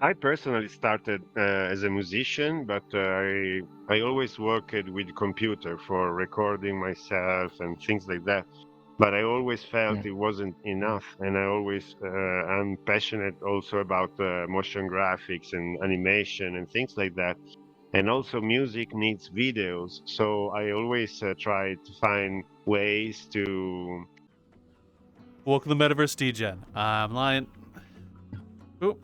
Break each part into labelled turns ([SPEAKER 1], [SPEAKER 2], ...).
[SPEAKER 1] I personally started as a musician, but I always worked with computer for recording myself and things like that. But I always felt it wasn't enough, and I'm passionate also about motion graphics and animation and things like that. And also, music needs videos, so I always try to find ways to.
[SPEAKER 2] Welcome to Metaverse Degen. I'm Lion. Oop.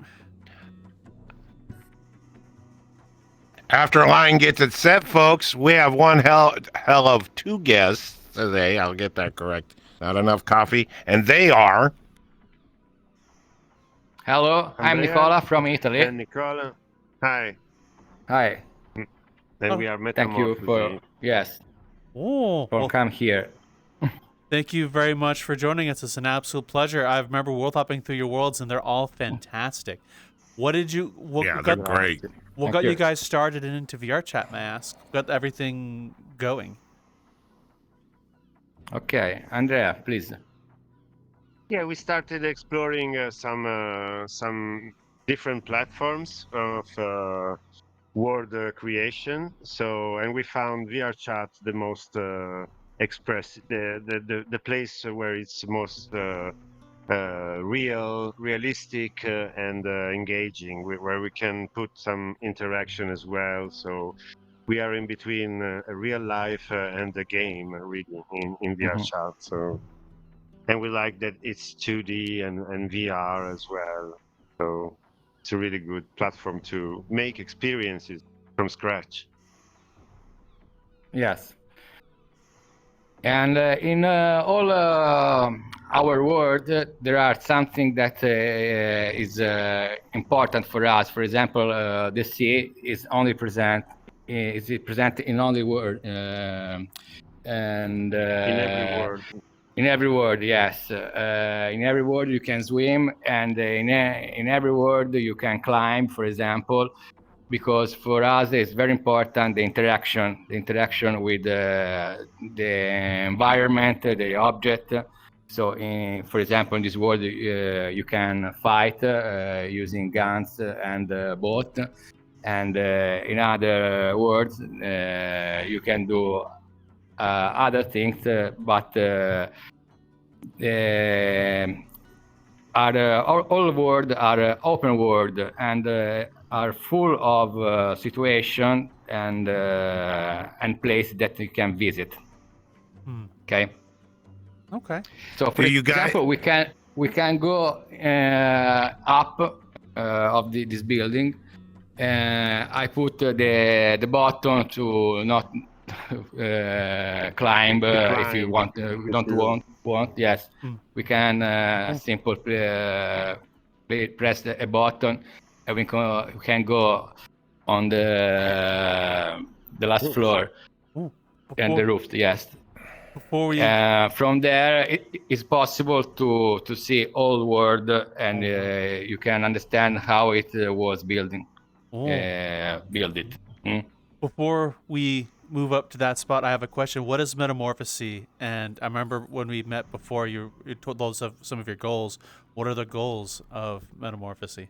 [SPEAKER 3] After Lion gets it set, folks, we have one hell of two guests today. I'll get that correct. Not enough coffee. And they are...
[SPEAKER 4] Hello, I'm Nicola from Italy.
[SPEAKER 1] And Nicola, hi.
[SPEAKER 4] Hi.
[SPEAKER 1] And we are Metamorphosi.
[SPEAKER 4] Thank you for come here.
[SPEAKER 2] Thank you very much for joining us. It's an absolute pleasure. I remember world hopping through your worlds, and they're all fantastic. What did you?
[SPEAKER 3] they're great.
[SPEAKER 2] What got you guys started and into VRChat, may I ask? Got everything going?
[SPEAKER 4] Okay, Andrea, please.
[SPEAKER 1] Yeah, we started exploring some different platforms of word creation. And we found VRChat the most the place where it's most realistic and engaging, where we can put some interaction as well. So we are in between real life and the game, really, in VRChat. So, and we like that it's 2D and VR as well. So it's a really good platform to make experiences from scratch.
[SPEAKER 4] Yes. And in all our world, there are something that is important for us. For example, the sea is only present in only word, and
[SPEAKER 1] in every word.
[SPEAKER 4] In every word, yes. In every word you can swim, and in every word you can climb, for example. Because for us it's very important the interaction with the environment, the object. So, for example, in this world you can fight using guns and boat, and in other worlds you can do other things, but all worlds are open world and are full of situation and place that you can visit. Okay. So for example, we can go up of this building. I put the button to not climb if you want. We don't want. Yes, we can simply press a button. And we can go on the last floor and the roof. Yes.
[SPEAKER 2] Before we
[SPEAKER 4] from there, it is possible to see all world, and you can understand how it was built it.
[SPEAKER 2] Before we move up to that spot, I have a question. What is Metamorphosi? And I remember when we met before, you told us of some of your goals. What are the goals of Metamorphosi?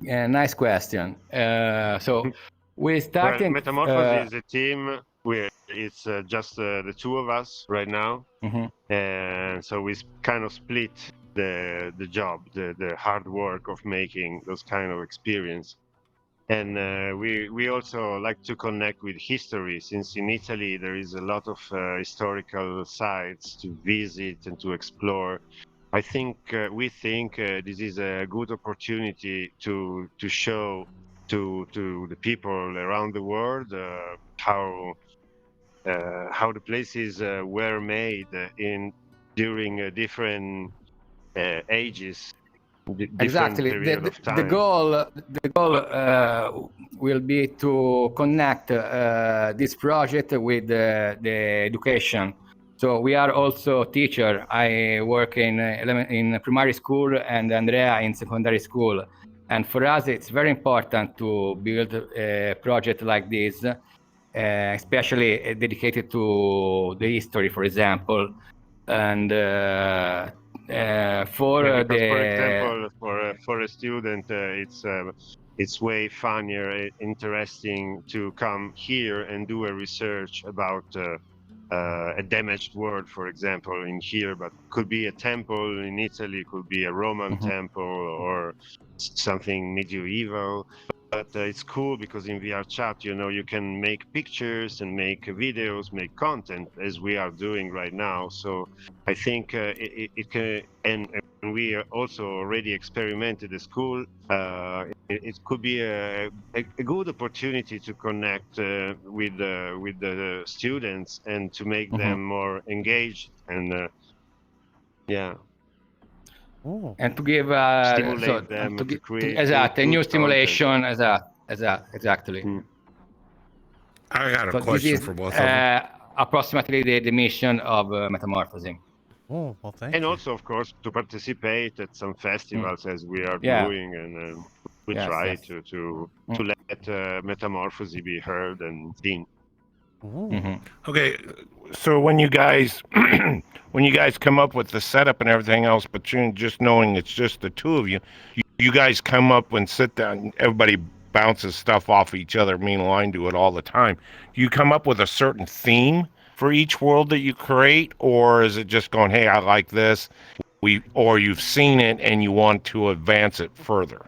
[SPEAKER 4] Yeah, nice question. So we started.
[SPEAKER 1] Well, Metamorphosi is a team where it's just the two of us right now, and so we kind of split the job, the hard work of making those kind of experience. And we also like to connect with history, since in Italy there is a lot of historical sites to visit and to explore. I think we think this is a good opportunity to show to the people around the world how the places were made during different ages.
[SPEAKER 4] Exactly. The goal will be to connect this project with the education. So we are also teacher. I work in primary school and Andrea in secondary school. And for us, it's very important to build a project like this, especially dedicated to the history, for example, and for
[SPEAKER 1] Yeah,
[SPEAKER 4] the
[SPEAKER 1] because, for example, for a student, it's way funnier, interesting to come here and do a research about a damaged world, for example, in here, but could be a temple in Italy, could be a Roman temple or something medieval. But it's cool because in VRChat, you can make pictures and make videos, make content as we are doing right now. So I think it can, and we also already experimented at school. It could be a good opportunity to connect with the students and to make them more engaged and yeah.
[SPEAKER 2] Oh.
[SPEAKER 4] and to give
[SPEAKER 1] Stimulate them to create
[SPEAKER 4] esatto, a new
[SPEAKER 1] good
[SPEAKER 4] stimulation, exactly.
[SPEAKER 3] I got a
[SPEAKER 4] So this
[SPEAKER 3] question
[SPEAKER 4] is
[SPEAKER 3] for both of them.
[SPEAKER 4] approximately the mission of Metamorphosi.
[SPEAKER 2] Oh, well, thank
[SPEAKER 1] And
[SPEAKER 2] you.
[SPEAKER 1] also, of course, to participate at some festivals as we are
[SPEAKER 4] Yeah.
[SPEAKER 1] doing, and we
[SPEAKER 4] Yes,
[SPEAKER 1] try
[SPEAKER 4] yes.
[SPEAKER 1] to let Metamorphosi be heard and seen.
[SPEAKER 2] Ooh.
[SPEAKER 3] Okay, so when you guys come up with the setup and everything else, but you're just knowing it's just the two of you, you guys come up and sit down. Everybody bounces stuff off each other. Me and Line do it all the time. Do you come up with a certain theme for each world that you create, or is it just going, "Hey, I like this," or you've seen it and you want to advance it further?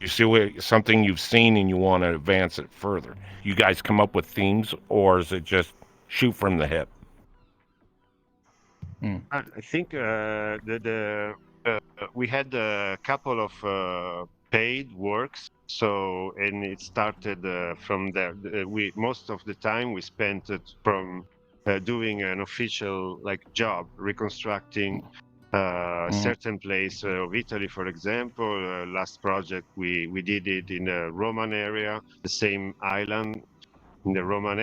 [SPEAKER 3] You see something you've seen and you want to advance it further. You guys come up with themes, or is it just shoot from the hip?
[SPEAKER 1] I think we had a couple of paid works, and it started from there. We most of the time we spent it from doing an official job reconstructing certain place of Italy, for example. Last project we did it in the Roman area, the same island in the Roman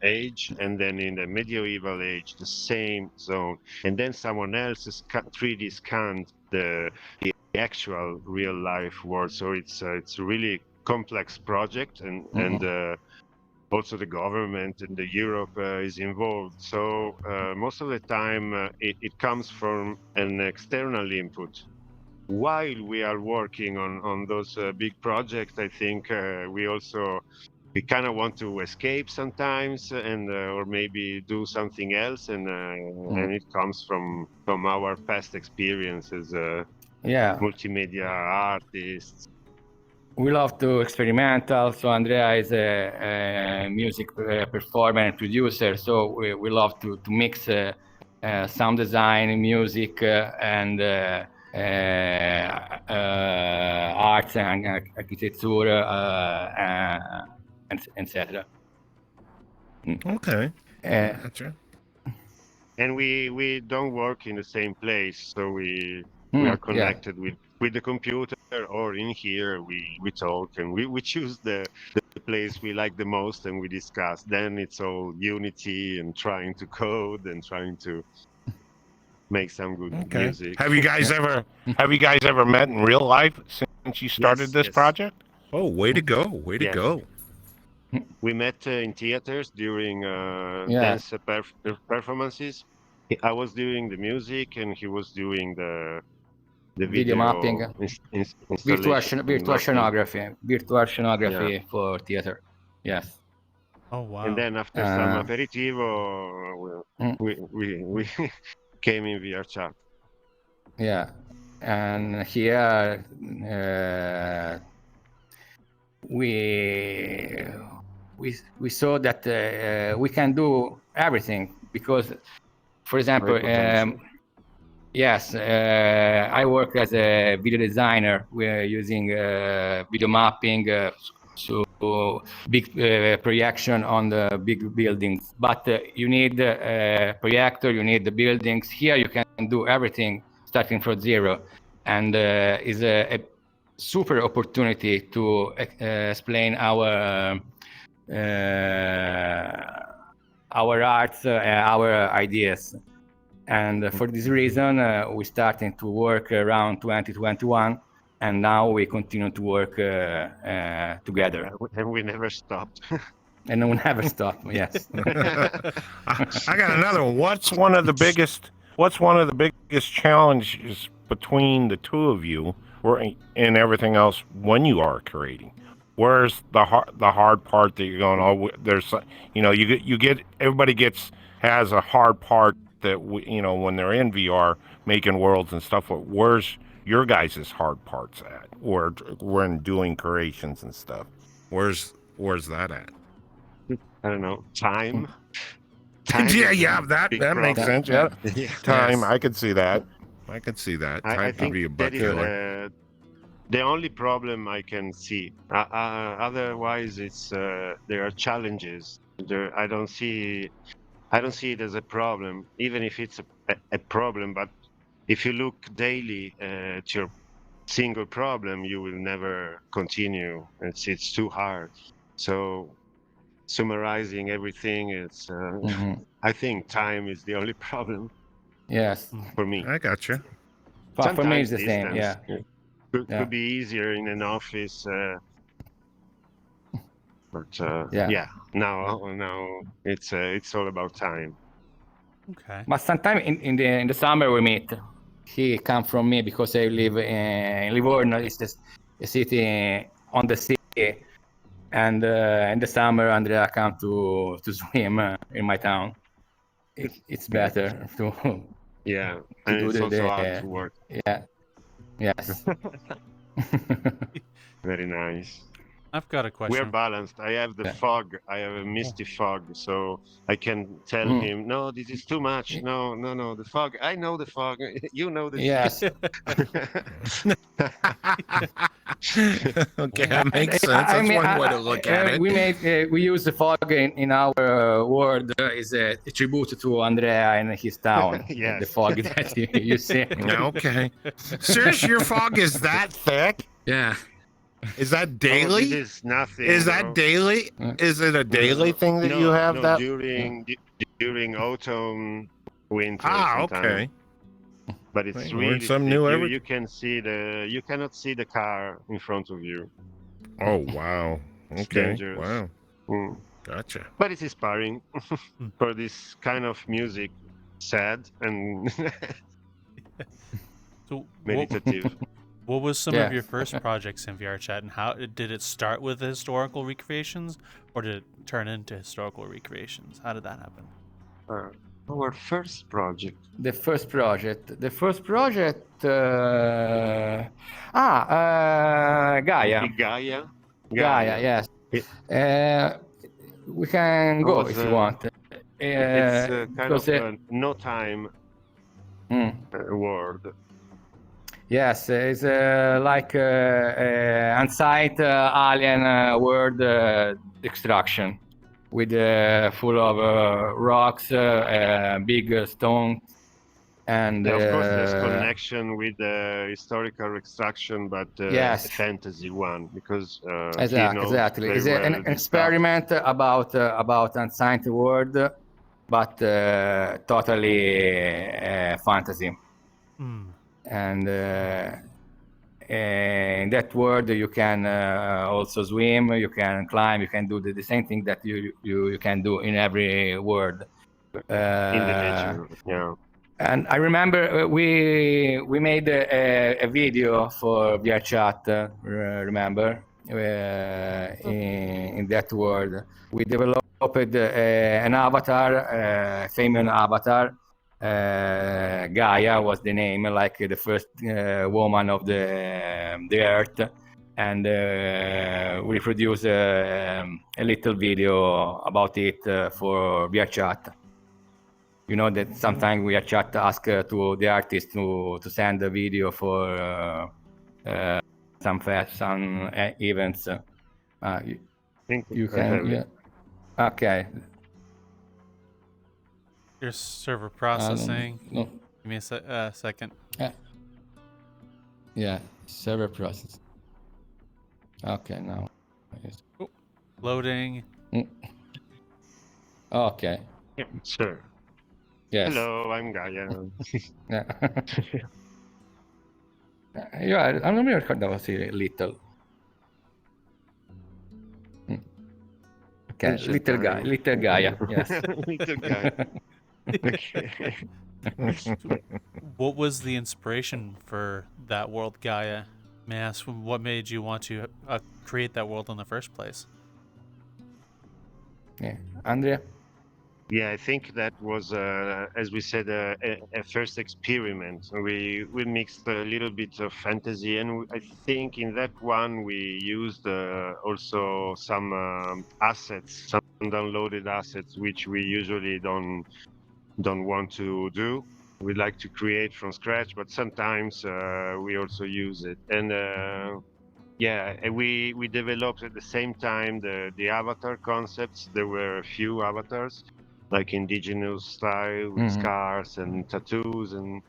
[SPEAKER 1] age, and then in the medieval age, the same zone. And then someone else has 3D scanned the actual real life world. So it's a really complex project, and also the government and the Europe is involved. So most of the time it comes from an external input. While we are working on those big projects, I think we kind of want to escape sometimes, and or maybe do something else, and it comes from our past experiences, multimedia artists.
[SPEAKER 4] We love to experimental. So Andrea is a music performer and producer. So we love to mix sound design, music, and arts and architecture, etc.
[SPEAKER 3] Okay. Gotcha.
[SPEAKER 1] And we don't work in the same place, so we are connected with the computer, or in here we talk, and we choose the place we like the most, and we discuss. Then it's all unity and trying to code and trying to make some good music.
[SPEAKER 3] Have you guys ever met in real life since you started this project? Oh, way to go! Way to go!
[SPEAKER 1] We met in theaters during dance performances. I was doing the music, and he was doing the video
[SPEAKER 4] mapping, virtual scenography for theater. Yes.
[SPEAKER 2] Oh wow!
[SPEAKER 1] And then after some aperitivo, we came in VRChat.
[SPEAKER 4] Yeah, and here we saw that we can do everything, because, for example, yes, I work as a video designer. We're using video mapping, so big projection on the big buildings. But you need a projector, you need the buildings. Here you can do everything starting from zero, and is a super opportunity to explain our arts, our ideas. And for this reason, we started to work around 2021, and now we continue to work together.
[SPEAKER 1] And we never stopped.
[SPEAKER 4] And we never stop. Yes.
[SPEAKER 3] I got another one. What's one of the biggest what's one of the biggest challenges between the two of you, and everything else when you are creating? Where's the hard part that you're going? Oh, there's, you get everybody has a hard part that when they're in VR making worlds and stuff. Where's your guys' hard parts at? Or when doing creations and stuff? Where's that at?
[SPEAKER 1] I don't know. Time.
[SPEAKER 3] Yeah, that makes sense. Yeah, time.
[SPEAKER 1] Yes.
[SPEAKER 3] I could see that. Time
[SPEAKER 1] I think
[SPEAKER 3] could be a
[SPEAKER 1] that
[SPEAKER 3] butt
[SPEAKER 1] is
[SPEAKER 3] killer.
[SPEAKER 1] the only problem I can see. Otherwise, it's there are challenges. I don't see it as a problem, even if it's a problem. But if you look daily to your single problem, you will never continue. It's too hard. So summarizing everything, it's I think time is the only problem.
[SPEAKER 4] Yes.
[SPEAKER 1] For me.
[SPEAKER 3] I got you.
[SPEAKER 4] But for me, it's the
[SPEAKER 1] Distance
[SPEAKER 4] same. Yeah.
[SPEAKER 1] could be easier in an office. But now it's all about time.
[SPEAKER 2] Okay.
[SPEAKER 4] But sometimes in the summer we meet. He come from me because I live in Livorno. It's a city on the sea, and in the summer Andrea come to swim in my town. It's better to
[SPEAKER 1] Yeah,
[SPEAKER 4] to
[SPEAKER 1] and
[SPEAKER 4] do
[SPEAKER 1] it's also hard to work.
[SPEAKER 4] yeah. Yes.
[SPEAKER 1] Very nice.
[SPEAKER 2] I've got a question.
[SPEAKER 1] We're balanced. I have the fog. I have a misty fog, so I can tell him, no, this is too much. No, the fog. I know the fog. You know the
[SPEAKER 4] Yes.
[SPEAKER 3] Okay, that makes sense. That's one way to look at it.
[SPEAKER 4] We use the fog in our word is a tribute to Andrea and his town.
[SPEAKER 1] Yes.
[SPEAKER 4] The fog that you see.
[SPEAKER 3] Okay. Seriously, your fog is that thick?
[SPEAKER 4] Yeah.
[SPEAKER 3] Is that daily?
[SPEAKER 1] This is nothing.
[SPEAKER 3] Is that daily? Is it a daily thing that you have that?
[SPEAKER 1] During autumn, winter.
[SPEAKER 3] Okay.
[SPEAKER 1] But it's
[SPEAKER 3] Learn
[SPEAKER 1] really
[SPEAKER 3] something
[SPEAKER 1] thick.
[SPEAKER 3] new
[SPEAKER 1] You cannot see the car in front of you.
[SPEAKER 3] Oh wow.
[SPEAKER 1] It's
[SPEAKER 3] Okay.
[SPEAKER 1] dangerous.
[SPEAKER 3] Wow.
[SPEAKER 1] Mm.
[SPEAKER 3] Gotcha.
[SPEAKER 1] But it's inspiring for this kind of music, sad and
[SPEAKER 2] So
[SPEAKER 1] meditative.
[SPEAKER 2] what was some of your first projects in VRChat, and how did it start with historical recreations, or did it turn into historical recreations? How did that happen?
[SPEAKER 1] Our first project.
[SPEAKER 4] The first project. Gaia. Gaia. Yes. We can go if you want.
[SPEAKER 1] It's kind of a no time word.
[SPEAKER 4] Yes, it's like on-site alien world extraction with full of rocks, big stones, and
[SPEAKER 1] of course there's connection with the historical extraction, but a fantasy one, because
[SPEAKER 4] exactly. It's an experiment about on-site world, but totally fantasy. And in that world you can also swim, you can climb, you can do the same thing that you can do in every world
[SPEAKER 1] in the nature. Yeah.
[SPEAKER 4] And I remember we made a video for VRChat, remember, in that world. We developed an avatar, famous avatar. Gaia was the name, like the first woman of the earth, and we produced a little video about it for VRChat. You know that sometimes VRChat ask to the artist to send a video for some events. You can. Yeah. Okay.
[SPEAKER 2] Your server processing.
[SPEAKER 4] No.
[SPEAKER 2] Give me a second.
[SPEAKER 4] Yeah, server process. Okay, now. Yes.
[SPEAKER 2] Oh, loading.
[SPEAKER 4] Okay.
[SPEAKER 1] Yeah, sure.
[SPEAKER 4] Yes.
[SPEAKER 1] Hello, I'm Gaia.
[SPEAKER 4] Yeah. Yeah, non mi ricordavo sì, little. Okay, little Gaia, yes.
[SPEAKER 1] Little Gaia. Okay.
[SPEAKER 2] What was the inspiration for that world, Gaia? May I ask what made you want to create that world in the first place?
[SPEAKER 4] Yeah, Andrea.
[SPEAKER 1] Yeah, I think that was, as we said, a first experiment. We mixed a little bit of fantasy, and I think in that one we used also some assets, some downloaded assets, which we usually don't want to do. We like to create from scratch, but sometimes we also use it. And yeah, and we developed at the same time the avatar concepts. There were a few avatars, like indigenous style with scars and tattoos and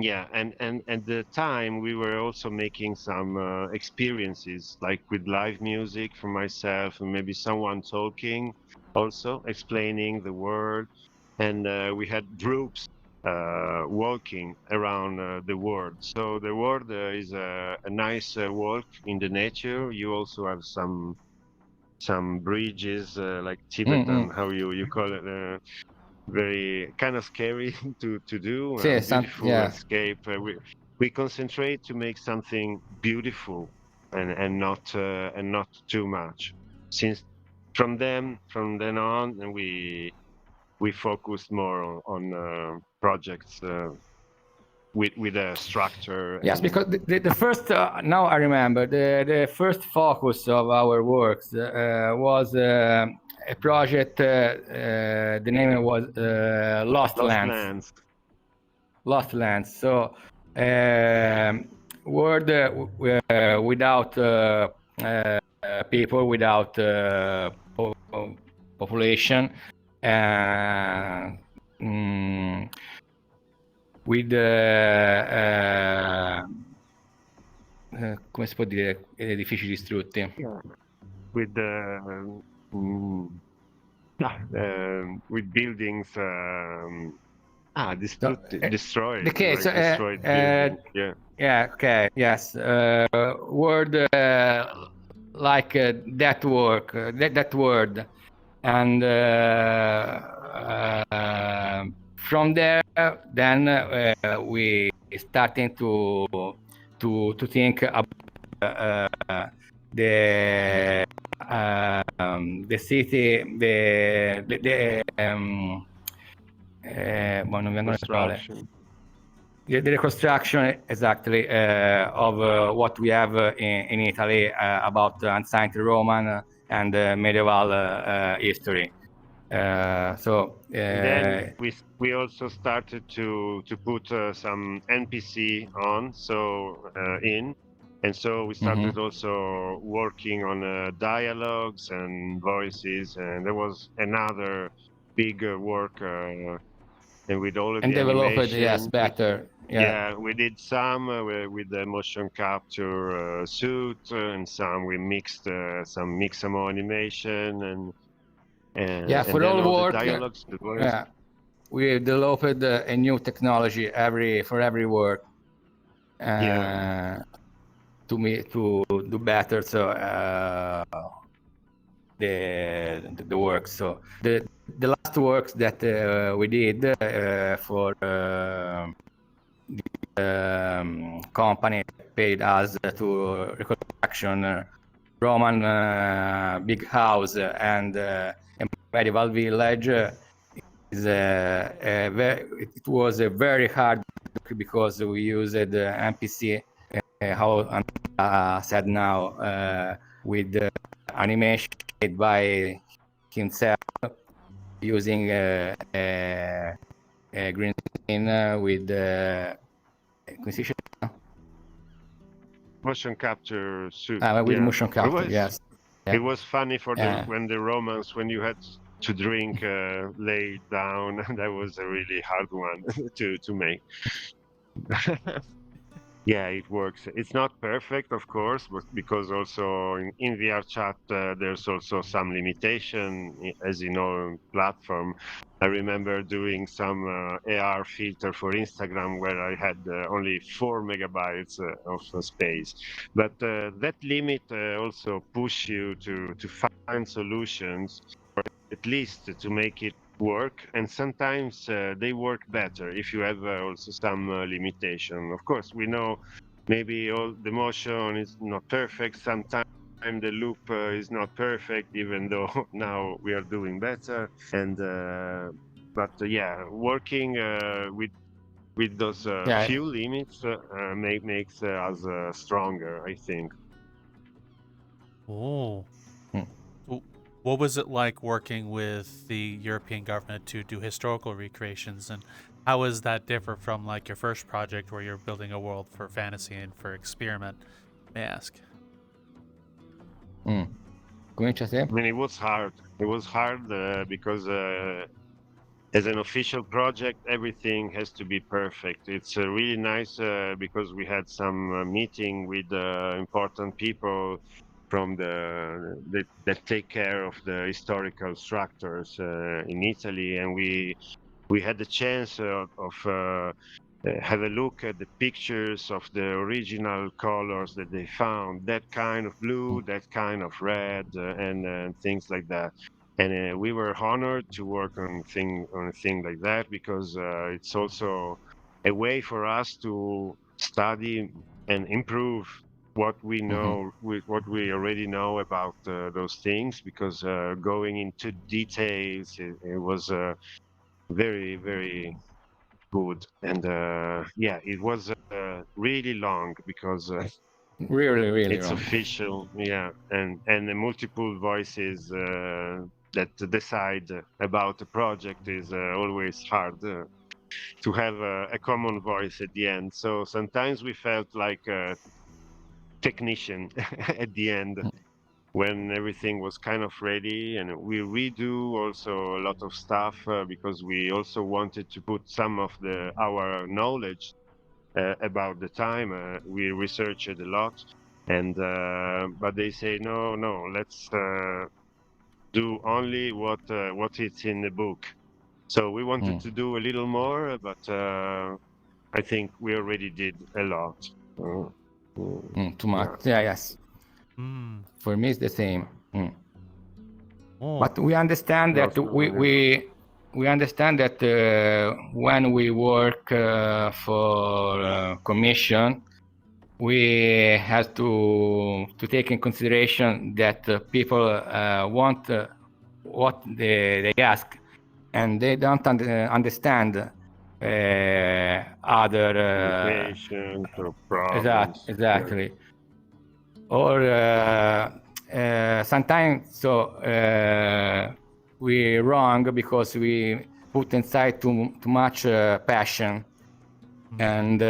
[SPEAKER 1] yeah, and at the time we were also making some experiences, like with live music for myself and maybe someone talking, also explaining the word, and we had groups walking around the world. So the world is a nice walk in the nature. You also have some bridges, like Tibetan, how you call it. Very kind of scary to do
[SPEAKER 4] Sì,
[SPEAKER 1] and beautiful
[SPEAKER 4] yeah.
[SPEAKER 1] escape. We concentrate to make something beautiful and not too much. Since from then on, and we focused more on projects with a structure.
[SPEAKER 4] Yes,
[SPEAKER 1] And
[SPEAKER 4] because the first, now I remember, the first focus of our works was a project, the name was Lost Lands. Lost Lands. So, world without people, without population, with come si può dire, edifici distrutti.
[SPEAKER 1] With with buildings destroyed.
[SPEAKER 4] Okay,
[SPEAKER 1] Like
[SPEAKER 4] so
[SPEAKER 1] destroyed buildings. Yeah.
[SPEAKER 4] Yeah. Okay. Yes. Word like that work, that word, and from there, then we starting to think about the city, non vengono le parole. The reconstruction exactly of what we have in Italy about ancient Roman and medieval history. So
[SPEAKER 1] then we also started to put some NPC on, and so we started also working on dialogues and voices, and there was another big work, and with all of the
[SPEAKER 4] develop
[SPEAKER 1] animation,
[SPEAKER 4] it, yes, better.
[SPEAKER 1] Yeah, we did some with the motion capture suit, and some we mixed some Mixamo animation and
[SPEAKER 4] for
[SPEAKER 1] then
[SPEAKER 4] all work,
[SPEAKER 1] the dialogues, the voice.
[SPEAKER 4] We developed a new technology for every work. To do better. So the work. So the last works that we did for the company paid us to reconstruction Roman big house and a medieval village. It was a very hard work because we used NPC, how Andrea said now, with animation made by himself using a green screen with
[SPEAKER 1] motion capture suit.
[SPEAKER 4] With motion capture, yes.
[SPEAKER 1] It was funny for when the Romans, when you had to drink lay down, that was a really hard one to make. Yeah, it works. It's not perfect, of course, but because also in VRChat there's also some limitation, as in all platform. I remember doing some AR filter for Instagram where I had only 4 megabytes of space, but that limit also push you to find solutions, or at least to make it work, and sometimes they work better if you have also some limitation. Of course, we know maybe all the motion is not perfect. Sometimes the loop is not perfect, even though now we are doing better. And but yeah, working with those
[SPEAKER 4] Yeah.
[SPEAKER 1] few limits makes us stronger, I think.
[SPEAKER 2] Oh.
[SPEAKER 4] Mm.
[SPEAKER 2] What was it like working with the European government to do historical recreations, and how is that different from like your first project where you're building a world for fantasy and for experiment, may I ask?
[SPEAKER 4] Comincia
[SPEAKER 1] I mean, it was hard. It was hard because as an official project, everything has to be perfect. It's really nice because we had some meeting with important people from that take care of the historical structures in Italy, and we had the chance of have a look at the pictures of the original colors that they found, that kind of blue, that kind of red, and things like that. And we were honored to work on a thing like that because it's also a way for us to study and improve what we know, what we already know about those things. Because going into details, it was very, very good. And yeah, it was really long because
[SPEAKER 4] really, really
[SPEAKER 1] it's
[SPEAKER 4] wrong.
[SPEAKER 1] official. Yeah, and the multiple voices that decide about the project is always hard to have a common voice at the end. So sometimes we felt like a technician at the end when everything was kind of ready, and we redo also a lot of stuff because we also wanted to put some of our knowledge about the time. We researched a lot, and but they say no, let's do only what is in the book. So we wanted to do a little more, but I think we already did a lot.
[SPEAKER 4] Too much.
[SPEAKER 1] Yeah.
[SPEAKER 4] Yes.
[SPEAKER 2] Hmm.
[SPEAKER 4] For me, it's the same.
[SPEAKER 2] Oh.
[SPEAKER 4] But we understand that we understand that when we work for commission, we have to take in consideration that people want what they ask, and they don't understand other
[SPEAKER 1] Limitations or problems.
[SPEAKER 4] exactly. Or sometimes we wrong because we put inside too much passion, and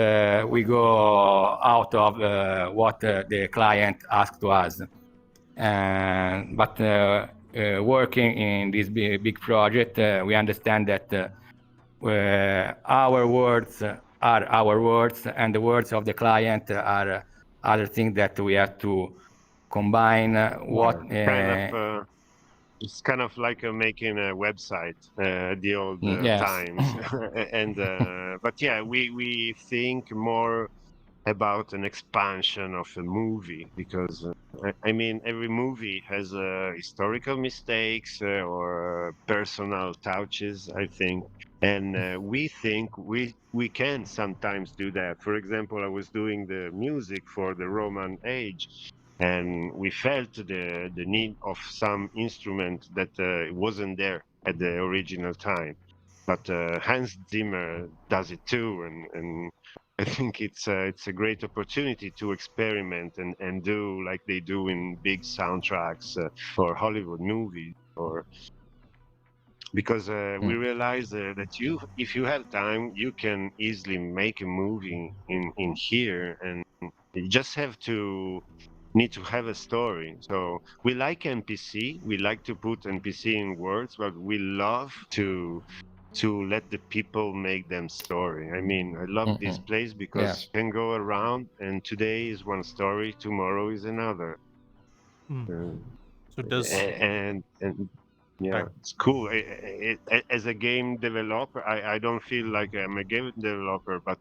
[SPEAKER 4] we go out of what the client asked to us. But working in this big project, we understand that our words are our words, and the words of the client are other things that we have to combine.
[SPEAKER 1] It's kind of like making a website the old
[SPEAKER 4] Yes.
[SPEAKER 1] times. And but yeah, we think more about an expansion of a movie because I mean every movie has historical mistakes or personal touches, I think. And we think we can sometimes do that. For example, I was doing the music for the Roman age, and we felt the need of some instrument that wasn't there at the original time. But Hans Zimmer does it too, and I think it's a great opportunity to experiment and do like they do in big soundtracks for Hollywood movies, or because we realize that if you have time, you can easily make a movie in here, and you just need to have a story. So we like NPC, we like to put NPC in words, but we love to let the people make them story. I mean, I love this place because
[SPEAKER 4] Yes.
[SPEAKER 1] you can go around, and today is one story, tomorrow is another.
[SPEAKER 2] So does
[SPEAKER 1] And yeah,
[SPEAKER 2] Sorry.
[SPEAKER 1] it's cool. As a game developer, I don't feel like I'm a game developer, but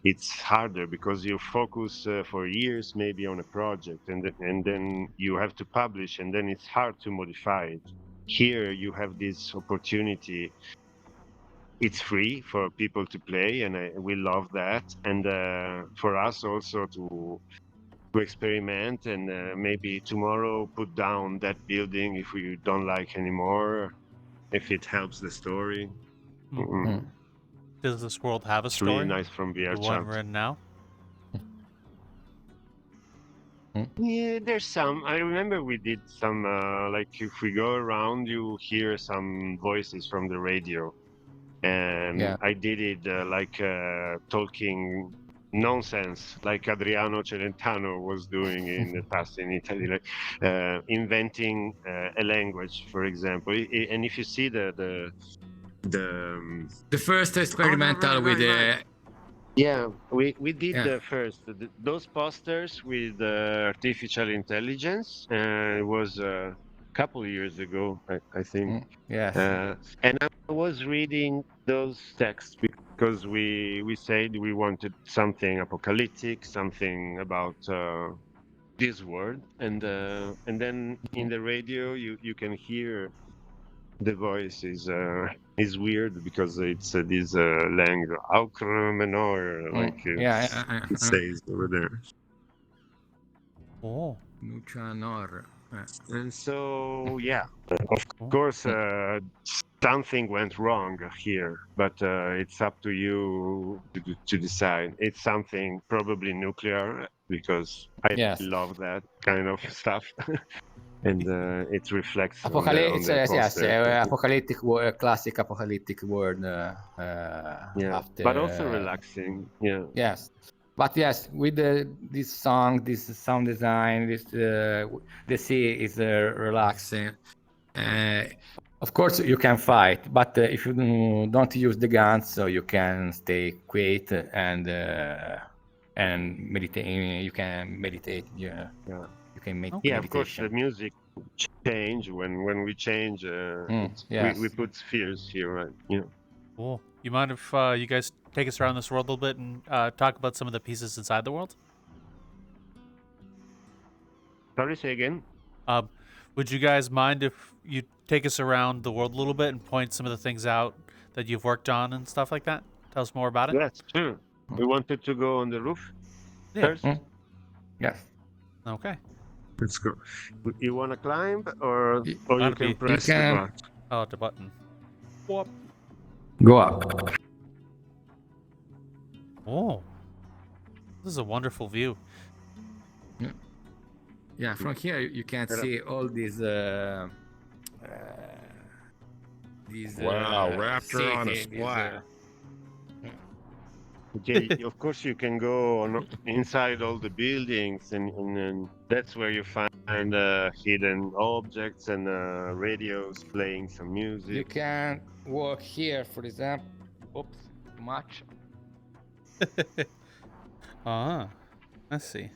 [SPEAKER 1] it's harder because you focus for years maybe on a project, and then you have to publish, and then it's hard to modify it. here you have this opportunity. It's free for people to play, and we love that. And for us also to experiment, and maybe tomorrow put down that building if we don't like anymore, if it helps the story.
[SPEAKER 2] Does this world have a
[SPEAKER 1] It's
[SPEAKER 2] story?
[SPEAKER 1] really nice from
[SPEAKER 2] The one
[SPEAKER 1] VRChat.
[SPEAKER 2] we're in now?
[SPEAKER 1] Yeah, there's some. I remember we did some, like if we go around, you hear some voices from the radio. And
[SPEAKER 4] Yeah.
[SPEAKER 1] I did it like talking nonsense, like Adriano Celentano was doing in the past in Italy, like inventing a language, for example. And if you see the
[SPEAKER 4] The first experimental with the
[SPEAKER 1] yeah, we did
[SPEAKER 4] Yeah.
[SPEAKER 1] the first those posters with artificial intelligence. It was a couple of years ago, I think.
[SPEAKER 4] Yes.
[SPEAKER 1] And I was reading those texts because we said we wanted something apocalyptic, something about this world, and then in the radio you can hear the voice is weird because it's this language, Aucre like it says over there.
[SPEAKER 2] Oh.
[SPEAKER 4] Nuccianor.
[SPEAKER 1] And so, yeah, of course, something went wrong here, but it's up to you to decide. It's something probably nuclear because I love that kind of stuff. And it reflects on the poster.
[SPEAKER 4] Apocalyptic word, classic apocalyptic word.
[SPEAKER 1] Yeah,
[SPEAKER 4] After,
[SPEAKER 1] but also relaxing. Yeah.
[SPEAKER 4] Yes, but yes, with this song, this sound design, this the sea is relaxing. Of course, you can fight, but if you don't use the guns, so you can stay quiet and meditate. You can meditate. Yeah. You can make
[SPEAKER 1] Yeah,
[SPEAKER 4] meditation.
[SPEAKER 1] of course, the music change when we change.
[SPEAKER 4] Yes.
[SPEAKER 1] we put spheres here, right? Yeah.
[SPEAKER 2] Cool. You mind if you guys take us around this world a little bit and talk about some of the pieces inside the world?
[SPEAKER 1] Sorry, say again.
[SPEAKER 2] Would you guys mind if you take us around the world a little bit and point some of the things out that you've worked on and stuff like that? Tell us more about it.
[SPEAKER 1] Yes, sure. We wanted to go on the roof first.
[SPEAKER 4] Yes.
[SPEAKER 2] Okay.
[SPEAKER 1] Let's go. You want to climb, or you can press the button?
[SPEAKER 2] Oh, the button. Whoop.
[SPEAKER 4] Go up.
[SPEAKER 2] Oh, this is a wonderful view.
[SPEAKER 4] Yeah, from here you can see all these.
[SPEAKER 3] Wow, raptor on a splat.
[SPEAKER 1] Okay, of course you can go on inside all the buildings, and that's where you find hidden objects and radios playing some music.
[SPEAKER 4] You can walk here, for example. Oops, too much.
[SPEAKER 2] I see.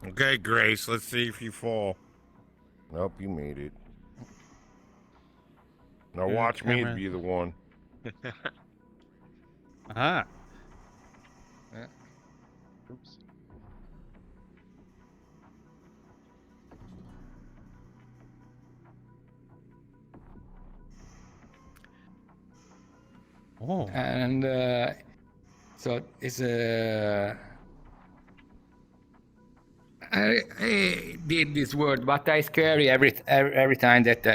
[SPEAKER 3] Okay, Grace, let's see if you fall. Nope, you made it. Now watch me be the one.
[SPEAKER 2] Aha.
[SPEAKER 1] Oops.
[SPEAKER 2] Oh.
[SPEAKER 4] And so it's I did this word, but I scary every time that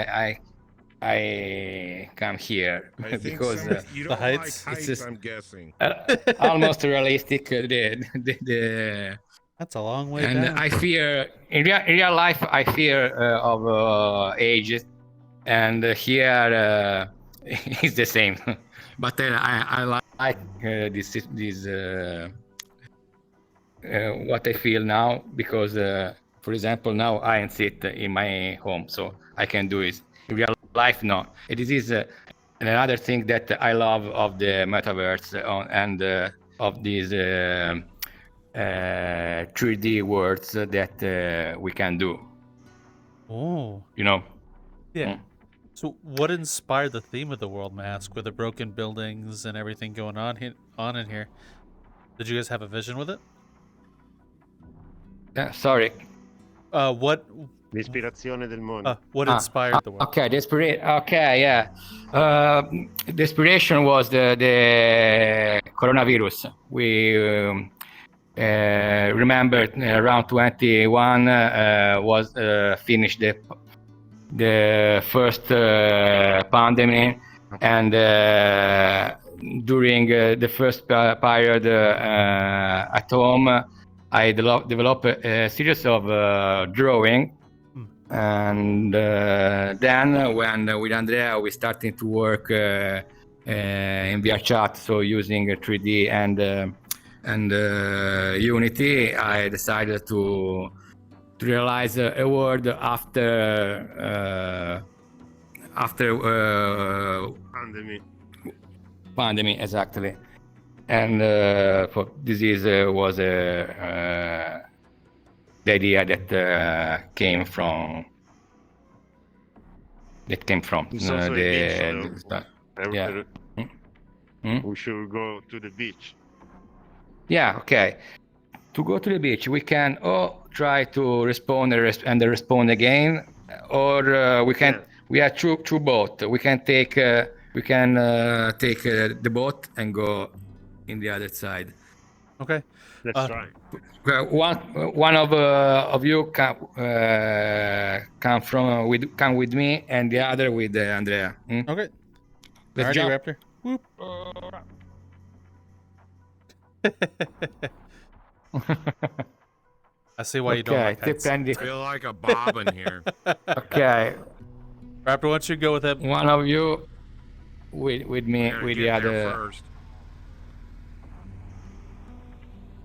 [SPEAKER 4] I come here
[SPEAKER 3] I think
[SPEAKER 4] because
[SPEAKER 3] you
[SPEAKER 2] the
[SPEAKER 3] don't
[SPEAKER 2] heights?
[SPEAKER 3] like
[SPEAKER 4] It's
[SPEAKER 3] heights,
[SPEAKER 4] just-
[SPEAKER 3] I'm guessing.
[SPEAKER 4] almost realistic. The
[SPEAKER 2] That's a long way
[SPEAKER 4] and
[SPEAKER 2] down.
[SPEAKER 4] I fear in real life I fear of age, and here it's the same. But I like this what I feel now because, for example, now I sit in my home, so I can do it. In real life, no. It is another thing that I love of the metaverse and of these 3D worlds that we can do.
[SPEAKER 2] Oh.
[SPEAKER 4] You know.
[SPEAKER 2] Yeah. So, what inspired the theme of the world, may I ask, with the broken buildings and everything going on in here? Did you guys have a vision with it?
[SPEAKER 4] Sorry.
[SPEAKER 2] What
[SPEAKER 1] L'ispirazione del mondo.
[SPEAKER 2] What inspired the world?
[SPEAKER 4] Okay, the inspiration was the coronavirus. We remember around 21 was finished the first pandemic, and during the first period at home, I developed a series of drawing. And then when with Andrea we started to work in VRChat, so using 3D and Unity, I decided to realize a world after pandemic, exactly. And for this was the idea that came from
[SPEAKER 1] It's also a beach,
[SPEAKER 4] yeah.
[SPEAKER 1] We should go to the beach.
[SPEAKER 4] Yeah, okay. To go to the beach, we can try to respond and respond again, or we can. We have two boats. We can take the boat and go in the other side.
[SPEAKER 2] Okay.
[SPEAKER 1] Let's try.
[SPEAKER 4] One of you come with me, and the other with Andrea.
[SPEAKER 2] Okay.
[SPEAKER 4] Let's jump.
[SPEAKER 2] Raptor. Whoop. I see why you don't like heights.
[SPEAKER 3] I feel like a bobbin here.
[SPEAKER 4] Okay.
[SPEAKER 2] Raptor, why don't you go with him?
[SPEAKER 4] One of you with me, with the other.
[SPEAKER 3] First.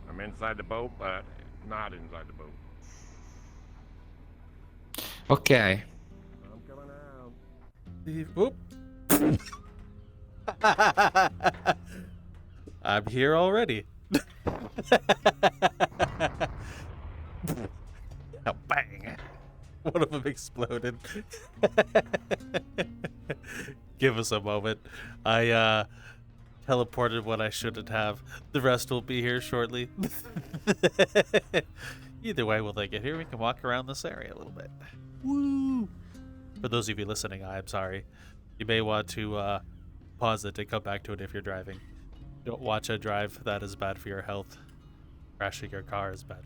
[SPEAKER 3] I'm inside the boat, but not inside the boat.
[SPEAKER 4] Okay.
[SPEAKER 3] I'm coming out.
[SPEAKER 2] Whoop. I'm here already. Oh, bang. One of them exploded. Give us a moment. I teleported what I shouldn't have. The rest will be here shortly. Either way, when they get here, we can walk around this area a little bit. Woo! For those of you listening, I'm sorry. You may want to pause it and come back to it if you're driving. Don't watch a drive. That is bad for your health. Crashing your car is bad.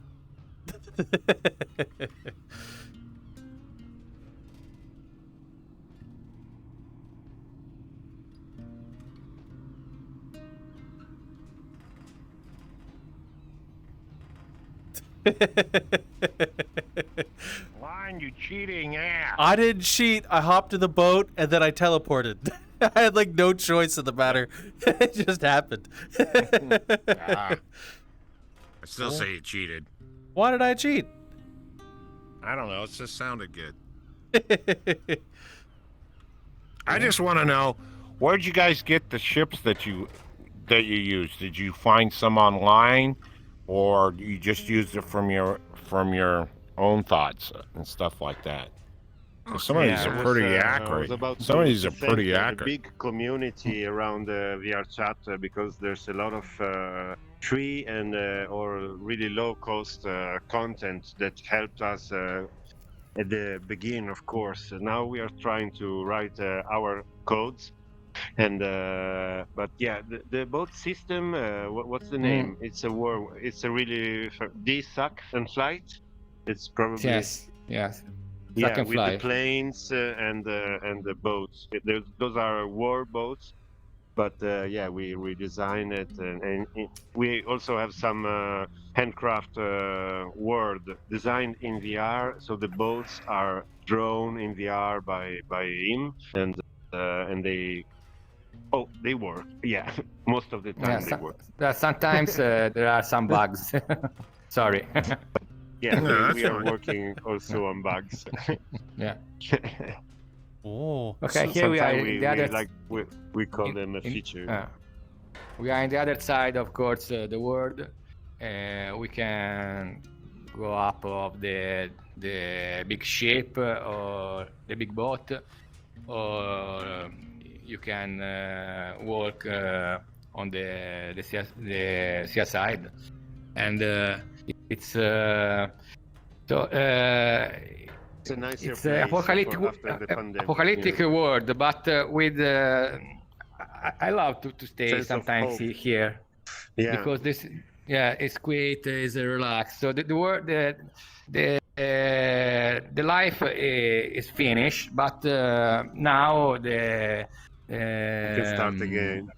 [SPEAKER 3] Line, you cheating ass.
[SPEAKER 2] I didn't cheat. I hopped in the boat and then I teleported. I had like no choice in the matter. It just happened.
[SPEAKER 3] I still say you cheated.
[SPEAKER 2] Why did I cheat?
[SPEAKER 3] I don't know. It just sounded good. I just want to know, where'd you guys get the ships that you used? Did you find some online, or you just used it from your own thoughts and stuff like that? Some of these are pretty accurate. Some of these are pretty accurate.
[SPEAKER 1] A big community around VRChat because there's a lot of free and or really low cost content that helped us at the beginning, of course. Now we are trying to write our codes, and but yeah, the boat system. What's the name? It's a really D-Suck and Flight. It's probably
[SPEAKER 4] yes.
[SPEAKER 1] Yeah, with the planes and the boats. Those are war boats, but yeah, we redesigned it, and we also have some handcraft world designed in VR. So the boats are drawn in VR by him, and they work. Yeah, most of the time they work.
[SPEAKER 4] Sometimes there are some bugs. Sorry.
[SPEAKER 1] Yeah, we are working also on bugs.
[SPEAKER 4] Yeah.
[SPEAKER 2] Oh.
[SPEAKER 4] Okay,
[SPEAKER 1] So
[SPEAKER 4] here we are.
[SPEAKER 1] We call them a feature.
[SPEAKER 4] We are on the other side, of course, the world. We can go up of the big ship or the big boat, or you can walk on the sea side, and it's
[SPEAKER 1] It's a nicer
[SPEAKER 4] it's
[SPEAKER 1] place
[SPEAKER 4] apocalyptic,
[SPEAKER 1] after the pandemic.
[SPEAKER 4] apocalyptic world, but with I love to stay
[SPEAKER 1] Sense of
[SPEAKER 4] sometimes
[SPEAKER 1] hope.
[SPEAKER 4] here because this it's quiet, is relaxed. So the world, the life is finished, but now the
[SPEAKER 1] You can start again.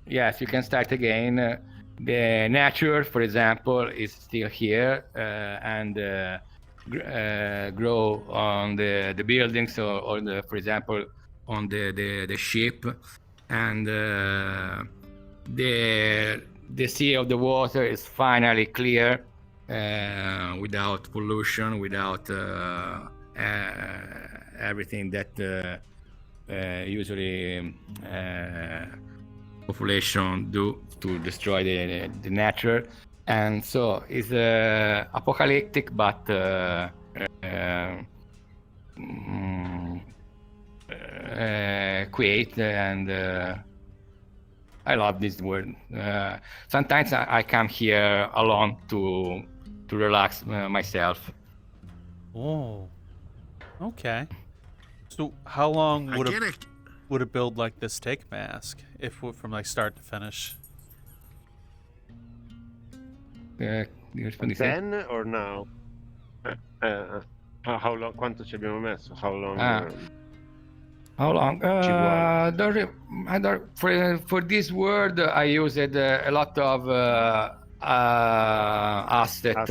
[SPEAKER 4] Yes, you can start again. The nature, for example, is still here and grow on the buildings or the, for example, on the ship, and the sea of the water is finally clear without pollution, without everything that usually population do to destroy the nature. And so it's apocalyptic, but quiet, and I love this word. Sometimes I come here alone to relax myself.
[SPEAKER 2] Oh, okay. So how long would a build like this take, Mask, if from like start to finish?
[SPEAKER 1] Then or now? How long? Quanto ci abbiamo messo? How long?
[SPEAKER 4] How long? For this word, I used a lot of assets that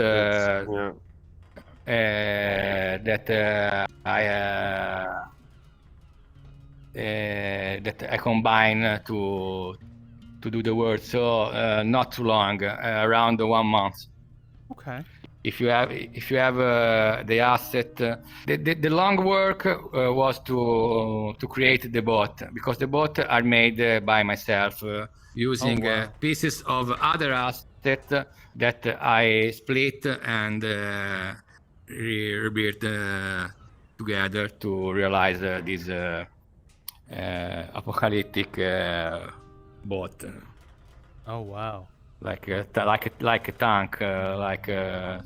[SPEAKER 4] I combine to do the word. So not too long, around 1 month.
[SPEAKER 2] Okay.
[SPEAKER 4] If you have the asset, the long work was to create the bot, because the bot are made by myself using pieces of other asset that I split and rebuilt together to realize this apocalyptic bot.
[SPEAKER 2] Oh wow.
[SPEAKER 4] Like a tank, like a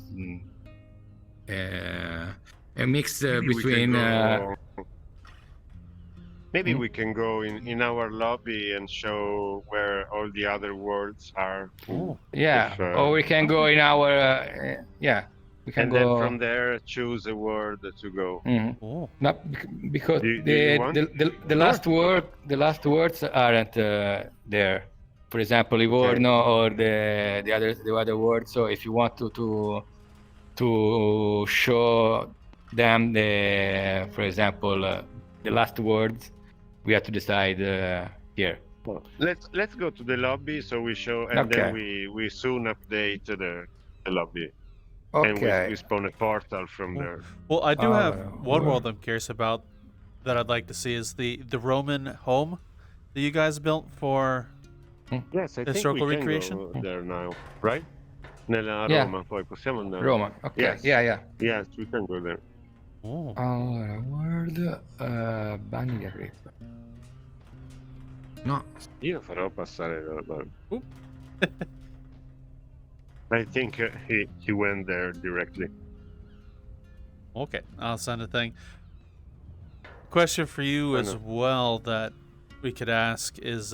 [SPEAKER 4] mix between.
[SPEAKER 1] Maybe we can go in our lobby and show where all the other worlds are.
[SPEAKER 4] Yeah, or we can go in our. We can
[SPEAKER 1] and
[SPEAKER 4] go.
[SPEAKER 1] Then from there choose a word to go.
[SPEAKER 2] Oh.
[SPEAKER 4] Not because the last words aren't there. For example, Livorno or the other words. So if you want to show them for example, the last words, we have to decide here.
[SPEAKER 1] Well, let's go to the lobby so we show, and then we soon update the lobby.
[SPEAKER 4] Okay.
[SPEAKER 1] And we spawn a portal from there.
[SPEAKER 2] Well, I do have one world I'm curious about that I'd like to see is the Roman home that you guys built for.
[SPEAKER 1] Yes, I
[SPEAKER 2] historical
[SPEAKER 1] think we
[SPEAKER 2] recreation?
[SPEAKER 1] can go there now, right? Nella Roma, poi possiamo andare.
[SPEAKER 4] Roma, okay.
[SPEAKER 1] Yes.
[SPEAKER 4] Yeah.
[SPEAKER 1] Yes, we can go there.
[SPEAKER 2] Oh.
[SPEAKER 4] Allora, word BAGNI di AGRIPPA. No.
[SPEAKER 1] Io farò passare I think he went there directly.
[SPEAKER 2] Okay, I'll send a thing. Question for you as well that we could ask is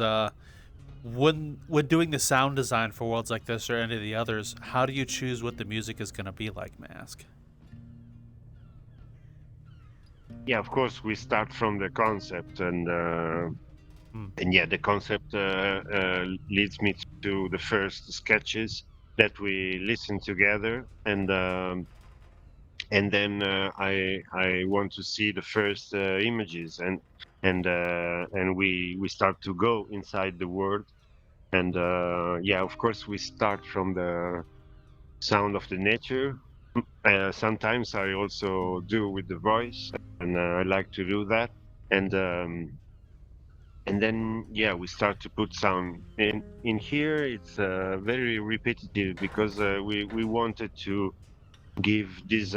[SPEAKER 2] when doing the sound design for worlds like this or any of the others, how do you choose what the music is going to be like, Mask?
[SPEAKER 1] Yeah, of course we start from the concept, and the concept leads me to the first sketches that we listen together, and then I want to see the first images, and we start to go inside the world, and of course we start from the sound of the nature. Sometimes I also do with the voice, and I like to do that, and then we start to put sound in here. It's very repetitive because we wanted to give this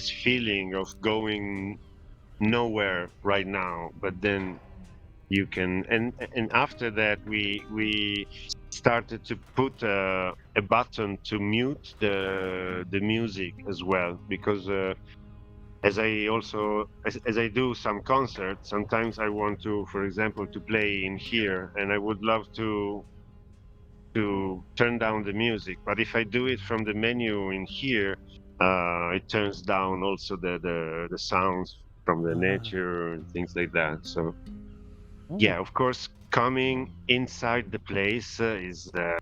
[SPEAKER 1] feeling of going nowhere right now, but then you can, and after that we started to put a button to mute the music as well, because as I do some concerts, sometimes I want to, for example, to play in here, and I would love to turn down the music. But if I do it from the menu in here, it turns down also the sounds from the nature and things like that. So yeah, of course, coming inside the place is the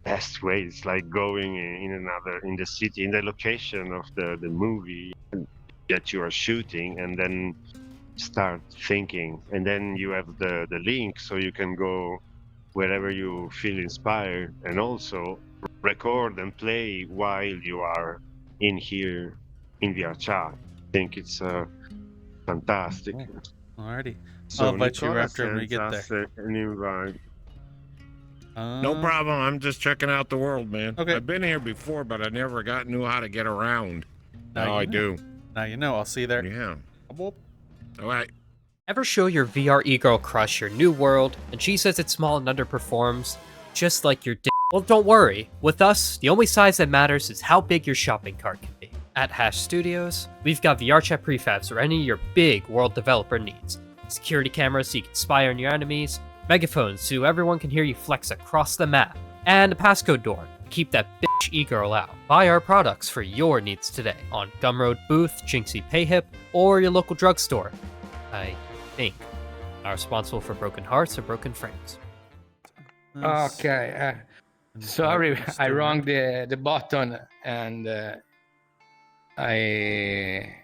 [SPEAKER 1] best way. It's like going in the city, in the location of the movie that you are shooting, and then start thinking, and then you have the link, so you can go wherever you feel inspired, and also record and play while you are in here in VRChat. I think it's fantastic.
[SPEAKER 2] Alrighty.
[SPEAKER 1] So
[SPEAKER 2] I'll invite you
[SPEAKER 1] Nicola
[SPEAKER 2] after when we
[SPEAKER 1] sends
[SPEAKER 2] get
[SPEAKER 1] us
[SPEAKER 2] there.
[SPEAKER 1] an invite.
[SPEAKER 3] No problem. I'm just checking out the world, man.
[SPEAKER 2] Okay.
[SPEAKER 3] I've been here before, but I never knew how to get around. Now I do.
[SPEAKER 2] Now you know. I'll see you there.
[SPEAKER 3] Yeah. All right.
[SPEAKER 5] Ever show your VR e-girl crush your new world, and she says it's small and underperforms, just like your dick? Well, don't worry. With us, the only size that matters is how big your shopping cart can be. At Hash Studios, we've got VRChat prefabs for any of your big world developer needs. Security cameras so you can spy on your enemies, megaphones so everyone can hear you flex across the map, and a passcode door to keep that bitch e-girl out. Buy our products for your needs today on Gumroad Booth, Jinxie PayHip, or your local drugstore. I think are responsible for broken hearts or broken frames.
[SPEAKER 4] Okay. Sorry, I wrong the button, and I.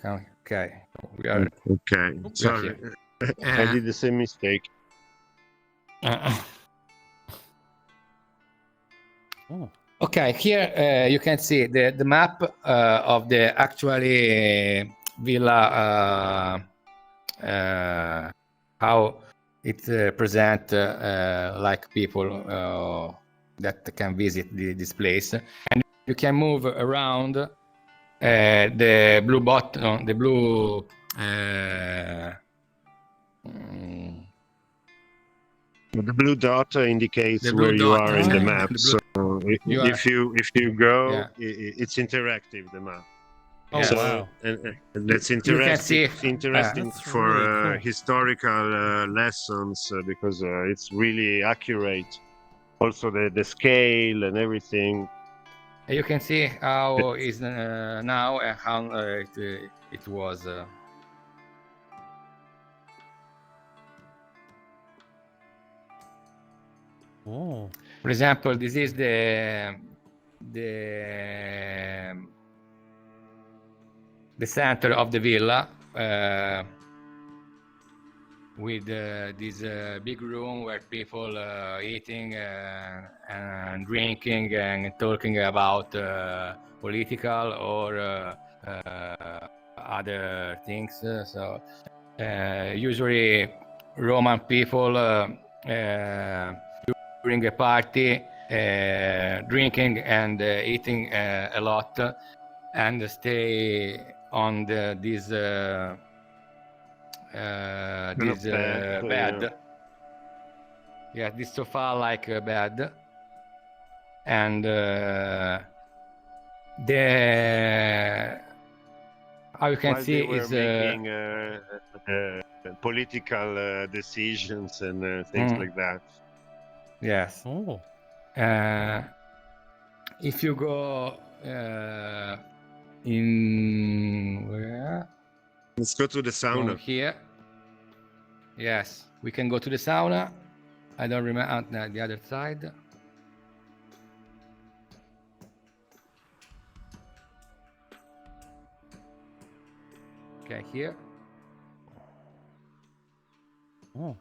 [SPEAKER 4] Okay, we are.
[SPEAKER 1] Okay, sorry. I did the same mistake.
[SPEAKER 4] Okay, here you can see the map of the actually villa, how it present like people that can visit this place, and you can move around the blue button, the blue.
[SPEAKER 1] The blue dot indicates
[SPEAKER 4] The blue
[SPEAKER 1] where you
[SPEAKER 4] dot,
[SPEAKER 1] are in the
[SPEAKER 4] okay.
[SPEAKER 1] map.
[SPEAKER 4] The blue-
[SPEAKER 1] If you go,
[SPEAKER 4] Yeah.
[SPEAKER 1] it's interactive, the map.
[SPEAKER 2] Oh,
[SPEAKER 1] So,
[SPEAKER 2] wow.
[SPEAKER 1] and that's
[SPEAKER 4] You can
[SPEAKER 1] interesting.
[SPEAKER 4] see,
[SPEAKER 1] Interesting
[SPEAKER 2] That's
[SPEAKER 1] for
[SPEAKER 2] really cool.
[SPEAKER 1] historical lessons because it's really accurate. Also, the scale and everything.
[SPEAKER 4] you can see how is now and how it was.
[SPEAKER 2] Oh.
[SPEAKER 4] For example, this is the center of the villa with this big room where people eating and drinking and talking about political or other things. So usually Roman people during a party, drinking and eating a lot, and stay on this bed. Yeah, this sofa like a bed, and the how you can
[SPEAKER 1] While
[SPEAKER 4] see
[SPEAKER 1] they were
[SPEAKER 4] is
[SPEAKER 1] making political decisions and things like that.
[SPEAKER 4] yes.
[SPEAKER 2] Oh.
[SPEAKER 4] If you go in where?
[SPEAKER 1] Let's go to the sauna.
[SPEAKER 4] Go here. Yes, we can go to the sauna. I don't remember the other side. Okay, here.
[SPEAKER 2] Oh.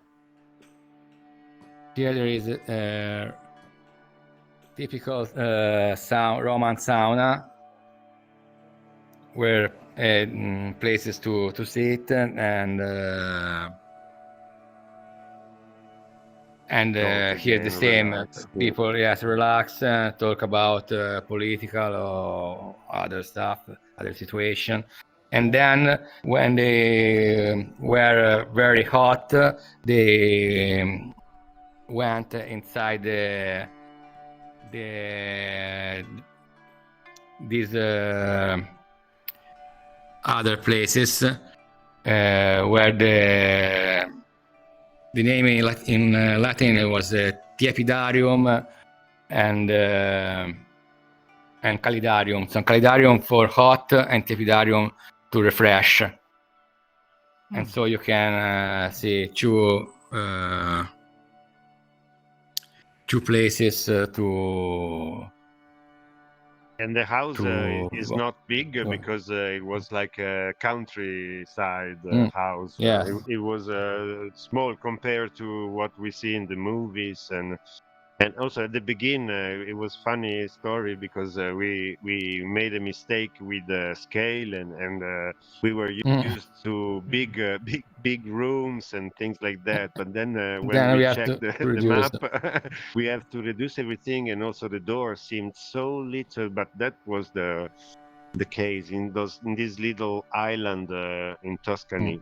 [SPEAKER 4] Here there is a typical Roman sauna where places to sit and here the same people relax, talk about political or other stuff, other situation. And then when they were very hot, they went inside this other places where the name in Latin was Tiepidarium and Calidarium. So Calidarium for hot and Tiepidarium to refresh. And so you can see two places to.
[SPEAKER 1] And the house is not big because it was like a countryside house.
[SPEAKER 4] Yes.
[SPEAKER 1] It was small compared to what we see in the movies, and also at the beginning it was funny story because we made a mistake with the scale and we were used to big rooms and things like that. But then when we checked the map, we have to reduce everything, and also the door seemed so little. But that was the case in this little island in Tuscany.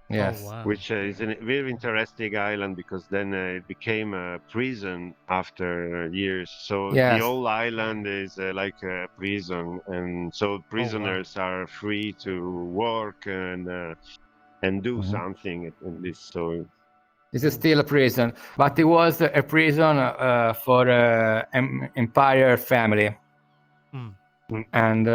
[SPEAKER 4] Yes.
[SPEAKER 2] Oh, wow.
[SPEAKER 1] Which is a very interesting island because then it became a prison after years. So the whole island is like a prison, and so prisoners are free to work and do something in this. So
[SPEAKER 4] this is still a prison, but it was a prison for empire family. And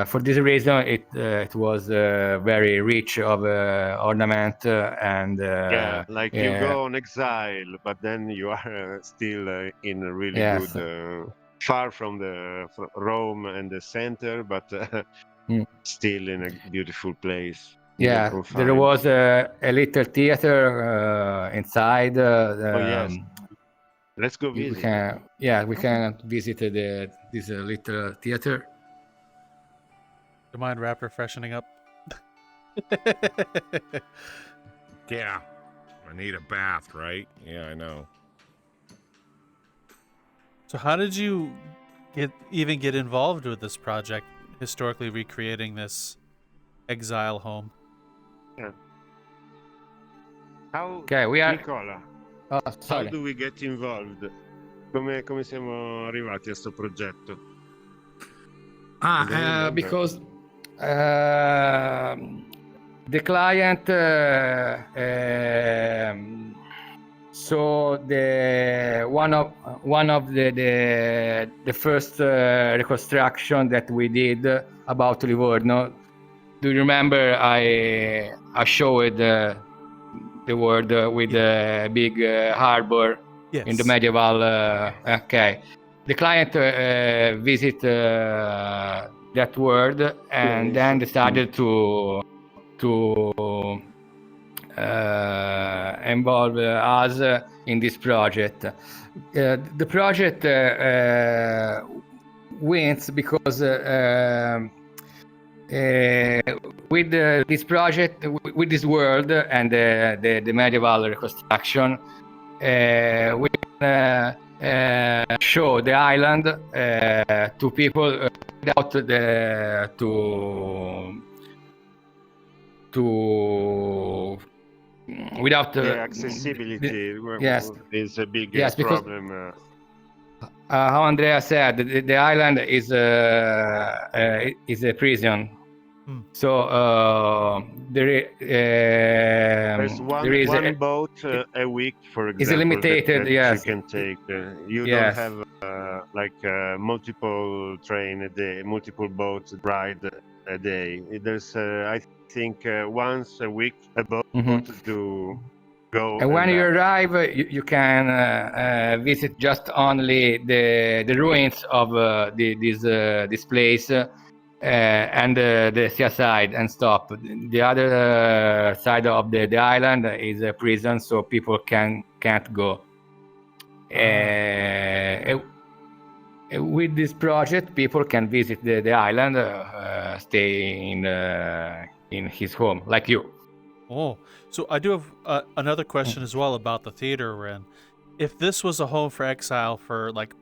[SPEAKER 4] for this reason, it was very rich of ornament and
[SPEAKER 1] you go on exile, but then you are still in a really good, far from the Rome and the center, but still in a beautiful place.
[SPEAKER 4] Yeah, there was a little theater inside.
[SPEAKER 1] Oh yes, let's go visit.
[SPEAKER 4] We can visit this little theater.
[SPEAKER 2] Do you mind Raptor freshening up?
[SPEAKER 3] Yeah, I need a bath, right? Yeah, I know.
[SPEAKER 2] So how did you even get involved with this project, historically recreating this exile home?
[SPEAKER 1] Yeah. How, Nicola,
[SPEAKER 4] sorry.
[SPEAKER 1] how do we get involved? Come siamo arrivati a questo progetto?
[SPEAKER 4] Because the client saw one of the first reconstruction that we did about Livorno. Do you remember I showed the world with the big harbor in the medieval? The client visit that world and then decided to involve us in this project. The project wins because with this project, with this world and the medieval reconstruction, we can show the island to people without without
[SPEAKER 1] the accessibility is a big problem.
[SPEAKER 4] How Andrea said, the island is a prison. So
[SPEAKER 1] there's one boat a week, for example.
[SPEAKER 4] Is limited,
[SPEAKER 1] that you can take. You don't have like multiple train a day, multiple boats ride a day. There's I think once a week a boat to go.
[SPEAKER 4] And when you arrive, you can visit just only the ruins of this place. And the seaside and stop. The other side of the island is a prison, so people can't go. With this project, people can visit the island, stay in his home, like you.
[SPEAKER 2] Oh, so I do have another question as well about the theater we're in. If this was a home for exile for like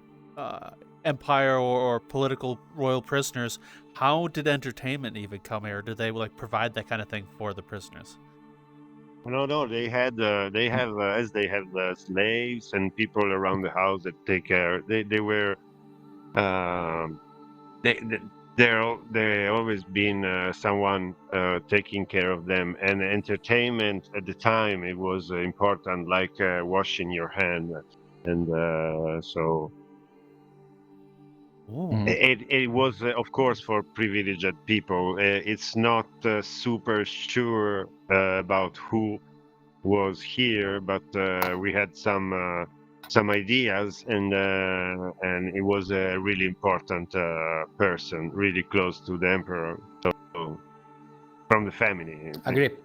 [SPEAKER 2] empire or political royal prisoners, how did entertainment even come here? Did they like provide that kind of thing for the prisoners?
[SPEAKER 1] No, they have slaves and people around the house that take care. They were there always been someone taking care of them, and entertainment at the time it was important, like washing your hand, and so
[SPEAKER 2] Ooh.
[SPEAKER 1] it was of course for privileged people. It's not super sure about who was here, but we had some ideas, and it was a really important person, really close to the emperor, so from the family.
[SPEAKER 4] Agrippa.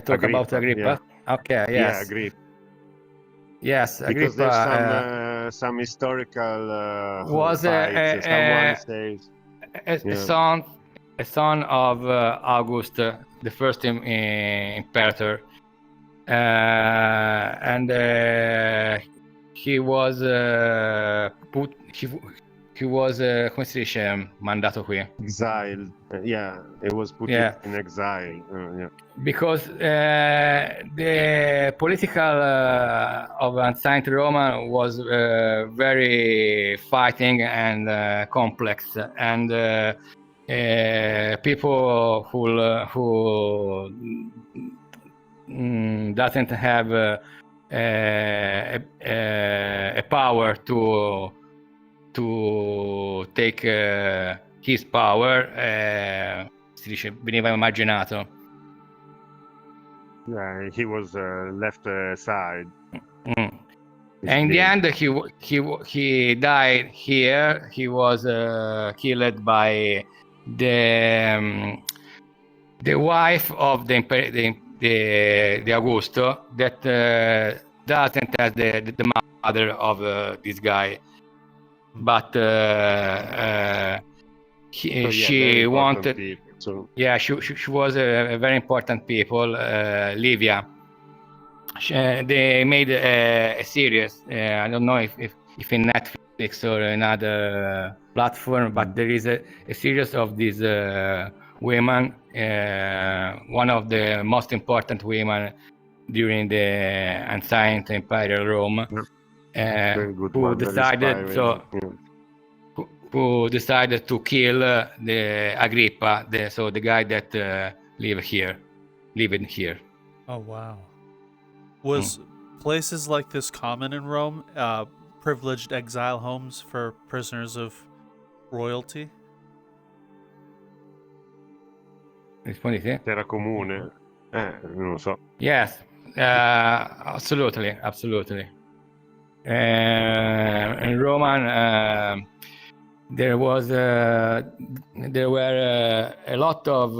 [SPEAKER 4] Talk about Agrippa.
[SPEAKER 1] Yeah.
[SPEAKER 4] Okay. Yes.
[SPEAKER 1] Yeah, Agrippa.
[SPEAKER 4] Yes,
[SPEAKER 1] Because
[SPEAKER 4] Agrippa
[SPEAKER 1] there's some historical
[SPEAKER 4] was
[SPEAKER 1] fights. Someone says
[SPEAKER 4] a son of August, the first imperator, and he was he was come si dice mandato qui?
[SPEAKER 1] exiled. Yeah, it was put
[SPEAKER 4] Yeah.
[SPEAKER 1] in exile. Yeah.
[SPEAKER 4] Because the political of ancient Rome was very fighting and complex, and people who doesn't have a power to take his power, si dice, veniva emarginato.
[SPEAKER 1] Yeah, he was left aside.
[SPEAKER 4] And in the end, he died here. He was killed by the wife of the Augusto, that doesn't have the mother of this guy, but she wanted.
[SPEAKER 1] People, so.
[SPEAKER 4] Yeah, she was a very important people, Livia. They made a series. I don't know if in Netflix or another platform, but there is a series of these women. One of the most important women during the ancient Imperial Rome, who decided who decided to kill the Agrippa, the guy that lived here.
[SPEAKER 2] Oh wow! Was places like this common in Rome? Privileged exile homes for prisoners of royalty?
[SPEAKER 4] Rispondi te?
[SPEAKER 1] Era comune? Non lo so.
[SPEAKER 4] Yes, absolutely. In Roman, there were a lot of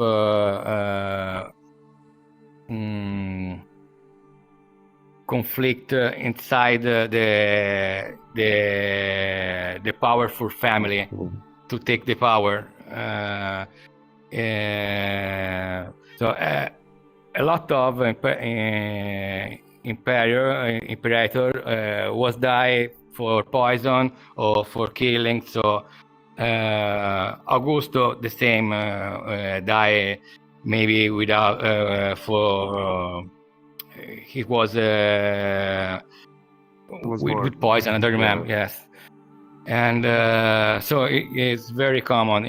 [SPEAKER 4] conflict inside the powerful family to take the power. So a lot of imperator was died for poison or for killing. So Augusto the same died maybe without for he was with poison. I don't remember. Yeah. Yes, and so it's very common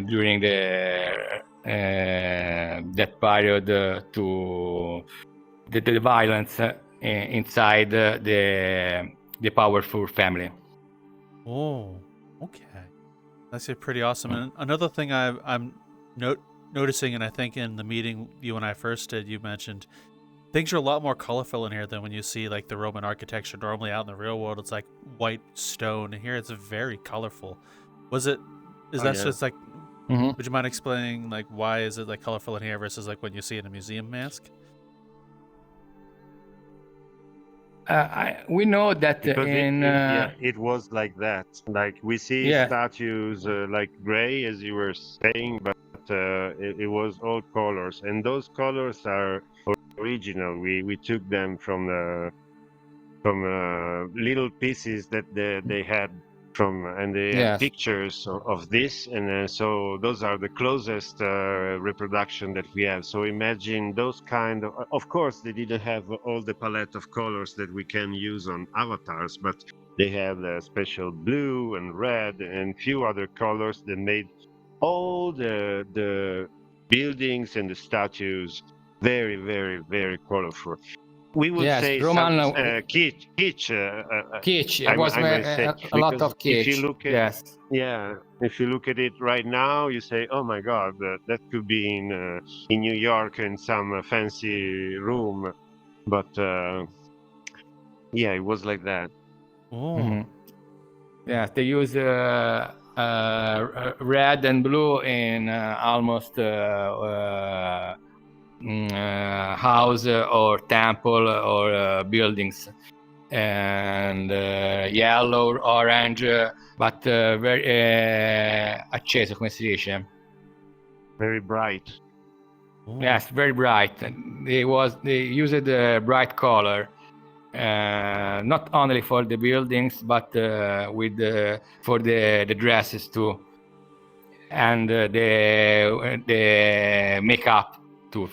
[SPEAKER 4] during that period to the violence inside the powerful family.
[SPEAKER 2] Oh, okay. That's pretty awesome. And another thing I'm noticing, and I think in the meeting you and I first did, you mentioned things are a lot more colorful in here than when you see like the Roman architecture. Normally out in the real world, it's like white stone. Here it's very colorful. Is that just like, would you mind explaining like why is it like colorful in here versus like when you see it in a museum mask?
[SPEAKER 4] We know that
[SPEAKER 1] because it was like that. Like we see statues like gray, as you were saying, but it was all colors, and those colors are original. We took them from little pieces that they had from, and they had pictures of this, and so those are the closest reproduction that we have. So imagine those kind of course they didn't have all the palette of colors that we can use on avatars, but they have the special blue and red and few other colors that made all the buildings and the statues very, very, very colorful. We would
[SPEAKER 4] Yes,
[SPEAKER 1] say
[SPEAKER 4] Roman,
[SPEAKER 1] some kitsch.
[SPEAKER 4] kitsch. It
[SPEAKER 1] I
[SPEAKER 4] was
[SPEAKER 1] might say,
[SPEAKER 4] a lot
[SPEAKER 1] because
[SPEAKER 4] of kitsch.
[SPEAKER 1] if you look at
[SPEAKER 4] Yes.
[SPEAKER 1] yeah, if you look at it right now, you say, "Oh my God, that could be in New York in some fancy room," but yeah, it was like that.
[SPEAKER 2] Oh.
[SPEAKER 4] Mhm. Yeah, they use red and blue in almost house or temple or buildings, and yellow, orange, but very acceso, come si dice?
[SPEAKER 1] Very bright.
[SPEAKER 2] Oh.
[SPEAKER 4] Yes, very bright. They used a bright color, not only for the buildings, but for the dresses too, and the makeup too,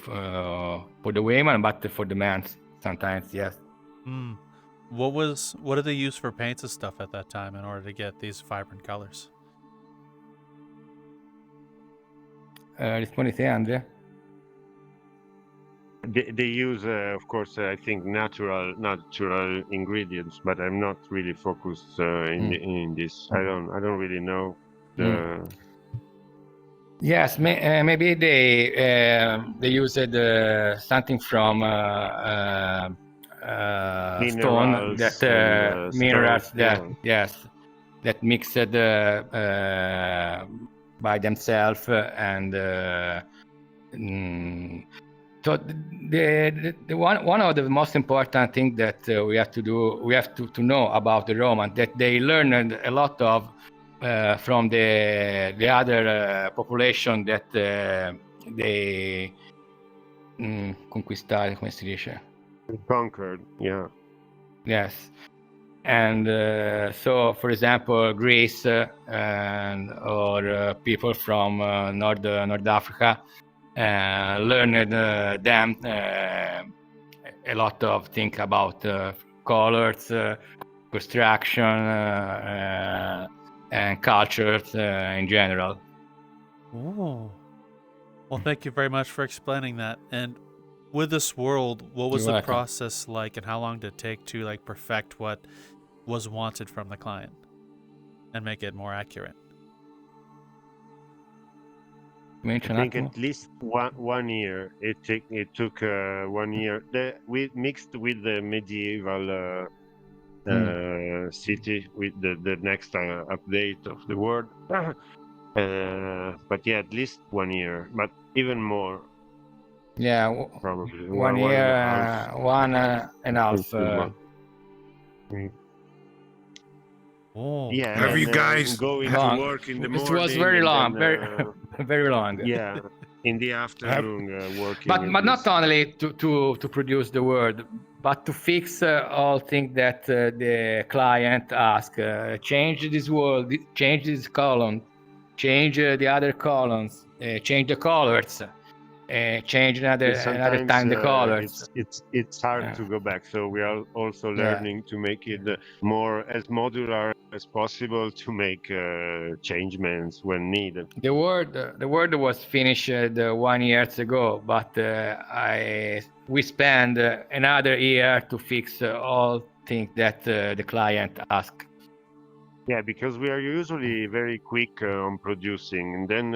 [SPEAKER 4] for the women, but for the men sometimes. Yes.
[SPEAKER 2] Mm. What did they use for paints and stuff at that time in order to get these vibrant colors?
[SPEAKER 4] Rispondi te, Andrea.
[SPEAKER 1] They use, of course, I think natural ingredients, but I'm not really focused in this. I don't really know the.
[SPEAKER 4] Yes, maybe they used something from stone that minerals
[SPEAKER 1] stone,
[SPEAKER 4] that
[SPEAKER 1] yeah.
[SPEAKER 4] yes, that mixed by themselves and. So the one of the most important things that we have to do, we have to know about the Romans, that they learned a lot of from the other population that they conquistare, come si dice?
[SPEAKER 1] Conquered, yeah.
[SPEAKER 4] Yes. And so, for example, Greece or people from North Africa learned them a lot of things about colors, construction, and cultures in general.
[SPEAKER 2] Oh. Well, thank you very much for explaining that. And with this world, what was
[SPEAKER 4] You're
[SPEAKER 2] the
[SPEAKER 4] welcome.
[SPEAKER 2] process like, and how long did it take to like perfect what was wanted from the client and make it more accurate?
[SPEAKER 1] I think at least one year. It took 1 year. We mixed with the medieval city with the next update of the world. But yeah, at least 1 year, but even more.
[SPEAKER 4] Yeah,
[SPEAKER 1] Probably
[SPEAKER 4] 1
[SPEAKER 1] 1
[SPEAKER 4] year,
[SPEAKER 1] and a half.
[SPEAKER 4] 1.5.
[SPEAKER 2] Oh.
[SPEAKER 1] Yeah,
[SPEAKER 3] Have you
[SPEAKER 1] and
[SPEAKER 3] guys
[SPEAKER 1] going
[SPEAKER 4] long.
[SPEAKER 1] to work in the
[SPEAKER 4] It
[SPEAKER 1] morning?
[SPEAKER 4] was very
[SPEAKER 1] and
[SPEAKER 4] long,
[SPEAKER 1] then,
[SPEAKER 4] very long.
[SPEAKER 1] yeah, in the afternoon working.
[SPEAKER 4] But
[SPEAKER 1] at
[SPEAKER 4] not
[SPEAKER 1] this.
[SPEAKER 4] only to produce the word, but to fix all things that the client asks. Change this word, change this column, change the other columns, change the colors, change another time the colors.
[SPEAKER 1] It's hard to go back. So we are also learning to make it more as modular as possible to make changements when needed.
[SPEAKER 4] The word was finished 1 year ago, but we spent another year to fix all things that the client asked.
[SPEAKER 1] Yeah, because we are usually very quick on producing, and then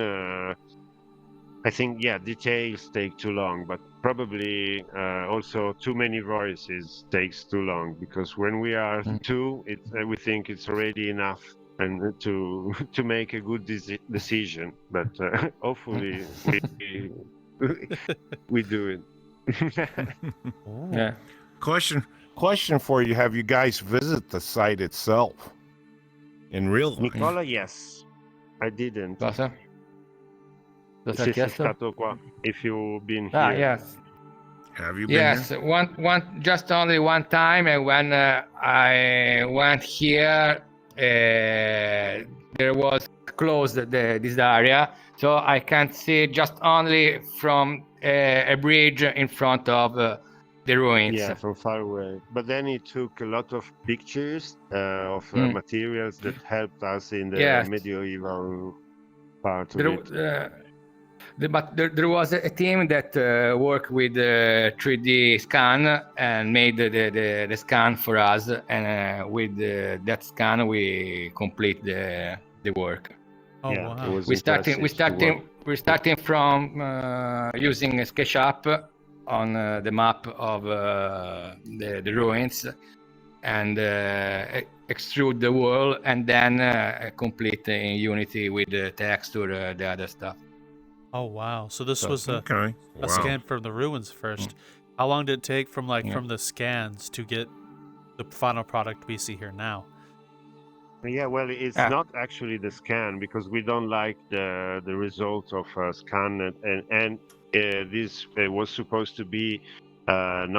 [SPEAKER 1] I think details take too long, but probably also too many voices takes too long, because when we are two, we think it's already enough and to make a good decision. But hopefully we do it.
[SPEAKER 2] Oh.
[SPEAKER 4] Yeah.
[SPEAKER 3] Question for you: have you guys visit the site itself in real life?
[SPEAKER 1] Nicola, yes, I didn't.
[SPEAKER 4] Cosa? Cosa ha
[SPEAKER 1] Se sei
[SPEAKER 4] chiesto?
[SPEAKER 1] stato qua, if you've been here.
[SPEAKER 4] Yes.
[SPEAKER 3] Have you been
[SPEAKER 4] Yes,
[SPEAKER 3] here?
[SPEAKER 4] just only one time, and when I went here, there was closed this area, so I can see just only from a bridge in front of the ruins.
[SPEAKER 1] Yeah, from far away. But then he took a lot of pictures of materials that helped us in the
[SPEAKER 4] Yes.
[SPEAKER 1] medieval part of it.
[SPEAKER 4] There was a team that worked with 3D scan and made the scan for us, and with that scan we complete the work.
[SPEAKER 2] Oh
[SPEAKER 1] Yeah,
[SPEAKER 2] wow!
[SPEAKER 1] it was
[SPEAKER 4] We're starting from using SketchUp on the map of the ruins, and extrude the wall, and then complete in Unity with the texture, the other stuff.
[SPEAKER 2] Oh wow! So this was a
[SPEAKER 3] Wow.
[SPEAKER 2] scan from the ruins first. How long did it take from from the scans to get the final product we see here now?
[SPEAKER 1] Yeah, well, it's not actually the scan, because we don't like the results of scan, and this was supposed to be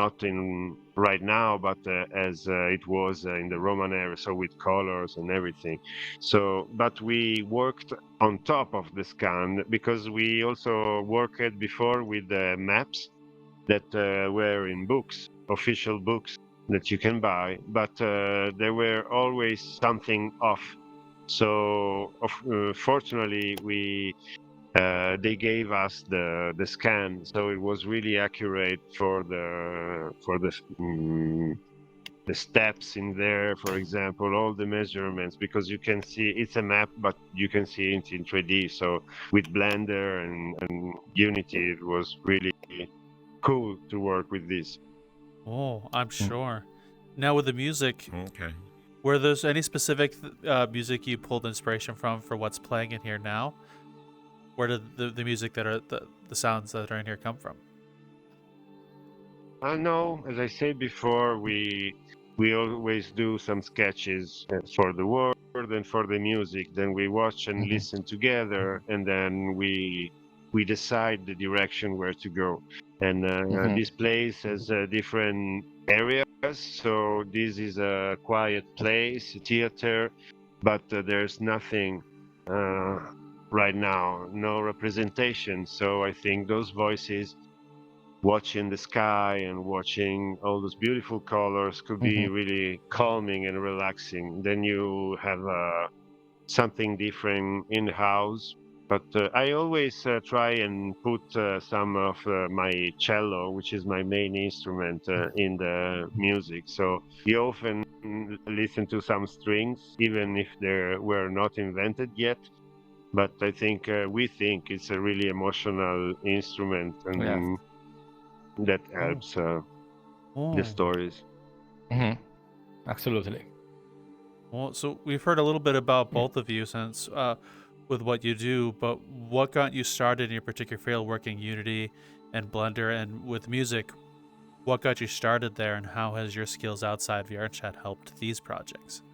[SPEAKER 1] not in right now, but as it was in the Roman era, so with colors and everything. So, but we worked on top of the scan, because we also worked before with the maps that were in books, official books that you can buy, but there were always something off. So fortunately, they gave us the scan, so it was really accurate for the steps in there, for example, all the measurements, because you can see it's a map, but you can see it in 3D. So with Blender and Unity, it was really cool to work with this.
[SPEAKER 2] Oh, I'm sure. Now with the music,
[SPEAKER 3] Okay.
[SPEAKER 2] were there any specific music you pulled inspiration from for what's playing in here now? Where did the music that are the sounds that are in here come from?
[SPEAKER 1] No, as I said before, we always do some sketches for the word and for the music. Then we watch and listen together, and then we decide the direction where to go. And this place has different areas. So this is a quiet place, a theater, but there's nothing right now, no representation. So I think those voices, watching the sky and watching all those beautiful colors, could be really calming and relaxing. Then you have something different in the house. But I always try and put some of my cello, which is my main instrument, in the music. So you often listen to some strings, even if they were not invented yet. But I think we think it's a really emotional instrument, and that helps the stories.
[SPEAKER 4] Absolutely.
[SPEAKER 2] Well, so we've heard a little bit about both of you since with what you do, but what got you started in your particular field, working Unity and Blender, and with music? What got you started there, and how has your skills outside VRChat helped these projects?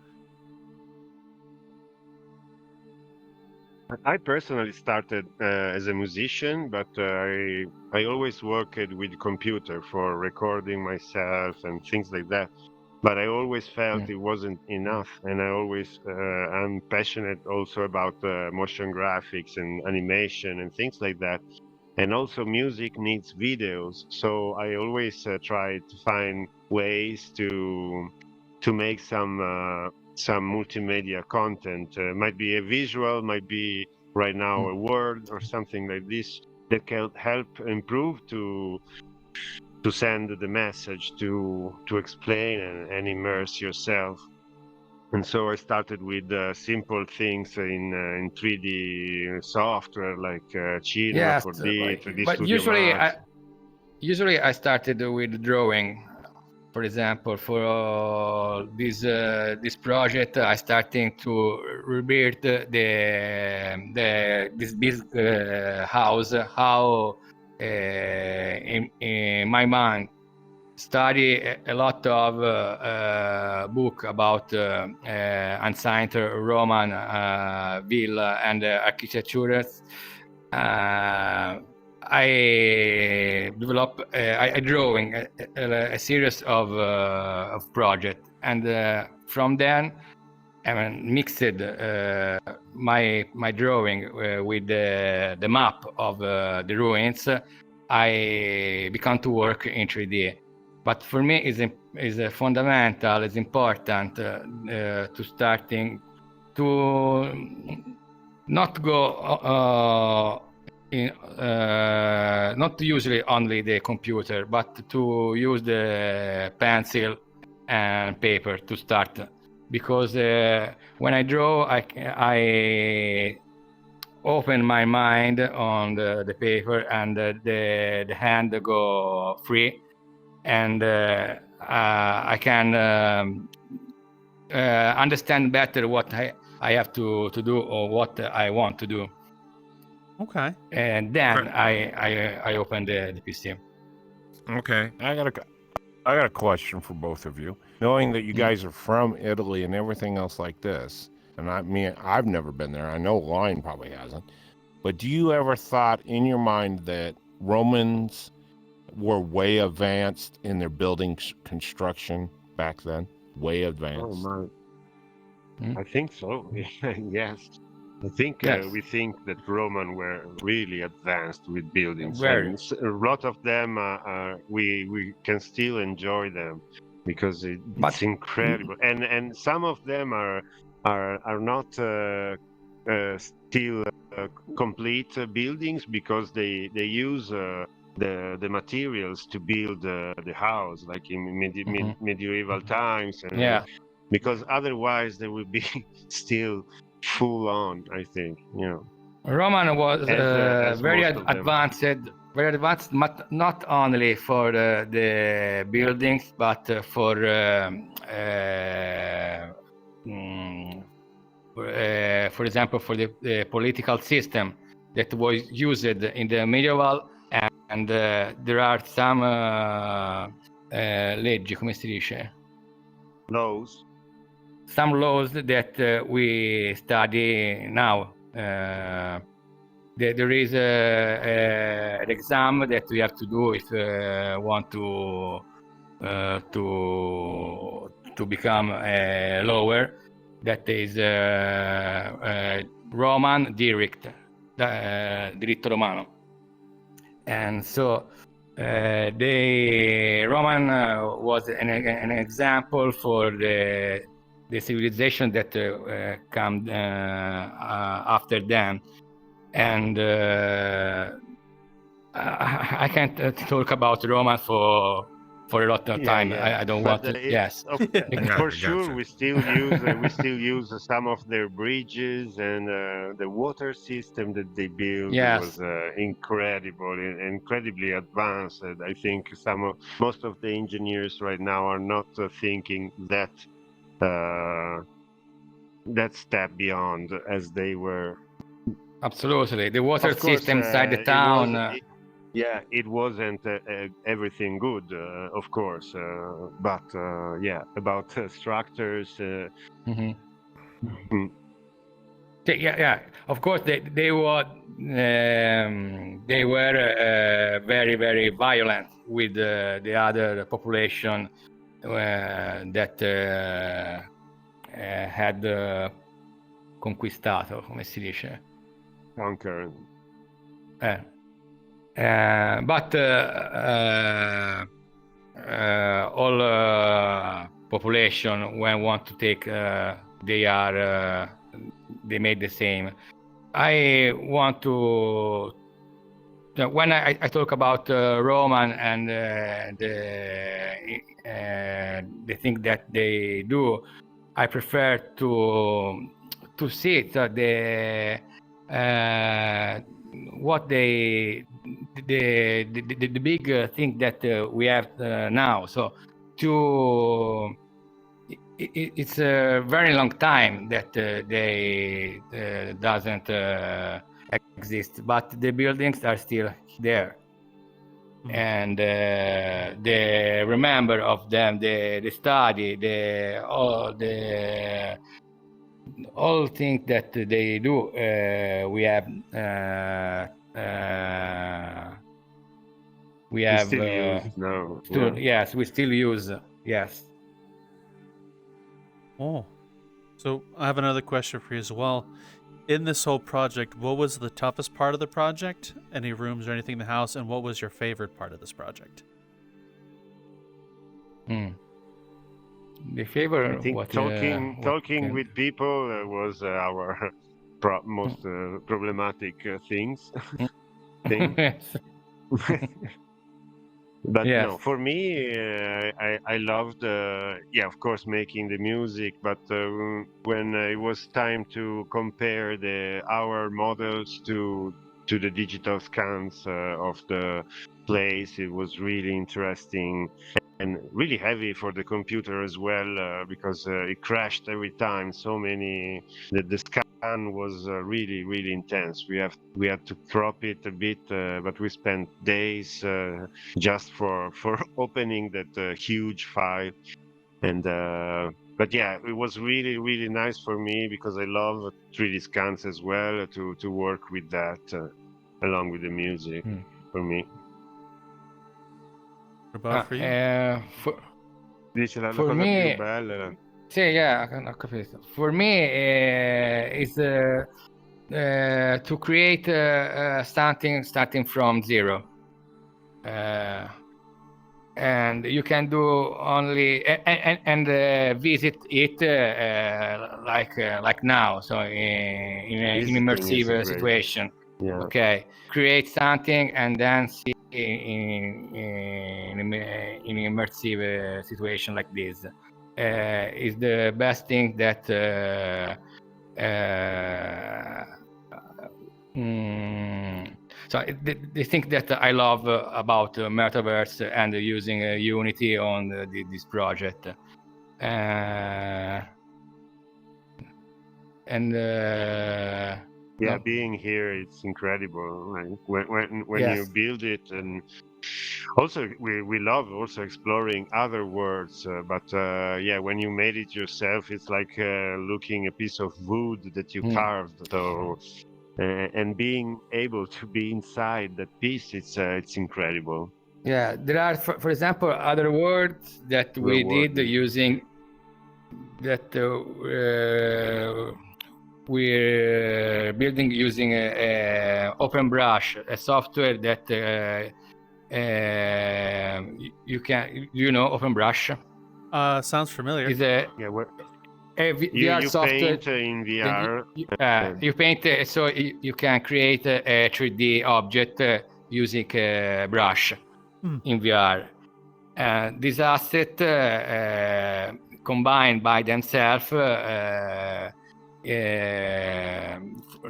[SPEAKER 1] I personally started as a musician, but I always worked with computer for recording myself and things like that. But I always felt it wasn't enough, and I'm passionate also about motion graphics and animation and things like that. And also music needs videos, so I always try to find ways to make some multimedia content. Might be a visual, might be right now a word or something like this that can help improve to send the message, to explain and immerse yourself. And so I started with simple things in 3D software like China, 4D, 3D
[SPEAKER 4] but
[SPEAKER 1] Studio Max.
[SPEAKER 4] usually I started with drawing. For example, for this project, I starting to rebuild this big house. How in my mind study a lot of book about ancient Roman villa and architectures. I develop I drawing a series of projects, and from then I mixed my drawing with the map of the ruins. I began to work in 3D. But for me, is fundamental. It's important to starting to not go not usually only the computer, but to use the pencil and paper to start, because when I draw, I open my mind on the paper, and the hand go free, and I can understand better what I have to do or what I want to do.
[SPEAKER 2] Okay.
[SPEAKER 4] And then I open the PC.
[SPEAKER 3] Okay, I got a question for both of you. Knowing that you guys are from Italy and everything else like this, and I've never been there. I know Line probably hasn't. But do you ever thought in your mind that Romans were way advanced in their building construction back then? Way advanced.
[SPEAKER 1] Oh my! I think so. Yes. I think
[SPEAKER 4] Yes.
[SPEAKER 1] we think that Roman were really advanced with buildings.
[SPEAKER 4] Very.
[SPEAKER 1] And a lot of them we can still enjoy them because
[SPEAKER 4] But-
[SPEAKER 1] it's incredible. And some of them are not still complete buildings because they use the materials to build the house, like in medieval times. And,
[SPEAKER 4] Yeah.
[SPEAKER 1] because otherwise they would be still full on, I think,
[SPEAKER 4] Roman was
[SPEAKER 1] As
[SPEAKER 4] very
[SPEAKER 1] most of them.
[SPEAKER 4] advanced, but not only for the buildings, but for example, for the political system that was used in the medieval, and there are some leggi, come si dice?
[SPEAKER 1] Laws.
[SPEAKER 4] Some laws that we study now. There is an exam that we have to do if want to become a lawyer. That is Roman diritto romano, and so the Roman was an example for the civilization that come after them. And I can't talk about Roma for a lot of time.
[SPEAKER 1] Yeah.
[SPEAKER 4] I don't
[SPEAKER 1] But
[SPEAKER 4] want to.
[SPEAKER 1] it's-
[SPEAKER 4] Yes.
[SPEAKER 1] for sure, we still use some of their bridges, and the water system that they built
[SPEAKER 4] Yes.
[SPEAKER 1] was incredible, incredibly advanced. And I think most of the engineers right now are not thinking that step beyond as they were.
[SPEAKER 4] Absolutely. The water
[SPEAKER 1] Of course,
[SPEAKER 4] system inside the
[SPEAKER 1] it
[SPEAKER 4] town.
[SPEAKER 1] it wasn't everything good, of course, but about structures.
[SPEAKER 4] Mhm.
[SPEAKER 1] Mm.
[SPEAKER 4] Yeah. Of course, they were very, very violent with the other population that had conquistato, come si dice?
[SPEAKER 1] Conquer.
[SPEAKER 4] But all population, when want to take, they made the same. I want to, when I talk about Roman and the thing that they do, I prefer to see the what the big thing that we have now. So it's a very long time that they doesn't exist, but the buildings are still there. And the remember of them, the study, all things that they do, we have
[SPEAKER 1] Still used now.
[SPEAKER 4] Yes, we still use. Yes.
[SPEAKER 2] Oh, so I have another question for you as well. In this whole project, what was the toughest part of the project? Any rooms or anything in the house? And what was your favorite part of this project?
[SPEAKER 1] I
[SPEAKER 4] The favorite.
[SPEAKER 1] think talking with people was most problematic things. thing. But
[SPEAKER 4] Yes.
[SPEAKER 1] no, for me, I loved, of course, making the music. But when it was time to compare our models to the digital scans of the place, it was really interesting and really heavy for the computer as well, because it crashed every time. So many the scan was really really intense. We had to crop it a bit, but we spent days just for opening that huge file. And but yeah, it was really really nice for me because I love 3D scans as well, to work with that along with the music. For me.
[SPEAKER 2] What about for you?
[SPEAKER 1] Dice la
[SPEAKER 4] For
[SPEAKER 1] cosa
[SPEAKER 4] me-
[SPEAKER 1] più bella.
[SPEAKER 4] Sì, yeah, ho capito. For me, is to create something starting from zero. And you can do only and visit it like now, so in an
[SPEAKER 1] Visiting is
[SPEAKER 4] immersive
[SPEAKER 1] great.
[SPEAKER 4] situation.
[SPEAKER 1] Yeah.
[SPEAKER 4] Okay, create something and then see in immersive situation like this. Is the best thing that so the thing that I love about Metaverse and using Unity on this project.
[SPEAKER 1] Yeah, being here, it's incredible. Like when
[SPEAKER 4] Yes.
[SPEAKER 1] you build it, and also we love also exploring other worlds. But yeah, when you made it yourself, it's like looking a piece of wood that you carved. So and being able to be inside that piece, it's incredible.
[SPEAKER 4] Yeah, there are, for example, other words that we did using that we're building using OpenBrush, a software that you know OpenBrush.
[SPEAKER 2] Sounds familiar.
[SPEAKER 4] Is a VR
[SPEAKER 1] you
[SPEAKER 4] software.
[SPEAKER 1] paint in VR.
[SPEAKER 4] You paint, so you can create a 3D object using a brush in VR. This asset combined by themselves.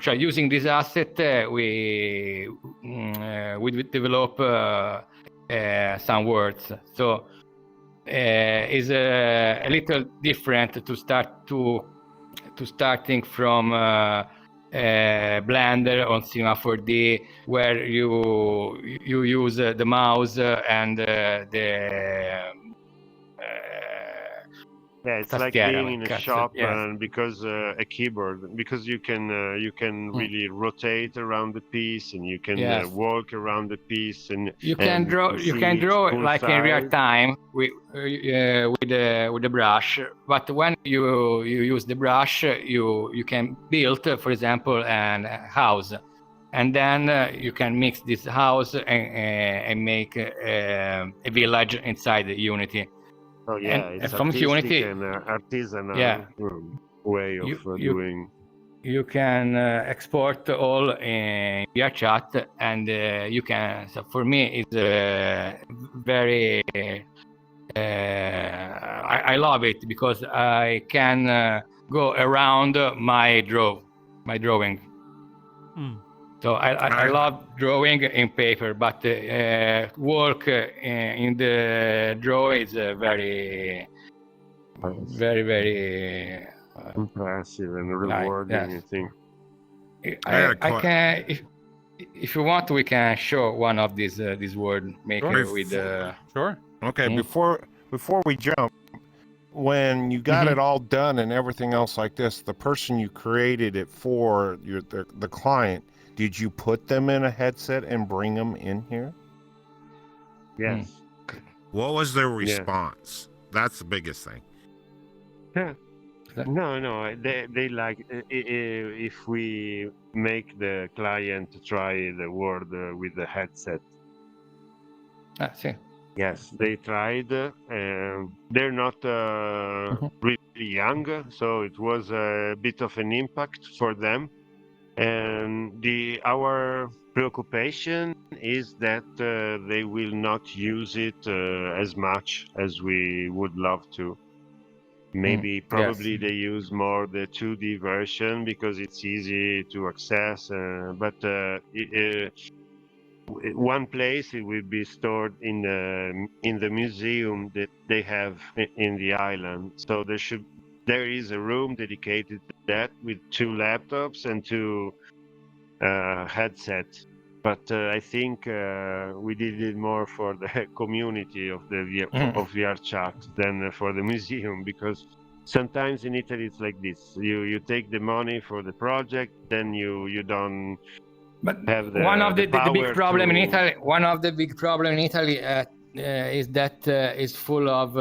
[SPEAKER 4] So using this asset, we develop some words. So is a little different to starting from Blender on Cinema 4D, where you use the mouse and
[SPEAKER 1] it's like being in a shop, and because a keyboard, because you can really rotate around the piece, and you can walk around the piece, and
[SPEAKER 4] you can draw like in real time with the brush. But when you use the brush, you can build, for example, a house, and then you can mix this house and make a village inside Unity.
[SPEAKER 1] Oh yeah,
[SPEAKER 4] and
[SPEAKER 1] it's
[SPEAKER 4] from Unity
[SPEAKER 1] and artisanal way of doing.
[SPEAKER 4] You can export all in VRChat, and you can. So for me, it's very. I love it because I can go around my drawing. So I love drawing in paper, but work in the draw is very, very
[SPEAKER 1] impressive and rewarding. I think.
[SPEAKER 4] I can, if you want, we can show one of these word maker with.
[SPEAKER 2] Sure.
[SPEAKER 3] Okay, before we jump, when you got it all done and everything else like this, the person you created it for, the client. Did you put them in a headset and bring them in here?
[SPEAKER 1] Yes.
[SPEAKER 3] What was their response? That's the biggest thing.
[SPEAKER 1] No. They like if we make the client try the word with the headset.
[SPEAKER 4] See.
[SPEAKER 1] Yes, they tried. They're not really young, so it was a bit of an impact for them. And our preoccupation is that they will not use it as much as we would love to. Maybe probably they use more the 2D version because it's easy to access, but one place it will be stored in the museum that they have in the island. So there is a room dedicated to that with 2 laptops and 2 headsets. But I think we did it more for the community of the of VRChat than for the museum, because sometimes in Italy it's like this: you take the money for the project, then you don't have the
[SPEAKER 4] one of the big problem in
[SPEAKER 1] to...
[SPEAKER 4] Italy. One of the big problem in Italy is that it's full of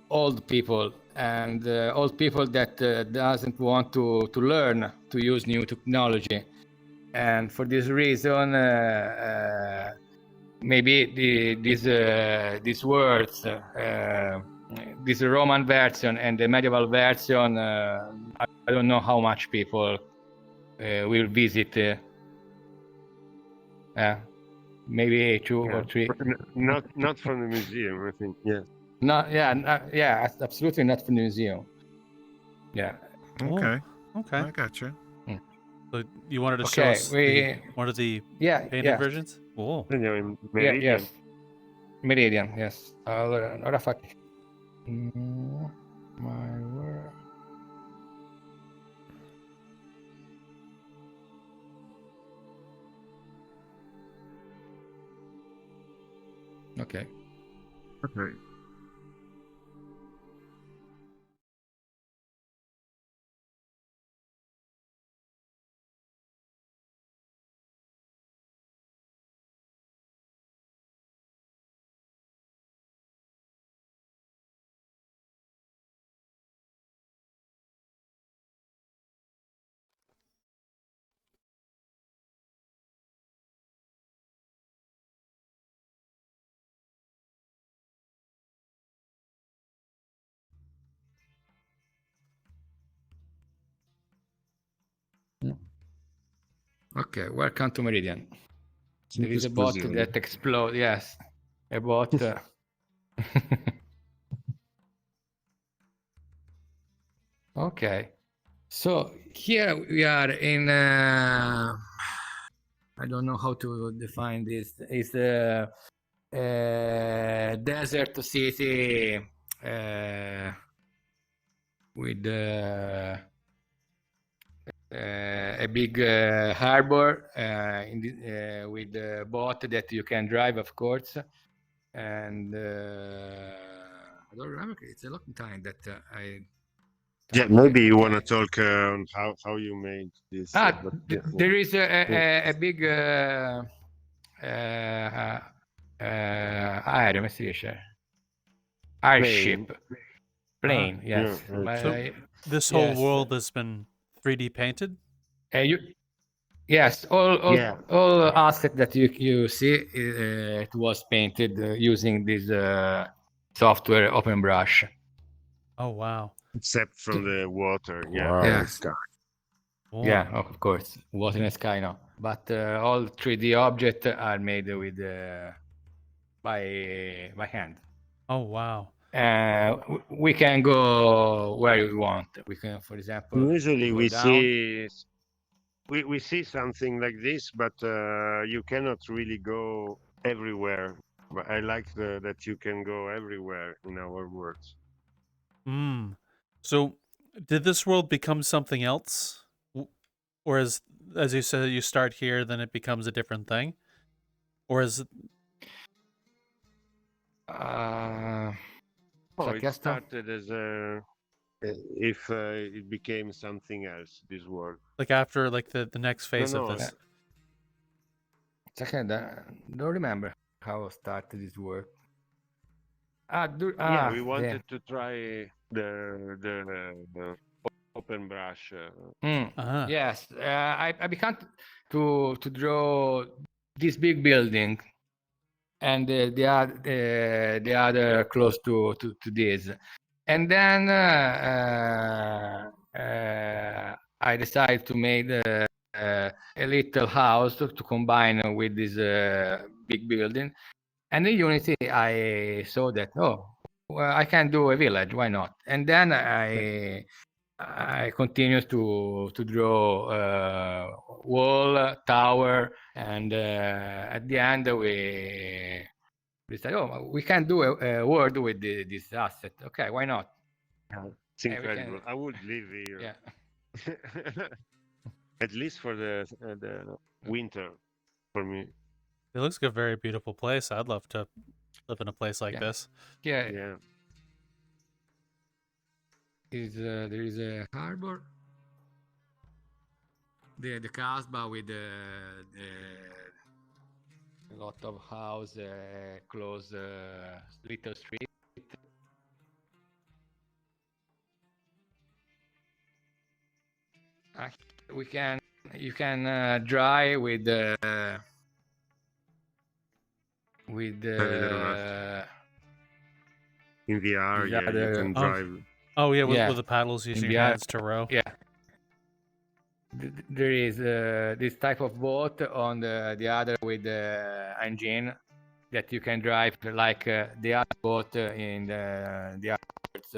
[SPEAKER 4] old people and old people that doesn't want to learn to use new technology, and for this reason maybe these words, this Roman version and the medieval version, I don't know how much people will visit. Maybe 2 or 3.
[SPEAKER 1] Not from the museum, I think. Yeah.
[SPEAKER 4] Absolutely not from the museum. Yeah.
[SPEAKER 3] Okay.
[SPEAKER 2] Okay.
[SPEAKER 3] I gotcha.
[SPEAKER 2] So you wanted to show us one of the painted versions? Cool.
[SPEAKER 1] Meridian.
[SPEAKER 4] Yes. Meridian, yes. Allora faccio my world. Okay.
[SPEAKER 3] Okay.
[SPEAKER 4] Okay, welcome to Meridian. There is a bot that explodes. Yes, a bot. Okay, so here we are in. I don't know how to define this. It's a desert city with a big harbor with a boat that you can drive, of course. And I don't remember. It's a long time that I.
[SPEAKER 1] Yeah, maybe you want to talk on how you made this.
[SPEAKER 4] There is a big aereo, come si dice? Airship. Plane, yes.
[SPEAKER 2] So this whole world has been 3D painted?
[SPEAKER 4] Yes, all assets that you see, it was painted using this software OpenBrush.
[SPEAKER 2] Oh, wow.
[SPEAKER 1] Except from the water,
[SPEAKER 4] Sky. Cool. Yeah, of course, water and sky, no. But all 3D objects are made with by hand.
[SPEAKER 2] Oh, wow.
[SPEAKER 4] We can go where we want. We can, for example,
[SPEAKER 1] usually we see something like this, but you cannot really go everywhere. But I like that you can go everywhere in our worlds.
[SPEAKER 2] So did this world become something else? Or as you said, you start here, then it becomes a different thing? Or is it...
[SPEAKER 1] it started as if it became something else, this world.
[SPEAKER 2] Like after the next phase of this?
[SPEAKER 4] Second, don't remember how I started this work.
[SPEAKER 1] We wanted to try the OpenBrush.
[SPEAKER 4] Yes, I began to draw this big building, and the other close to this, and then I decided to make a little house to combine with this big building. And in Unity, I saw that, well, I can do a village, why not? And then I continued to draw wall, tower, and at the end we said, we can do a world with this asset. Okay, why not?
[SPEAKER 1] It's incredible. I would live here.
[SPEAKER 4] Yeah.
[SPEAKER 1] At least for the winter, for me.
[SPEAKER 2] It looks like a very beautiful place. I'd love to live in a place like this.
[SPEAKER 4] Yeah.
[SPEAKER 1] Yeah.
[SPEAKER 4] There is a harbor. The Casbah with a lot of house, close little street. You can drive with
[SPEAKER 1] in VR, yeah, you can drive.
[SPEAKER 2] Oh yeah, with the paddles using your hands to row.
[SPEAKER 4] Yeah. There is this type of boat on the other with the engine that you can drive like the other boat in the airports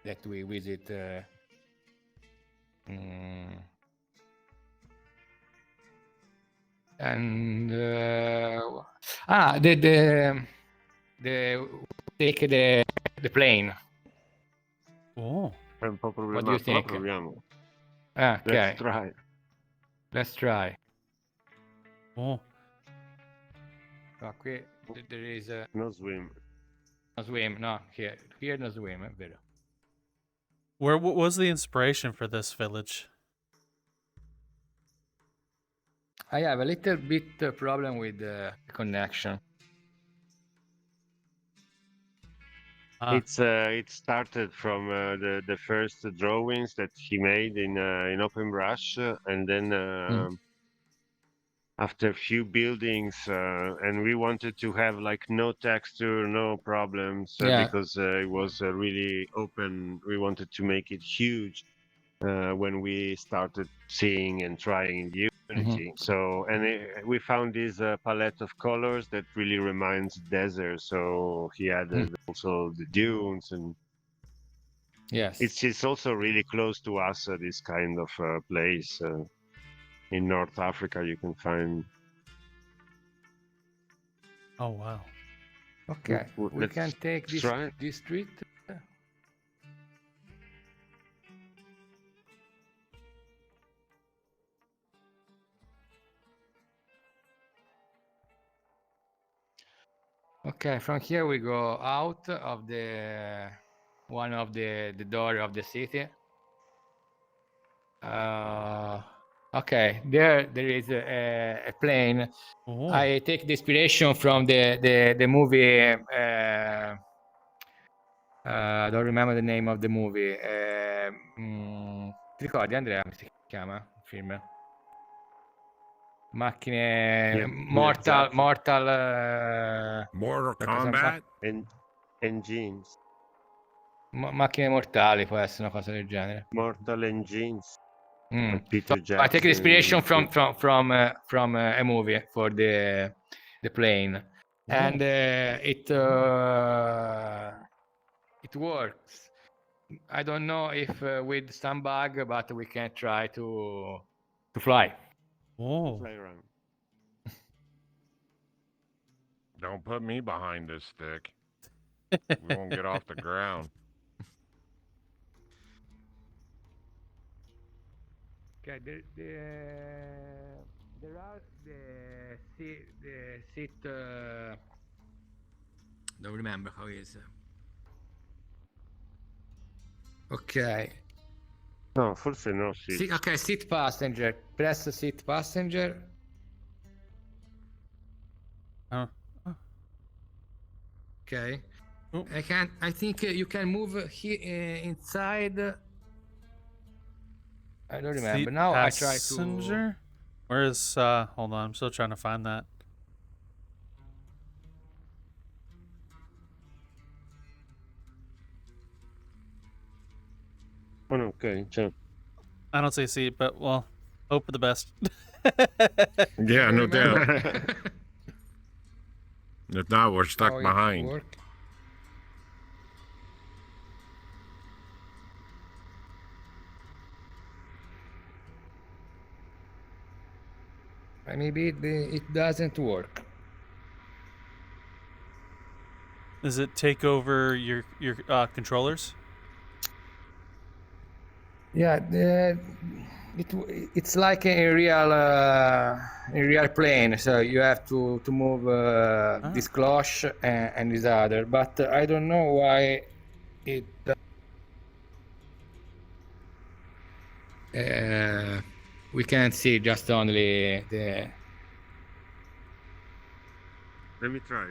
[SPEAKER 4] that we visit. And take the plane.
[SPEAKER 2] Oh.
[SPEAKER 4] What do you think?
[SPEAKER 1] Proviamo.
[SPEAKER 4] Okay.
[SPEAKER 1] Let's try.
[SPEAKER 2] Oh.
[SPEAKER 4] Qui there is
[SPEAKER 1] no swim.
[SPEAKER 4] No swim. No, here no swim. È vero.
[SPEAKER 2] What was the inspiration for this village?
[SPEAKER 4] I have a little bit problem with the connection.
[SPEAKER 1] It started from the first drawings that he made in OpenBrush, and then after a few buildings, and we wanted to have like no texture, no problems, because it was really open. We wanted to make it huge when we started seeing and trying Unity. So, and we found this palette of colors that really reminds desert. So he added also the dunes, and it's also really close to us. This kind of place in North Africa, you can find.
[SPEAKER 2] Oh wow!
[SPEAKER 4] Okay, we can take this street. Okay, from here we go out of the one of the door of the city. Okay, there is a plane.
[SPEAKER 2] Oh.
[SPEAKER 4] I take the inspiration from the movie. I don't remember the name of the movie. Ti ricordi, Andrea, come si chiama il film? Macchine Mortal
[SPEAKER 3] Kombat
[SPEAKER 1] Engines.
[SPEAKER 4] Macchine mortali, può essere una cosa del genere.
[SPEAKER 1] Mortal Engines.
[SPEAKER 4] So I take inspiration from a movie for the plane, and it works. I don't know if with some bug, but we can try to fly.
[SPEAKER 2] Oh.
[SPEAKER 1] Fly around.
[SPEAKER 3] Don't put me behind this stick. We won't get off the ground.
[SPEAKER 4] Okay, there are the seat. Don't remember how it is. Okay.
[SPEAKER 1] No, forse no.
[SPEAKER 4] Okay, seat passenger. Press seat passenger. Okay.
[SPEAKER 2] Oh.
[SPEAKER 4] I think you can move here inside. I don't remember.
[SPEAKER 2] Seat
[SPEAKER 4] Now
[SPEAKER 2] passenger?
[SPEAKER 4] I try to.
[SPEAKER 2] Where is? Hold on, I'm still trying to find that.
[SPEAKER 1] Oh no, okay. So
[SPEAKER 2] I don't say seat, but well, Hope for the best.
[SPEAKER 3] Yeah, no doubt.
[SPEAKER 4] Remember
[SPEAKER 3] If not, we're stuck
[SPEAKER 4] how it
[SPEAKER 3] behind.
[SPEAKER 4] work? Maybe it doesn't work.
[SPEAKER 2] Does it take over your controllers?
[SPEAKER 4] Yeah, it's like a real plane. So you have to move this cloche and this other. But I don't know why it. We can't see just only the.
[SPEAKER 1] Let me try.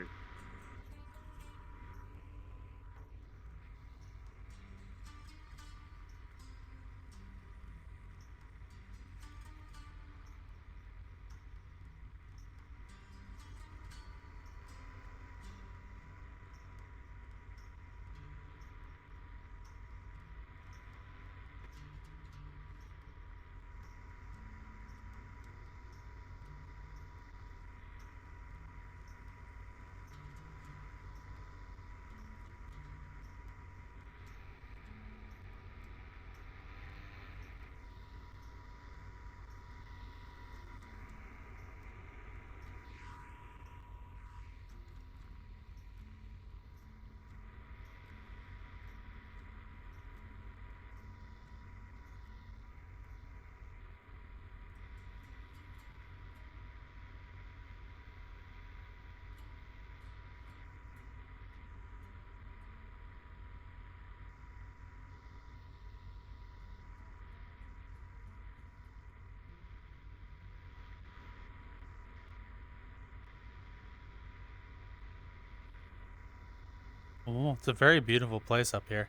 [SPEAKER 2] Oh, it's a very beautiful place up here.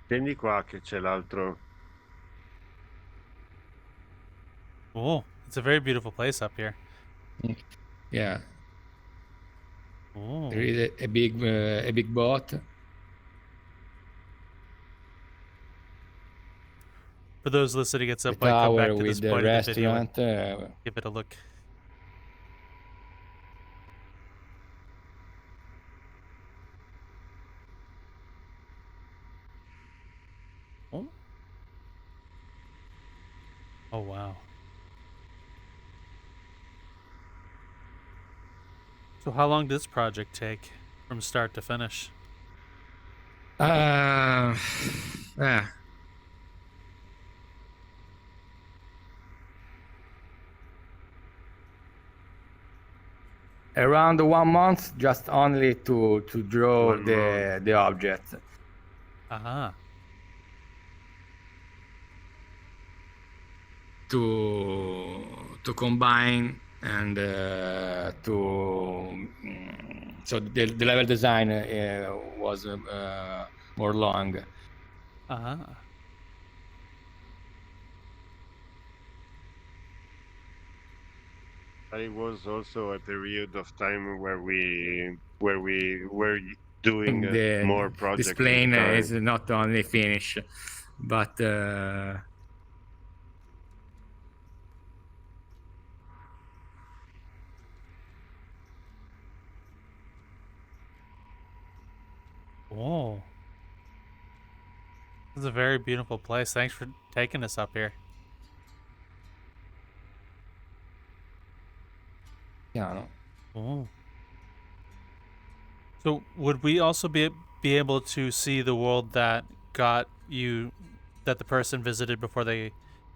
[SPEAKER 1] Vieni qua che c'è l'altro.
[SPEAKER 2] Oh, it's a very beautiful place up here.
[SPEAKER 4] Yeah,
[SPEAKER 2] Oh.
[SPEAKER 4] there is a big boat.
[SPEAKER 2] For those listening, it's
[SPEAKER 4] The
[SPEAKER 2] up. I come back
[SPEAKER 4] tower
[SPEAKER 2] to this
[SPEAKER 4] with the
[SPEAKER 2] point of the video and
[SPEAKER 4] restaurant.
[SPEAKER 2] give it a look. Oh. Oh wow. So how long does this project take from start to finish?
[SPEAKER 4] Yeah. Around 1 month, just only to draw
[SPEAKER 1] 1
[SPEAKER 4] the object.
[SPEAKER 2] Uh-huh.
[SPEAKER 4] To combine and so the level design was more long.
[SPEAKER 2] Uh-huh.
[SPEAKER 1] But it was also a period of time where we were doing more projects.
[SPEAKER 4] This plane is not only finished, but
[SPEAKER 2] Whoa. This is a very beautiful place. Thanks for taking us up here.
[SPEAKER 4] yeah.
[SPEAKER 2] Oh. So would we also be able to see the world that got you, that the person visited before they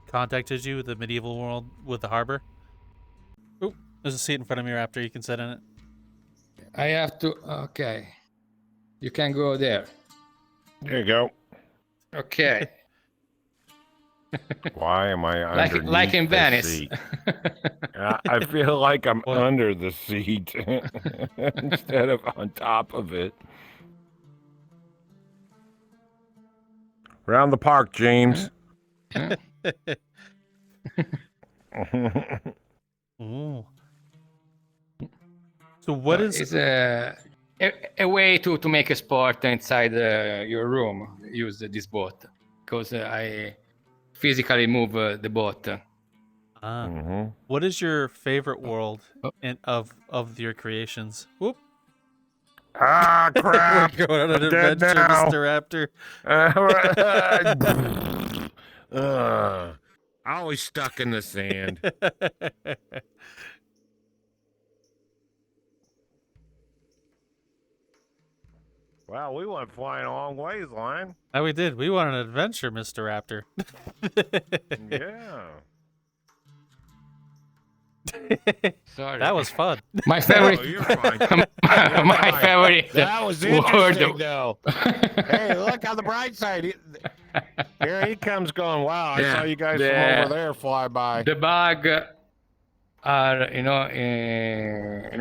[SPEAKER 2] contacted you, the medieval world with the harbor? Oh, there's a seat in front of me, Raptor. You can sit in it.
[SPEAKER 4] I have to. Okay, you can go there.
[SPEAKER 3] There you go.
[SPEAKER 4] Okay.
[SPEAKER 3] Why am I underneath
[SPEAKER 4] like in
[SPEAKER 3] the
[SPEAKER 4] Venice.
[SPEAKER 3] seat? I feel like I'm
[SPEAKER 2] What?
[SPEAKER 3] under the seat instead of on top of it. Around the park, James.
[SPEAKER 2] Ooh. So what is
[SPEAKER 4] It's a a way to make a sport inside your room. Use this boat because I physically move the boat.
[SPEAKER 2] What is your favorite world of your creations? Whoop.
[SPEAKER 3] Ah, crap!
[SPEAKER 2] We're going on an
[SPEAKER 3] I'm dead
[SPEAKER 2] adventure,
[SPEAKER 3] now.
[SPEAKER 2] Mr. Raptor.
[SPEAKER 3] Always stuck in the sand. Wow, we went flying a long ways, Lion.
[SPEAKER 2] Oh, we did. We went on an adventure, Mr. Raptor.
[SPEAKER 3] Yeah.
[SPEAKER 4] Sorry,
[SPEAKER 2] That was fun.
[SPEAKER 4] my favorite.
[SPEAKER 3] Oh, you're fine.
[SPEAKER 4] my favorite.
[SPEAKER 3] That was
[SPEAKER 4] word.
[SPEAKER 3] interesting, though. Hey, look on the bright side. Here he comes going, wow, I saw you guys from over there fly by.
[SPEAKER 4] The bug are, in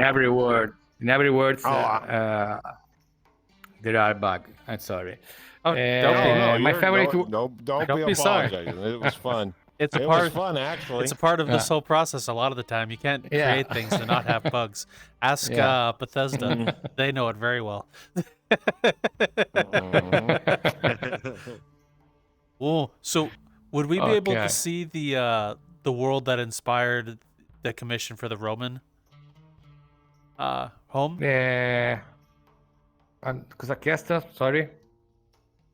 [SPEAKER 4] every word. In every word, there are bug. I'm sorry.
[SPEAKER 2] Oh, don't
[SPEAKER 4] my favorite.
[SPEAKER 3] Don't
[SPEAKER 2] be sorry.
[SPEAKER 3] apologizing. It was fun.
[SPEAKER 2] It's a
[SPEAKER 3] It
[SPEAKER 2] part.
[SPEAKER 3] was fun, actually.
[SPEAKER 2] It's a part of this whole process. A lot of the time, you can't create things and not have bugs. Ask Bethesda; they know it very well. Oh, so would we be able to see the world that inspired the commission for the Roman home?
[SPEAKER 4] Cosa ha chiesto? Sorry.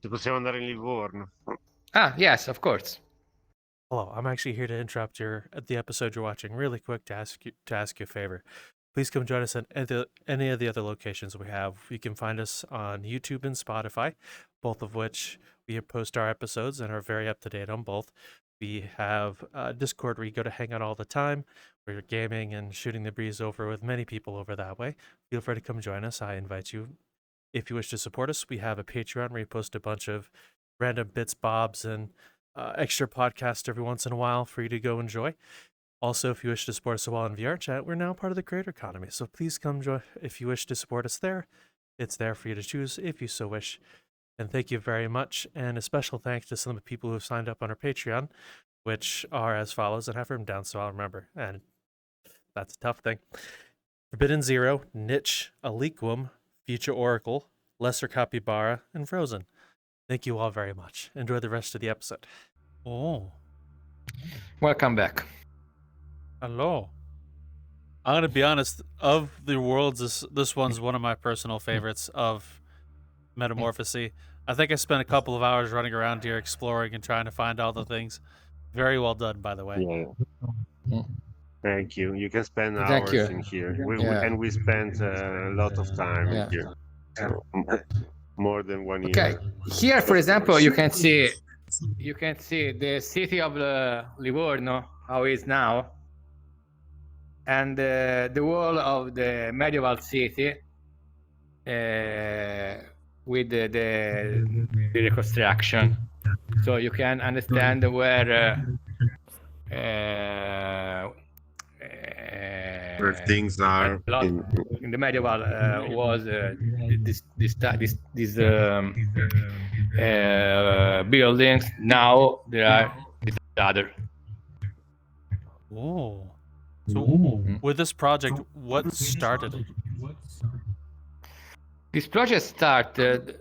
[SPEAKER 1] Se possiamo andare in Livorno.
[SPEAKER 4] Ah, yes, of course.
[SPEAKER 2] Hello, I'm actually here to interrupt the episode you're watching really quick to ask you a favor. Please come join us at any of the other locations we have. You can find us on YouTube and Spotify, both of which we post our episodes and are very up to date on both. We have Discord where you go to hang out all the time, where you're gaming and shooting the breeze over with many people over that way. Feel free to come join us. I invite you. If you wish to support us, we have a Patreon where we post a bunch of random bits, bobs, and extra podcast every once in a while for you to go enjoy. Also, if you wish to support us while in VRChat, we're now part of the creator economy. So please come join if you wish to support us there. It's there for you to choose if you so wish. And thank you very much. And a special thanks to some of the people who have signed up on our Patreon, which are as follows. And I have written down so I'll remember. And that's a tough thing. Forbidden Zero, Niche, Aliquum, Future Oracle, Lesser Capybara, and Frozen. Thank you all very much. Enjoy the rest of the episode. Oh.
[SPEAKER 4] Welcome back.
[SPEAKER 2] Hello. I'm going to be honest, of the worlds, this one's one of my personal favorites of Metamorphosi. I think I spent a couple of hours running around here exploring and trying to find all the things. Very well done, by the way.
[SPEAKER 1] Yeah. Thank you. You can spend hours in here. And we spent a lot of time in here. So, more than 1 year.
[SPEAKER 4] Okay. Here, for example, you can see the city of Livorno, how it is now, and the wall of the medieval city with the reconstruction. So you can understand where
[SPEAKER 1] things are
[SPEAKER 4] in the medieval was this buildings. Now there are this other.
[SPEAKER 2] Oh. So with this project, what started it?
[SPEAKER 4] This project started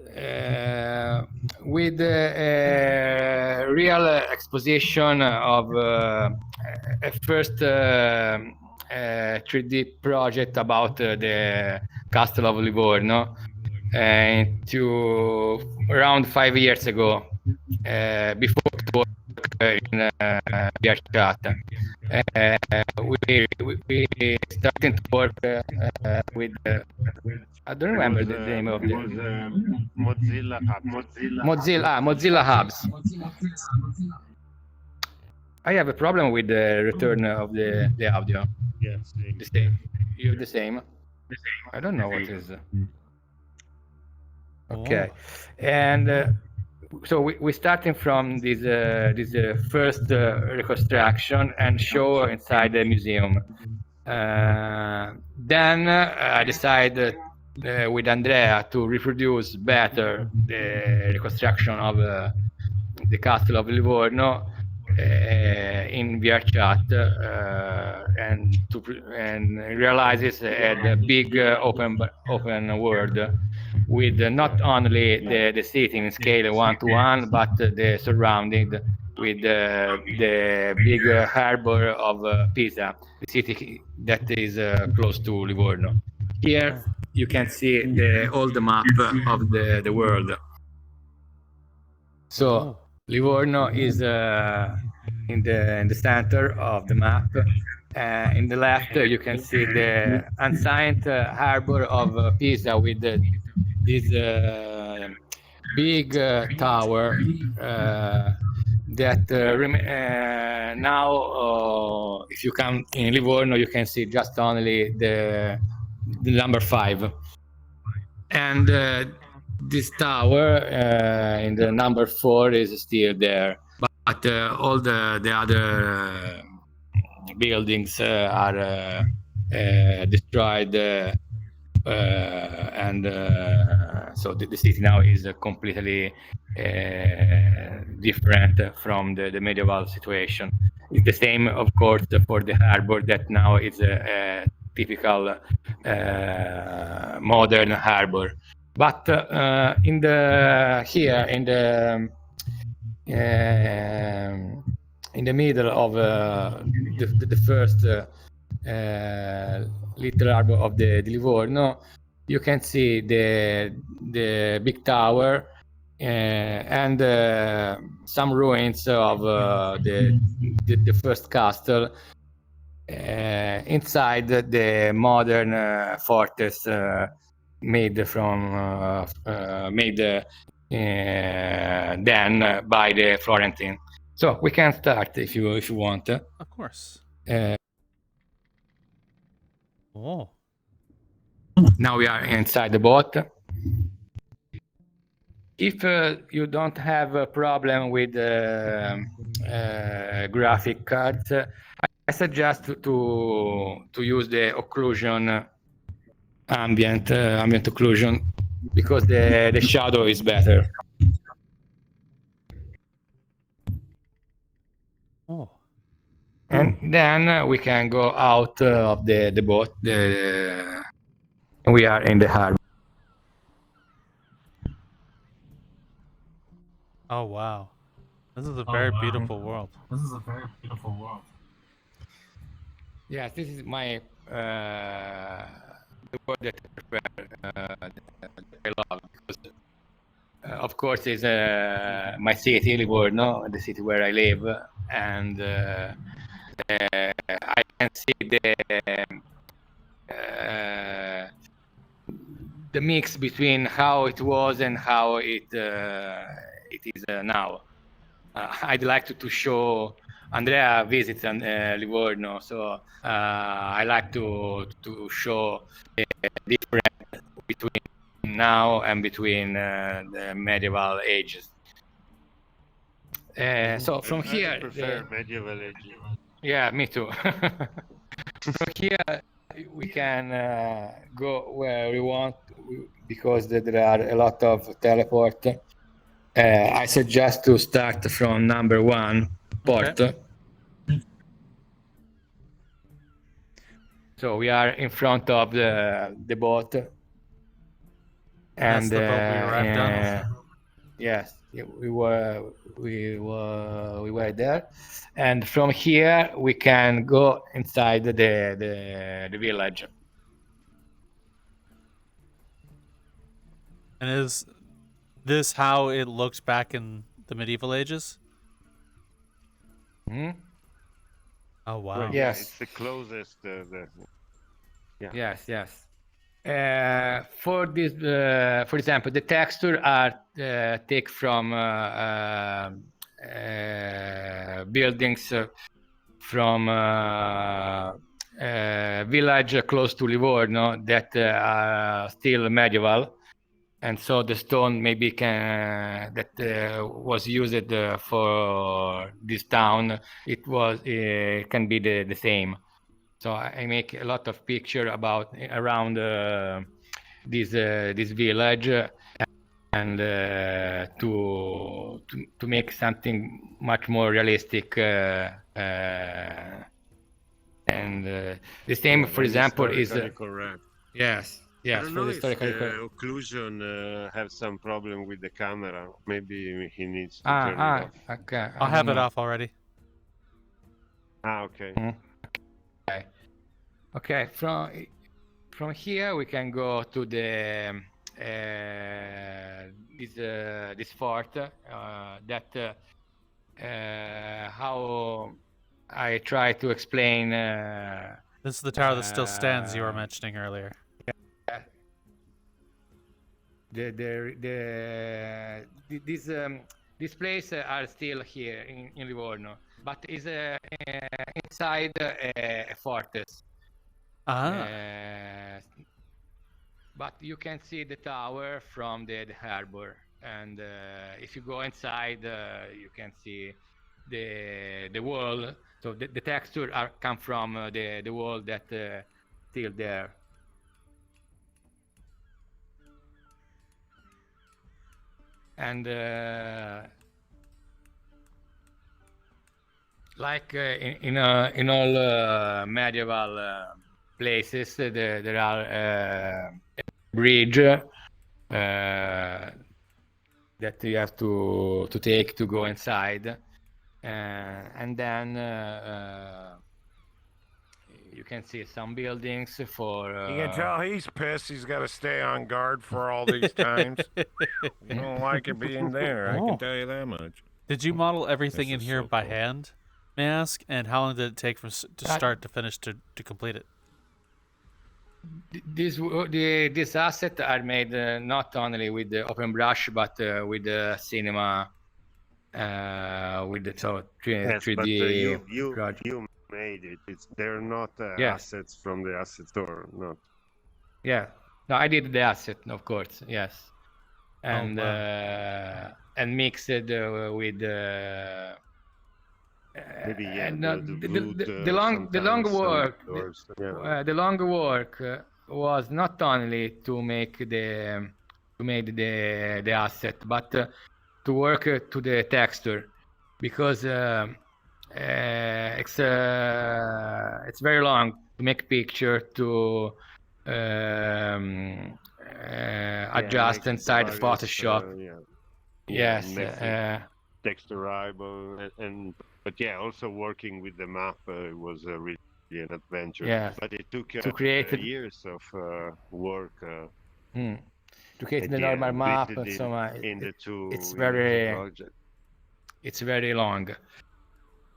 [SPEAKER 4] with a real exposition of a first 3D project about the Castle of Livorno to around 5 years ago, before to work in VRChat. We started to work with I don't remember the name of the Mozilla Hubs. I have a problem with the return of the audio.
[SPEAKER 1] Yes,
[SPEAKER 4] the same. You have the same? The same. I don't know what is. Okay, and so we starting from this first reconstruction and show inside the museum. Then I decided with Andrea to reproduce better the reconstruction of the Castle of Livorno in VRChat and realizes a big open world with not only the city in scale 1:1, but the surrounding with the big harbor of Pisa, the city that is close to Livorno. Here you can see all the map of the world. So Livorno is in the center of the map. In the left, you can see the ancient harbor of Pisa with this big tower that now, if you come in Livorno, you can see just only the number 5. And this tower in the number 4 is still there, but all the other buildings are destroyed, and so the city now is completely different from the medieval situation. It's the same, of course, for the harbor that now is a typical modern harbor. But in the middle of the first little harbor of the Livorno, you can see the big tower and some ruins of the first castle inside the modern fortress made from then by the Florentine. So we can start if you want.
[SPEAKER 2] Of course.
[SPEAKER 4] Now we are inside the boat. If you don't have a problem with graphic cards, I suggest to use the occlusion ambient occlusion, because the shadow is better. And then we can go out of the boat. We are in the harbor.
[SPEAKER 2] Oh wow, this is a very beautiful world.
[SPEAKER 4] Yes, this is my the word that I love, because of course is my city, Livorno, the city where I live, and I can see the mix between how it was and how it is now. I'd like to show. Andrea visits Livorno, so I like to show the difference between now and between the medieval ages. So from here,
[SPEAKER 1] I prefer medieval ages.
[SPEAKER 4] Yeah, me too. From here, we can go where we want, because there are a lot of teleport. I suggest to start from number 1 port. Okay. So we are in front of the boat, and
[SPEAKER 2] that's the boat we arrived on.
[SPEAKER 4] Yes, we were there, and from here we can go inside the village.
[SPEAKER 2] And is this how it looked back in the medieval ages?
[SPEAKER 4] Hmm?
[SPEAKER 2] Oh wow!
[SPEAKER 1] Well,
[SPEAKER 4] yes,
[SPEAKER 1] it's the closest.
[SPEAKER 4] Yeah. Yes. For this, for example, the texture are take from buildings from village close to Livorno that are still medieval. And so the stone maybe that was used for this town, it can be the same. So I make a lot of picture around this village, and to to make something much more realistic. And the same, for example, is
[SPEAKER 1] correct.
[SPEAKER 4] yes,
[SPEAKER 1] I
[SPEAKER 4] yes,
[SPEAKER 1] don't
[SPEAKER 4] for
[SPEAKER 1] know
[SPEAKER 4] the
[SPEAKER 1] if
[SPEAKER 4] historically correct.
[SPEAKER 1] occlusion have some problem with the camera. Maybe he needs to turn it off.
[SPEAKER 4] Okay.
[SPEAKER 2] I'll have it off already.
[SPEAKER 1] Okay.
[SPEAKER 4] Okay. From here we can go to the this fort that how I try to explain.
[SPEAKER 2] This is the tower that still stands you were mentioning earlier.
[SPEAKER 4] This place are still here in Livorno, but is inside a fortress. But you can see the tower from the harbor, and if you go inside, you can see the wall. So the texture come from the wall that still there. And like in all medieval places, there are a bridge that you have to take to go inside, and then you can see some buildings for.
[SPEAKER 3] You can tell he's pissed. He's got to stay on guard for all these times. You don't like it being there. I can tell you that much.
[SPEAKER 2] Did you model everything in here by hand, may I ask? And how long did it take from start to finish to complete it?
[SPEAKER 4] This asset are made not only with the open brush, but with the cinema, with the 3D project.
[SPEAKER 1] You made it. They're not assets from the asset store. Not.
[SPEAKER 4] Yeah. No, I did the asset, of course. Yes. And and mixed it with.
[SPEAKER 1] Maybe
[SPEAKER 4] the long work. The long work was not only to make the asset, but to work to the texture, because it's very long to make picture to adjust inside Photoshop. Yes.
[SPEAKER 1] Texturable but also working with the map was really an adventure.
[SPEAKER 4] Yeah.
[SPEAKER 1] But it took
[SPEAKER 4] to create
[SPEAKER 1] years of work.
[SPEAKER 4] To create the normal map, so it's very long.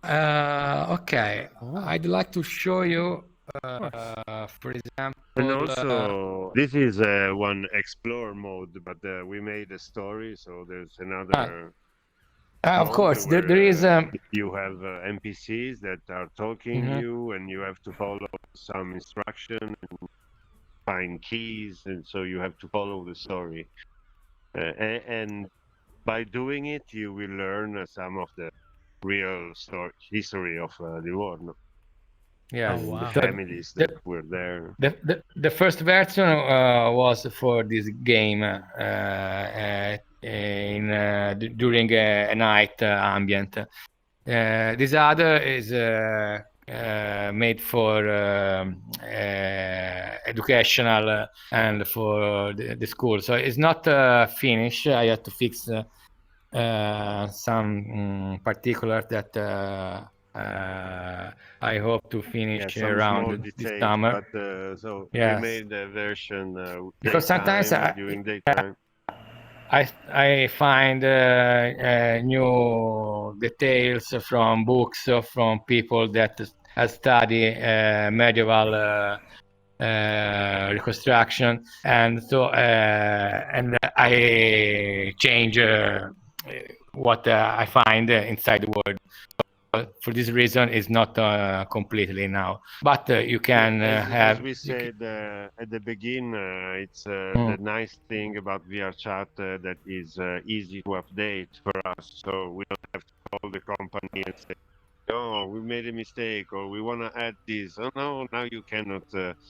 [SPEAKER 4] Okay, I'd like to show you, for example.
[SPEAKER 1] And also, this is one explore mode, but we made a story, so there's another.
[SPEAKER 4] Of course, there is.
[SPEAKER 1] You have NPCs that are talking to you, and you have to follow some instruction and find keys, and so you have to follow the story. And by doing it, you will learn some of the real history of Livorno.
[SPEAKER 4] Yeah,
[SPEAKER 1] the families that were there.
[SPEAKER 4] The first version was for this game during a night ambient. This other is made for educational and for the school. So it's not finished. I have to fix some particulars that I hope to finish around this summer.
[SPEAKER 1] But we made the version
[SPEAKER 4] because sometimes
[SPEAKER 1] during daytime.
[SPEAKER 4] I find new details from books from people that have studied medieval reconstruction, and so and I change what I find inside the world. For this reason, it's not completely now, but you can have.
[SPEAKER 1] As we said at the beginning, it's the nice thing about VRChat that is easy to update for us. So we don't have to call the company and say, oh, we made a mistake, or we want to add this. Oh no, now you cannot,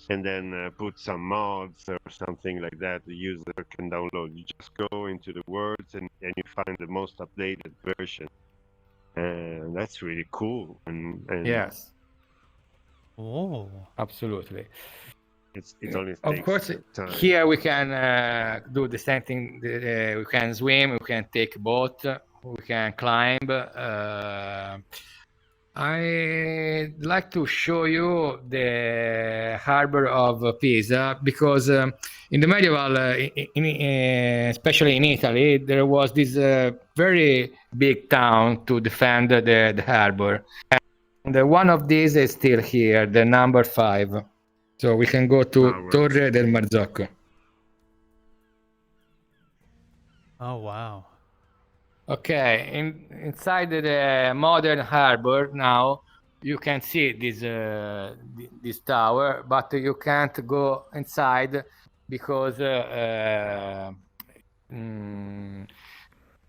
[SPEAKER 1] and then put some mods or something like that. The user can download. You just go into the words and you find the most updated version, and that's really cool. And
[SPEAKER 4] Yes,
[SPEAKER 2] Oh.
[SPEAKER 4] absolutely.
[SPEAKER 1] it only
[SPEAKER 4] Of
[SPEAKER 1] takes
[SPEAKER 4] course,
[SPEAKER 1] time.
[SPEAKER 4] here we can do the same thing. We can swim, we can take a boat, we can climb. I'd like to show you the harbor of Pisa because in the medieval, especially in Italy, there was this very big town to defend the harbor. And one of these is still here, the number 5. So we can go to
[SPEAKER 1] Wow.
[SPEAKER 4] Torre del Marzocco.
[SPEAKER 2] Oh wow.
[SPEAKER 4] Okay, inside the modern harbor now, you can see this tower, but you can't go inside because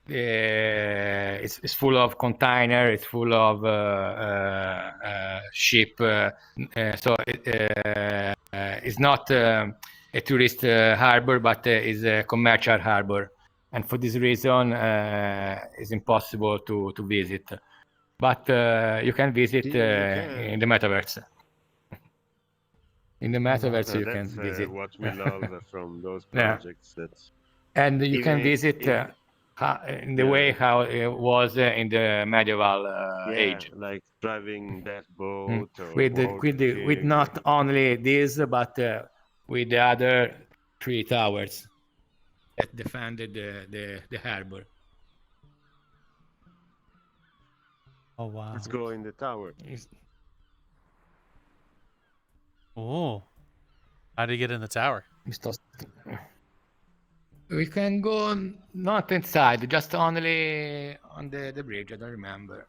[SPEAKER 4] it's full of container, it's full of ship, so it's not a tourist harbor, but is a commercial harbor. And for this reason, it's impossible to visit. But you can visit in the metaverse. In the metaverse, you can
[SPEAKER 1] That's
[SPEAKER 4] visit.
[SPEAKER 1] what we love from those
[SPEAKER 4] Yeah.
[SPEAKER 1] projects. That's
[SPEAKER 4] And you can visit in the way how it was in the medieval age.
[SPEAKER 1] like driving that boat or
[SPEAKER 4] With not only this, but with the other 3 towers that defended the harbor.
[SPEAKER 2] Oh wow.
[SPEAKER 1] Let's go in the tower.
[SPEAKER 2] Oh. How do you get in the tower?
[SPEAKER 4] We can go not inside, just only on the bridge. I don't remember,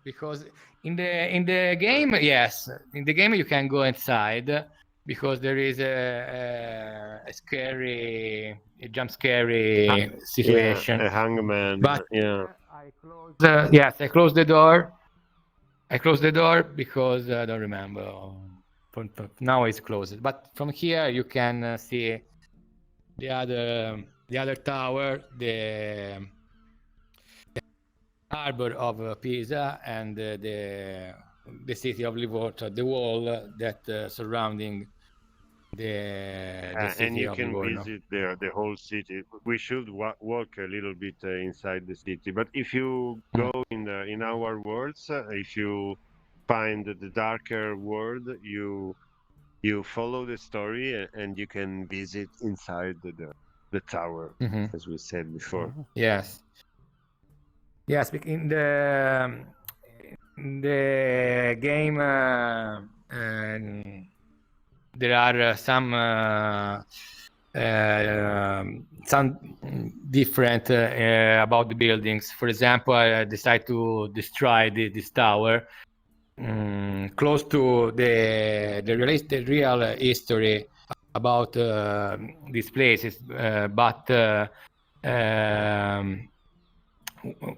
[SPEAKER 4] because in the game, yes, in the game you can go inside because there is a jump scary situation.
[SPEAKER 1] Yeah, a hangman.
[SPEAKER 4] But
[SPEAKER 1] yeah,
[SPEAKER 4] I closed the door. I closed the door because I don't remember. Now it's closed. But from here you can see the other tower, the harbor of Pisa, and the city of Livorno, the wall that surrounding the city
[SPEAKER 1] and you
[SPEAKER 4] of
[SPEAKER 1] can
[SPEAKER 4] Livorno.
[SPEAKER 1] visit the whole city. We should walk a little bit inside the city. But if you go in our worlds, if you find the darker world, you follow the story and you can visit inside the tower, as we said before.
[SPEAKER 4] Yes. In the game, there are some different about the buildings. For example, I decided to destroy this tower close to the real history about these places, but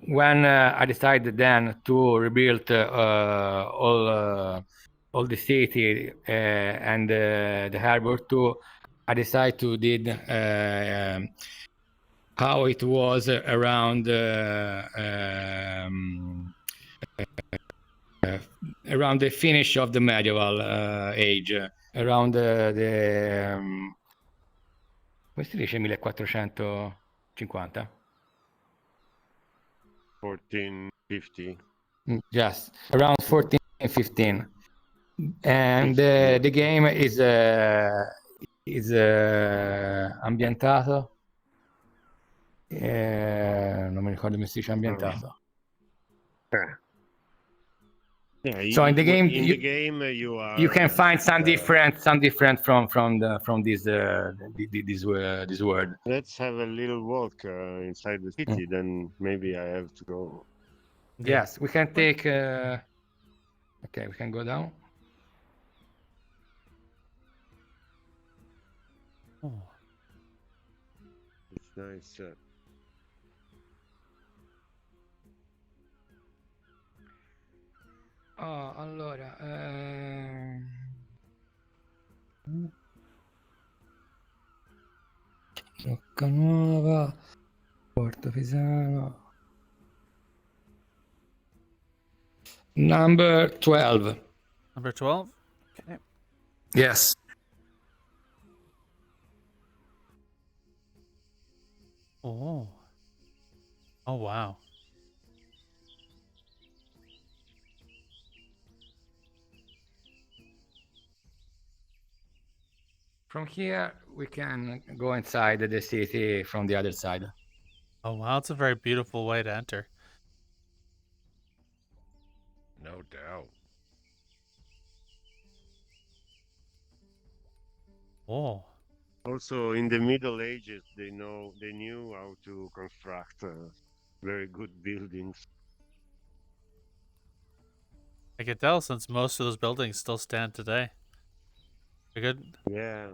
[SPEAKER 4] when I decided then to rebuild all the city and the harbor too, I decided to did how it was around around the finish of the medieval age, around the come si dice 1450?
[SPEAKER 1] 1450.
[SPEAKER 4] Yes, around 1415. And the game is ambientato. Non mi ricordo come si dice ambientato.
[SPEAKER 1] Yeah,
[SPEAKER 4] So in the game,
[SPEAKER 1] you
[SPEAKER 4] can find some different from this word.
[SPEAKER 1] Let's have a little walk inside the city. Then maybe I have to go.
[SPEAKER 4] Yes, we can take. Okay, we can go down.
[SPEAKER 2] Oh.
[SPEAKER 1] It's nice.
[SPEAKER 4] Oh, allora, Roccanuova, Porto Pisano. Number 12.
[SPEAKER 2] Number 12? Okay.
[SPEAKER 4] Yes.
[SPEAKER 2] Oh. Oh, wow.
[SPEAKER 4] From here, we can go inside the city from the other side.
[SPEAKER 2] Oh, wow. It's a very beautiful way to enter.
[SPEAKER 3] No doubt.
[SPEAKER 2] Oh.
[SPEAKER 1] Also, in the Middle Ages, they knew how to construct very good buildings.
[SPEAKER 2] I can tell since most of those buildings still stand today. You're good?
[SPEAKER 1] Yeah.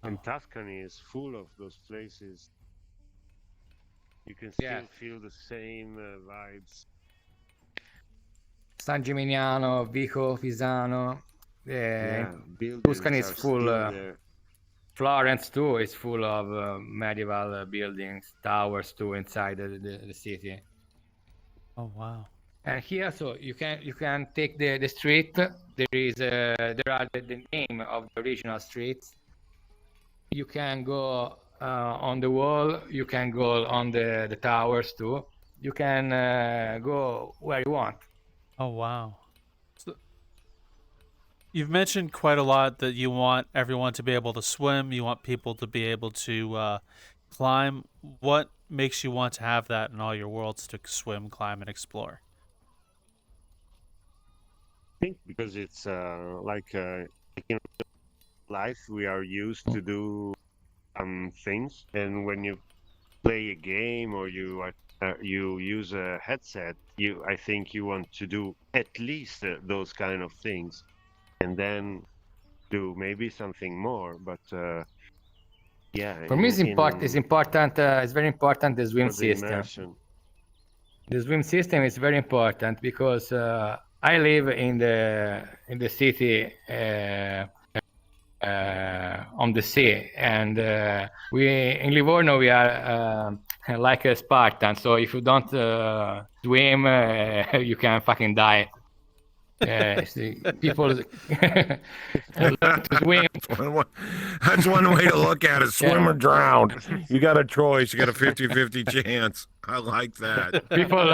[SPEAKER 1] And
[SPEAKER 2] Oh.
[SPEAKER 1] Tuscany is full of those places. You can still
[SPEAKER 4] Yeah.
[SPEAKER 1] feel the same vibes.
[SPEAKER 4] San Gimignano, Vico, Pisano.
[SPEAKER 1] Yeah, buildings
[SPEAKER 4] Tuscany is
[SPEAKER 1] are
[SPEAKER 4] full.
[SPEAKER 1] still there.
[SPEAKER 4] Florence too is full of medieval buildings, towers too inside the city.
[SPEAKER 2] Oh, wow.
[SPEAKER 4] And here, so you can take the street. There are the name of the original streets. You can go on the wall. You can go on the towers too. You can go where you want.
[SPEAKER 2] Oh, wow. So, you've mentioned quite a lot that you want everyone to be able to swim. You want people to be able to climb. What makes you want to have that in all your worlds to swim, climb, and explore?
[SPEAKER 1] I think because it's like in life, we are used to do some things, and when you play a game or you use a headset, I think you want to do at least those kind of things, and then do maybe something more. But yeah,
[SPEAKER 4] For me, it's important. It's important. It's very important. The swim
[SPEAKER 1] for the
[SPEAKER 4] system.
[SPEAKER 1] immersion.
[SPEAKER 4] The swim system is very important because I live in the city on the sea, and we in Livorno we are like a Spartan. So if you don't swim, you can fucking die. People learn to swim.
[SPEAKER 3] That's one way to look at it. Swim or drown. You got a choice. You got a 50-50 chance. I like that.
[SPEAKER 4] People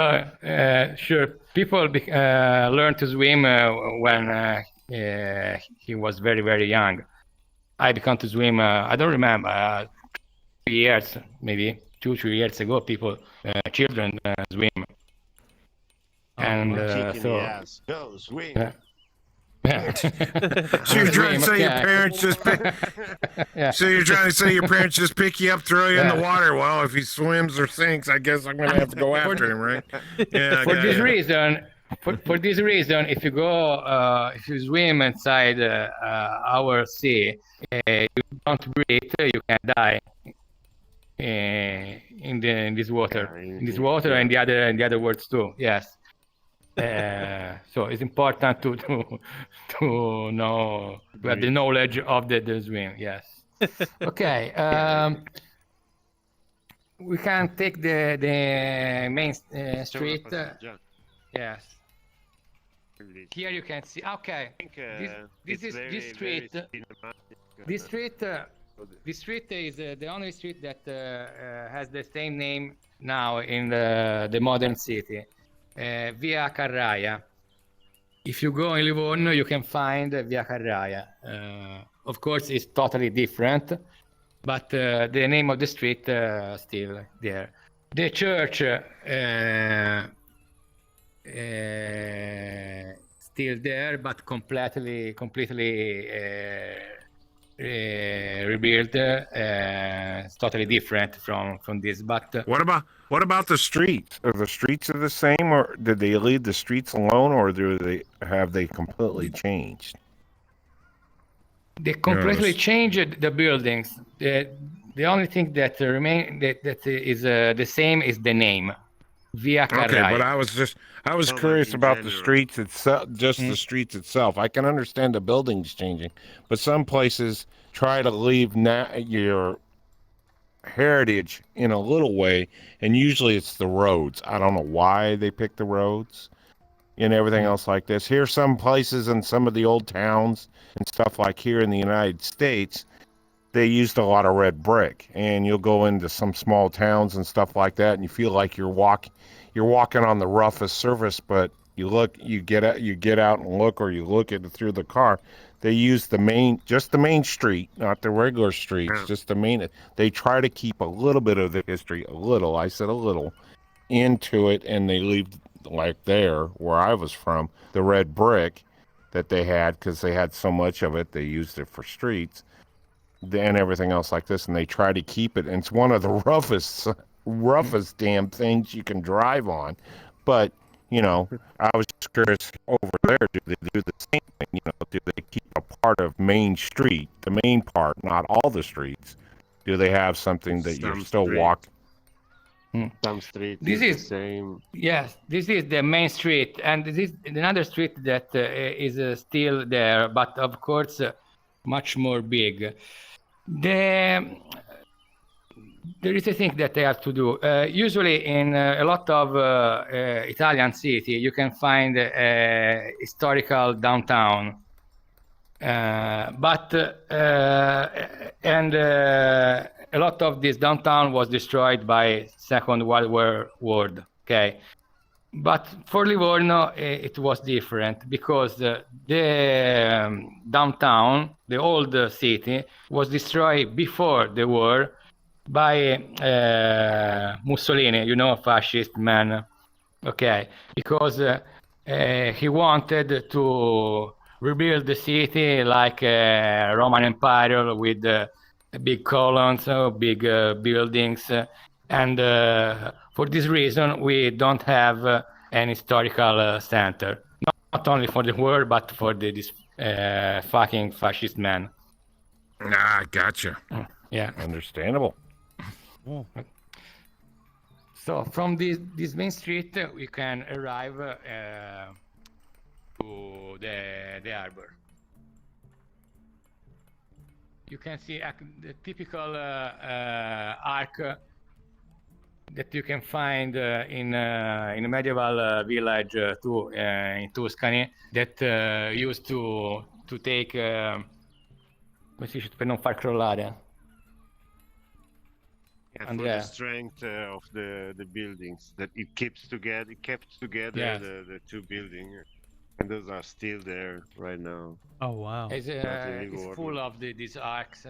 [SPEAKER 4] learn to swim when he was very, very young. I began to swim, I don't remember, 2 years, maybe 2-3 years ago, children swim. And
[SPEAKER 1] Kicking
[SPEAKER 4] so,
[SPEAKER 1] the ass. Go swim.
[SPEAKER 4] yeah.
[SPEAKER 3] So you're trying to say your parents just So you're trying to say your parents just pick you up, throw you in the water. Well, if he swims or sinks, I guess I'm gonna have to go after him, right? Yeah.
[SPEAKER 4] For this reason, if you go, if you swim inside our sea, you don't breathe, you can die in this water, and the other words too. Yes. So it's important to know, to have the knowledge of the swim. Yes. Okay. We can take the main street. Yes. Here you can see. Okay. This street. This street is the only street that has the same name now in the modern city. Via Carraia. If you go in Livorno, you can find Via Carraia. Of course, it's totally different, but the name of the street still there. The church still there, but completely rebuilt. It's totally different from this. But
[SPEAKER 3] What about the streets? Are the streets the same, or did they leave the streets alone, or have they completely changed?
[SPEAKER 4] They completely changed the buildings. The only thing that remain that is the same is the name. via
[SPEAKER 3] Okay,
[SPEAKER 4] Carrai.
[SPEAKER 3] but I was
[SPEAKER 1] No, but
[SPEAKER 3] curious
[SPEAKER 1] in
[SPEAKER 3] about the
[SPEAKER 1] general.
[SPEAKER 3] streets itself, just the streets itself. I can understand the buildings changing, but some places try to leave your heritage in a little way, and usually it's the roads. I don't know why they pick the roads and everything else like this. Here, some places in some of the old towns and stuff like here in the United States, they used a lot of red brick, and you'll go into some small towns and stuff like that, and you feel like you're walking on the roughest surface. But you get out and look, or you look at it through the car. They use just the main street, not the regular streets,
[SPEAKER 1] Yeah.
[SPEAKER 3] just the main. They try to keep a little bit of the history, I said a little, into it, and they leave, like there where I was from, the red brick that they had, because they had so much of it, they used it for streets and everything else like this, and they try to keep it. And it's one of the roughest damn things you can drive on. But I was just curious over there, do they do the same thing? Do they keep a part of Main Street, the main part, not all the streets? Do they have something that you're
[SPEAKER 1] Some
[SPEAKER 3] still
[SPEAKER 1] street.
[SPEAKER 3] walking?
[SPEAKER 1] Some street
[SPEAKER 4] This
[SPEAKER 1] is
[SPEAKER 4] is-
[SPEAKER 1] the same.
[SPEAKER 4] Yes, this is the main street, and this is another street that is still there, but of course much more big. There is a thing that they have to do. Usually, in a lot of Italian city, you can find a historical downtown, but a lot of this downtown was destroyed by Second World War. Okay, but for Livorno, it was different, because the downtown, the old city, was destroyed before the war by Mussolini, fascist man. Okay, because he wanted to rebuild the city like a Roman Empire with big columns, big buildings, and for this reason we don't have an historical center. Not only for the war, but for this fucking fascist man.
[SPEAKER 3] Ah, gotcha.
[SPEAKER 4] Yeah.
[SPEAKER 3] Understandable.
[SPEAKER 4] So from this main street, we can arrive to the harbor. You can see the typical arc that you can find in a medieval village too, in Tuscany, that used to take come si dice, per non far crollare.
[SPEAKER 1] Yeah, for
[SPEAKER 4] Andrea.
[SPEAKER 1] the strength of the buildings, that it kept together
[SPEAKER 4] Yes.
[SPEAKER 1] the two buildings, and those are still there right now.
[SPEAKER 2] Oh wow.
[SPEAKER 4] It's
[SPEAKER 1] Livorno.
[SPEAKER 4] full of these arcs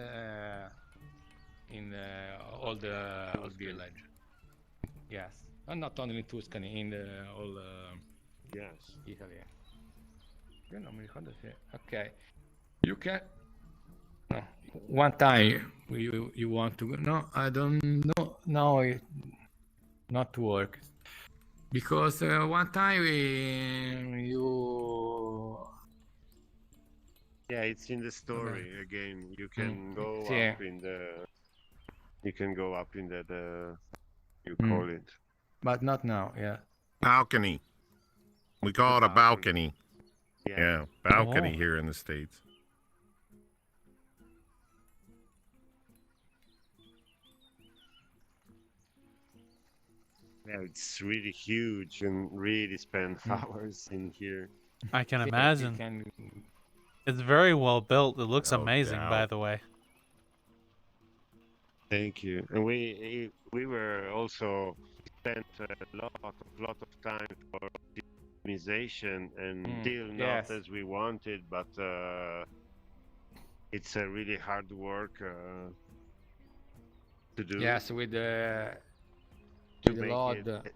[SPEAKER 4] in all the old village. Yes, and not only in Tuscany, in the whole
[SPEAKER 1] Yes.
[SPEAKER 4] Italy. Io non mi ricordo se. Ok, you can. No, one time you want to go? No, I don't know. No, it not work. Because one time you.
[SPEAKER 1] Yeah, it's in the story again. You can go
[SPEAKER 4] Yeah.
[SPEAKER 1] up in the. You can go up in the you
[SPEAKER 4] Mm.
[SPEAKER 1] call it.
[SPEAKER 4] But not now, yeah.
[SPEAKER 3] Balcony. We call it a balcony. Yeah, balcony
[SPEAKER 2] Oh.
[SPEAKER 3] here in the States.
[SPEAKER 1] Yeah, it's really huge and really spend hours in here.
[SPEAKER 2] I can
[SPEAKER 4] You
[SPEAKER 2] imagine.
[SPEAKER 4] can-
[SPEAKER 2] It's very well built. It looks
[SPEAKER 3] No
[SPEAKER 2] amazing, by
[SPEAKER 3] doubt.
[SPEAKER 2] the way.
[SPEAKER 1] Thank you. And we were also spent a lot of time for optimization, and still not
[SPEAKER 4] yes.
[SPEAKER 1] as we wanted, but it's a really hard work to do.
[SPEAKER 4] Yes, with
[SPEAKER 1] to
[SPEAKER 4] the
[SPEAKER 1] make
[SPEAKER 4] load.
[SPEAKER 1] it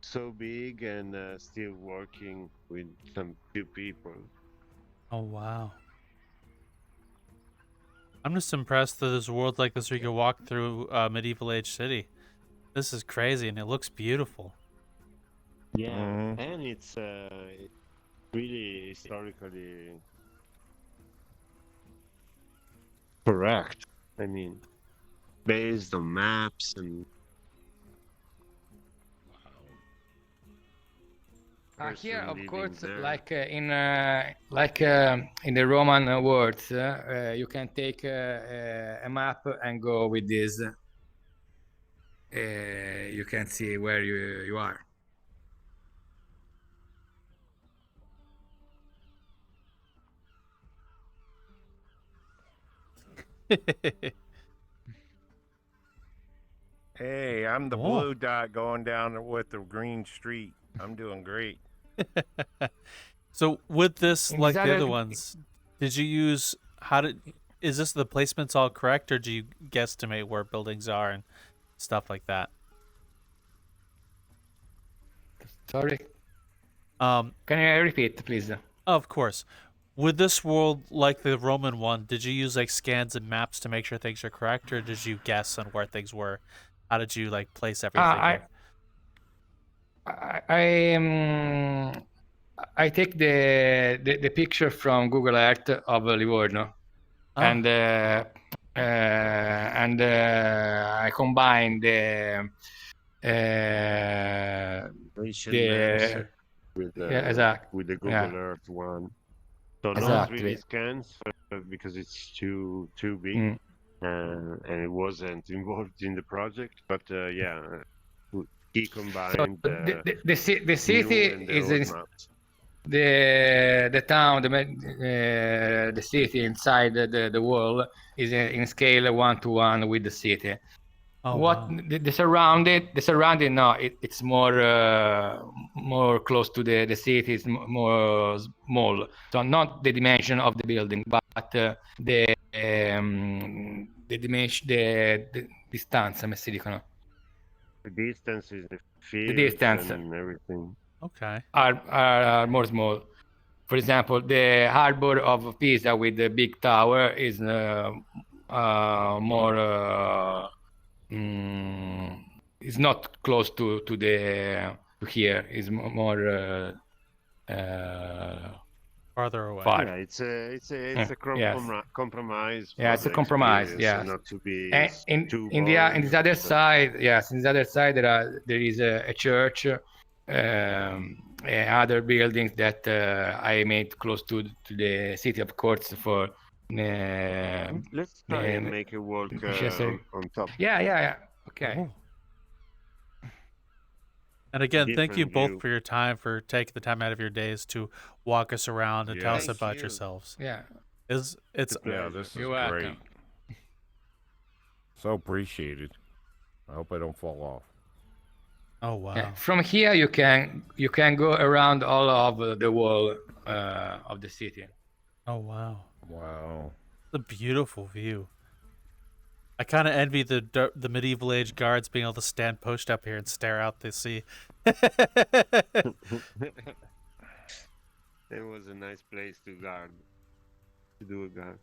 [SPEAKER 1] so big, and still working with some few people.
[SPEAKER 2] Oh wow. I'm just impressed that there's a world like this where you can walk through medieval age city. This is crazy, and it looks beautiful.
[SPEAKER 1] Yeah,
[SPEAKER 3] Mhm.
[SPEAKER 1] and it's really historically correct. I mean, based on maps and person
[SPEAKER 4] Here, of
[SPEAKER 1] living
[SPEAKER 4] course,
[SPEAKER 1] there.
[SPEAKER 4] like in the Roman words, you can take a map and go with this. You can see where you are.
[SPEAKER 3] Hey, I'm the
[SPEAKER 2] Oh.
[SPEAKER 3] blue dot going down with the green street. I'm doing great.
[SPEAKER 2] So with this,
[SPEAKER 4] In
[SPEAKER 2] like
[SPEAKER 4] this
[SPEAKER 2] the
[SPEAKER 4] other-
[SPEAKER 2] other ones, did you use is this the placements all correct, or do you guesstimate where buildings are and stuff like that?
[SPEAKER 4] Sorry,
[SPEAKER 2] Um,
[SPEAKER 4] can you repeat, please?
[SPEAKER 2] of course. With this world, like the Roman one, did you use like scans and maps to make sure things are correct, or did you guess on where things were? How did you like place everything? here?
[SPEAKER 4] I take the picture from Google Earth of Livorno,
[SPEAKER 2] Oh.
[SPEAKER 4] and I combine the
[SPEAKER 1] Nation
[SPEAKER 4] the-
[SPEAKER 1] maps with the
[SPEAKER 4] yeah, exact.
[SPEAKER 1] with the Google
[SPEAKER 4] Yeah.
[SPEAKER 1] Earth one. So not
[SPEAKER 4] Exactly.
[SPEAKER 1] 3D scans because it's too big,
[SPEAKER 4] Mm.
[SPEAKER 1] and it wasn't involved in the project. But he
[SPEAKER 4] So
[SPEAKER 1] combined
[SPEAKER 4] the city
[SPEAKER 1] new and the
[SPEAKER 4] is
[SPEAKER 1] old
[SPEAKER 4] in,
[SPEAKER 1] maps.
[SPEAKER 4] the town, the city inside the wall is in scale 1:1 with the city.
[SPEAKER 2] Oh,
[SPEAKER 4] What
[SPEAKER 2] wow.
[SPEAKER 4] the surrounding? No, it's more close to the city. It's more small. So not the dimension of the building, but the dimension, the distanza, come si dicono?
[SPEAKER 1] The distance is the fields
[SPEAKER 4] distance.
[SPEAKER 1] and everything.
[SPEAKER 2] Okay.
[SPEAKER 4] Are more small. For example, the harbor of Pisa with the big tower is more. Is not close to here. Is more
[SPEAKER 2] Farther away.
[SPEAKER 4] far.
[SPEAKER 1] Yeah, it's a
[SPEAKER 4] Yes.
[SPEAKER 1] compromise.
[SPEAKER 4] Yeah,
[SPEAKER 1] for
[SPEAKER 4] it's a
[SPEAKER 1] the
[SPEAKER 4] compromise,
[SPEAKER 1] experience and
[SPEAKER 4] yes.
[SPEAKER 1] not to be
[SPEAKER 4] And
[SPEAKER 1] too
[SPEAKER 4] in
[SPEAKER 1] boring.
[SPEAKER 4] this other
[SPEAKER 1] but-
[SPEAKER 4] side, yes, in the other side there is a church, and other buildings that I made close to the city, of course. For
[SPEAKER 1] Let's try and
[SPEAKER 4] um,
[SPEAKER 1] make it work
[SPEAKER 4] just say-
[SPEAKER 1] on top.
[SPEAKER 4] yeah. Okay.
[SPEAKER 2] Oh. And again, thank you
[SPEAKER 1] Different
[SPEAKER 2] both
[SPEAKER 1] view.
[SPEAKER 2] for your time, for taking the time out of your days to walk us around and tell us
[SPEAKER 1] Thank
[SPEAKER 2] about
[SPEAKER 1] you.
[SPEAKER 2] yourselves.
[SPEAKER 4] Yeah.
[SPEAKER 2] It's
[SPEAKER 1] It's a
[SPEAKER 3] Yeah,
[SPEAKER 1] pleasure.
[SPEAKER 3] this is
[SPEAKER 4] You're
[SPEAKER 3] great.
[SPEAKER 4] welcome.
[SPEAKER 3] So appreciated. I hope I don't fall off.
[SPEAKER 2] oh wow.
[SPEAKER 4] Yeah. From here you can go around all of the wall of the city.
[SPEAKER 2] Oh wow.
[SPEAKER 3] Wow.
[SPEAKER 2] It's a beautiful view. I kind of envy the medieval age guards being able to stand post up here and stare out the sea.
[SPEAKER 1] It was a nice place to do a guard.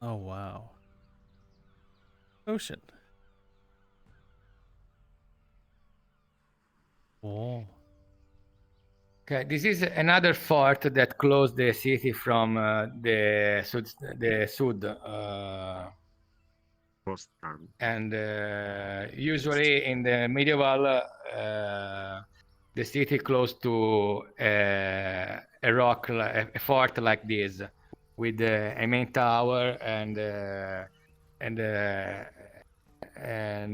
[SPEAKER 2] Oh wow. Ocean. Oh.
[SPEAKER 4] Okay, this is another fort that closed the city from the sud,
[SPEAKER 1] Post time.
[SPEAKER 4] and usually in the medieval, the city close to a rock, a fort like this, with a main tower and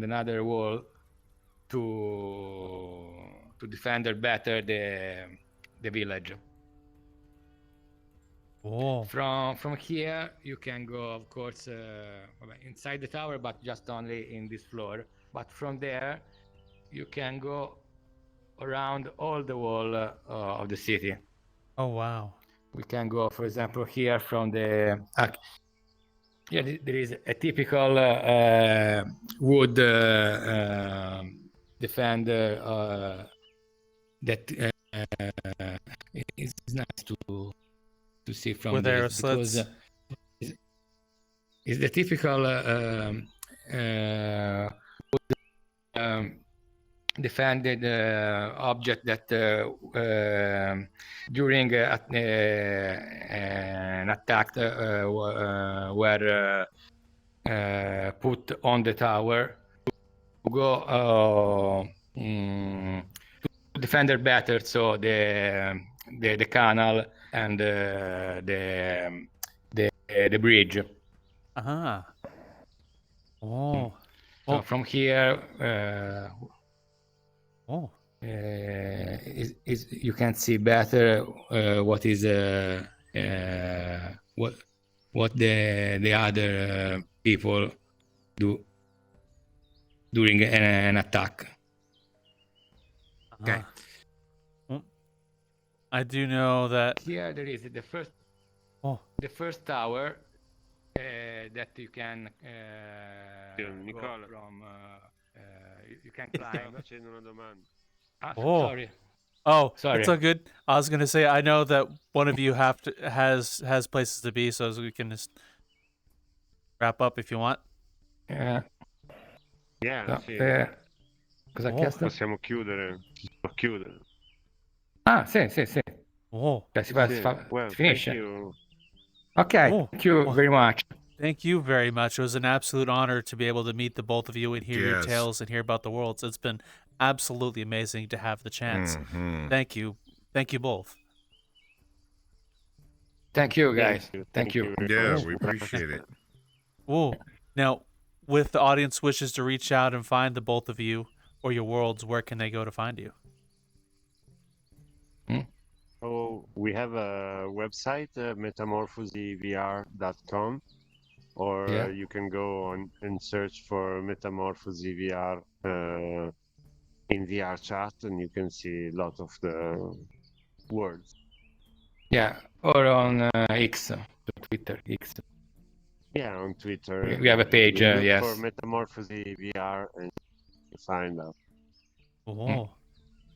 [SPEAKER 4] another wall to defend better the village.
[SPEAKER 2] Oh.
[SPEAKER 4] From here you can go, of course, inside the tower, but just only in this floor. But from there you can go around all the wall of the city.
[SPEAKER 2] Oh wow.
[SPEAKER 4] We can go, for example, here from the there is a typical wood defender that is nice to see from
[SPEAKER 2] With arrow
[SPEAKER 4] this, because
[SPEAKER 2] slits.
[SPEAKER 4] it's the typical defended object that during an attack were put on the tower to go to defend her better. So the canal and the bridge.
[SPEAKER 2] Ah. Oh.
[SPEAKER 4] So
[SPEAKER 2] Oh.
[SPEAKER 4] from here, you can see better what is what the other people do during an attack. Okay.
[SPEAKER 2] Well, I do know that
[SPEAKER 4] Here there is the first tower that you can
[SPEAKER 1] Nicola.
[SPEAKER 4] go from. You can climb.
[SPEAKER 1] Facendo una domanda.
[SPEAKER 4] Sorry.
[SPEAKER 2] Oh,
[SPEAKER 4] Sorry.
[SPEAKER 2] it's all good. I was gonna say I know that one of you has places to be, so we can just wrap up if you want.
[SPEAKER 4] Yeah.
[SPEAKER 1] Sì.
[SPEAKER 4] Cosa ha chiesto?
[SPEAKER 1] Possiamo chiudere.
[SPEAKER 4] Ah, sì.
[SPEAKER 2] Oh.
[SPEAKER 4] Si
[SPEAKER 1] Well,
[SPEAKER 4] finisce.
[SPEAKER 1] thank you.
[SPEAKER 4] Okay. Thank you very much.
[SPEAKER 2] Thank you very much. It was an absolute honor to be able to meet the both of you and hear your tales and hear about the worlds. It's been absolutely amazing to have the chance. Thank you. Thank you both.
[SPEAKER 4] Thank you, guys. Thank you.
[SPEAKER 3] Yeah, we appreciate it.
[SPEAKER 2] Oh, now, with the audience wishes to reach out and find the both of you or your worlds, where can they go to find you?
[SPEAKER 1] Oh, we have a website, MetamorphosiVR.com, or you can go on and search for MetamorphosiVR in VRChat, and you can see a lot of the words.
[SPEAKER 4] Yeah, or on X, Twitter, X.
[SPEAKER 1] Yeah, on Twitter.
[SPEAKER 4] We have a page,
[SPEAKER 1] look
[SPEAKER 4] yes.
[SPEAKER 1] for MetamorphosiVR and you find out.
[SPEAKER 2] Oh,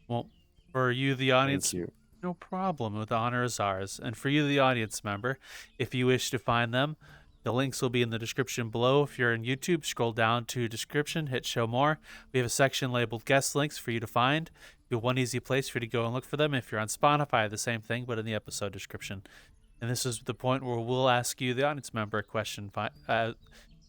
[SPEAKER 2] well, for you, the audience,
[SPEAKER 1] Thank you.
[SPEAKER 2] no problem. The honor is ours. And for you, the audience member, if you wish to find them, the links will be in the description below. If you're in YouTube, scroll down to description, hit show more. We have a section labeled guest links for you to find. Be one easy place for you to go and look for them. If you're on Spotify, the same thing, but in the episode description. And this is the point where we'll ask you, the audience member, a question. And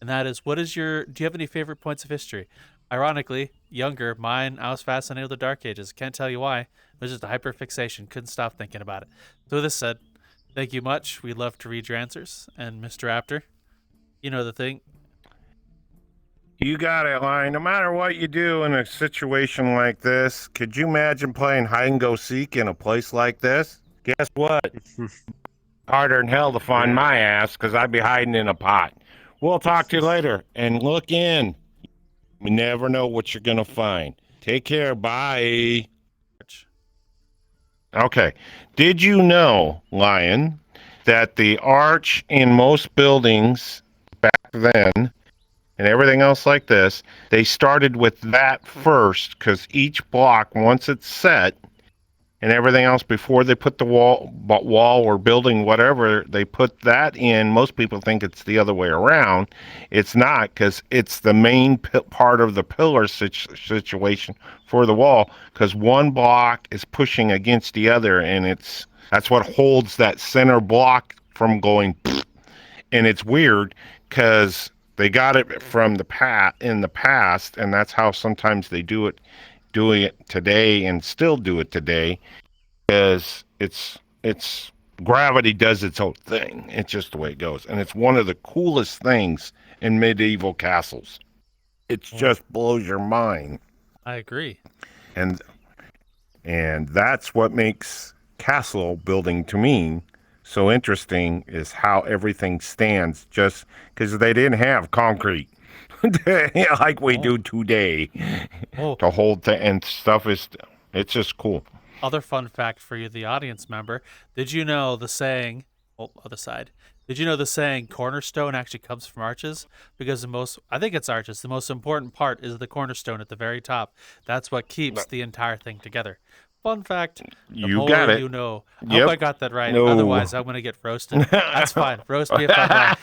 [SPEAKER 2] that is, do you have any favorite points of history? Ironically, younger, mine, I was fascinated with the Dark Ages. Can't tell you why. It was just a hyperfixation. Couldn't stop thinking about it. So with this said, thank you much. We'd love to read your answers. And Mr. Raptor, you know the thing.
[SPEAKER 3] You got it, Lion. No matter what you do in a situation like this, could you imagine playing hide and go seek in a place like this? Guess what? Harder than hell to find my ass because I'd be hiding in a pot. We'll talk to you later. And look in. You never know what you're going to find. Take care. Bye. Okay. Did you know, Lion, that the arch in most buildings back then and everything else like this, they started with that first because each block, once it's set, and everything else before they put the wall or building, whatever, they put that in. Most people think it's the other way around. It's not, because it's the main part of the pillar situation for the wall, because one block is pushing against the other, and that's what holds that center block from going. And it's weird because they got it from in the past, and that's how sometimes they doing it today and still do it today, because it's gravity does its own thing. It's just the way it goes, and it's one of the coolest things in medieval castles. It just blows your mind.
[SPEAKER 2] I agree.
[SPEAKER 3] And that's what makes castle building to me so interesting, is how everything stands, just because they didn't have concrete like we do today to hold and stuff. It's just cool.
[SPEAKER 2] Other fun fact for you, the audience member, did you know the saying, did you know the saying cornerstone actually comes from arches? Because I think it's arches, the most important part is the cornerstone at the very top. That's what keeps the entire thing together. Fun fact,
[SPEAKER 3] you got it.
[SPEAKER 2] You know. I hope I got that right.
[SPEAKER 3] No.
[SPEAKER 2] Otherwise, I'm going to get roasted. That's fine. Roast me if I'm wrong.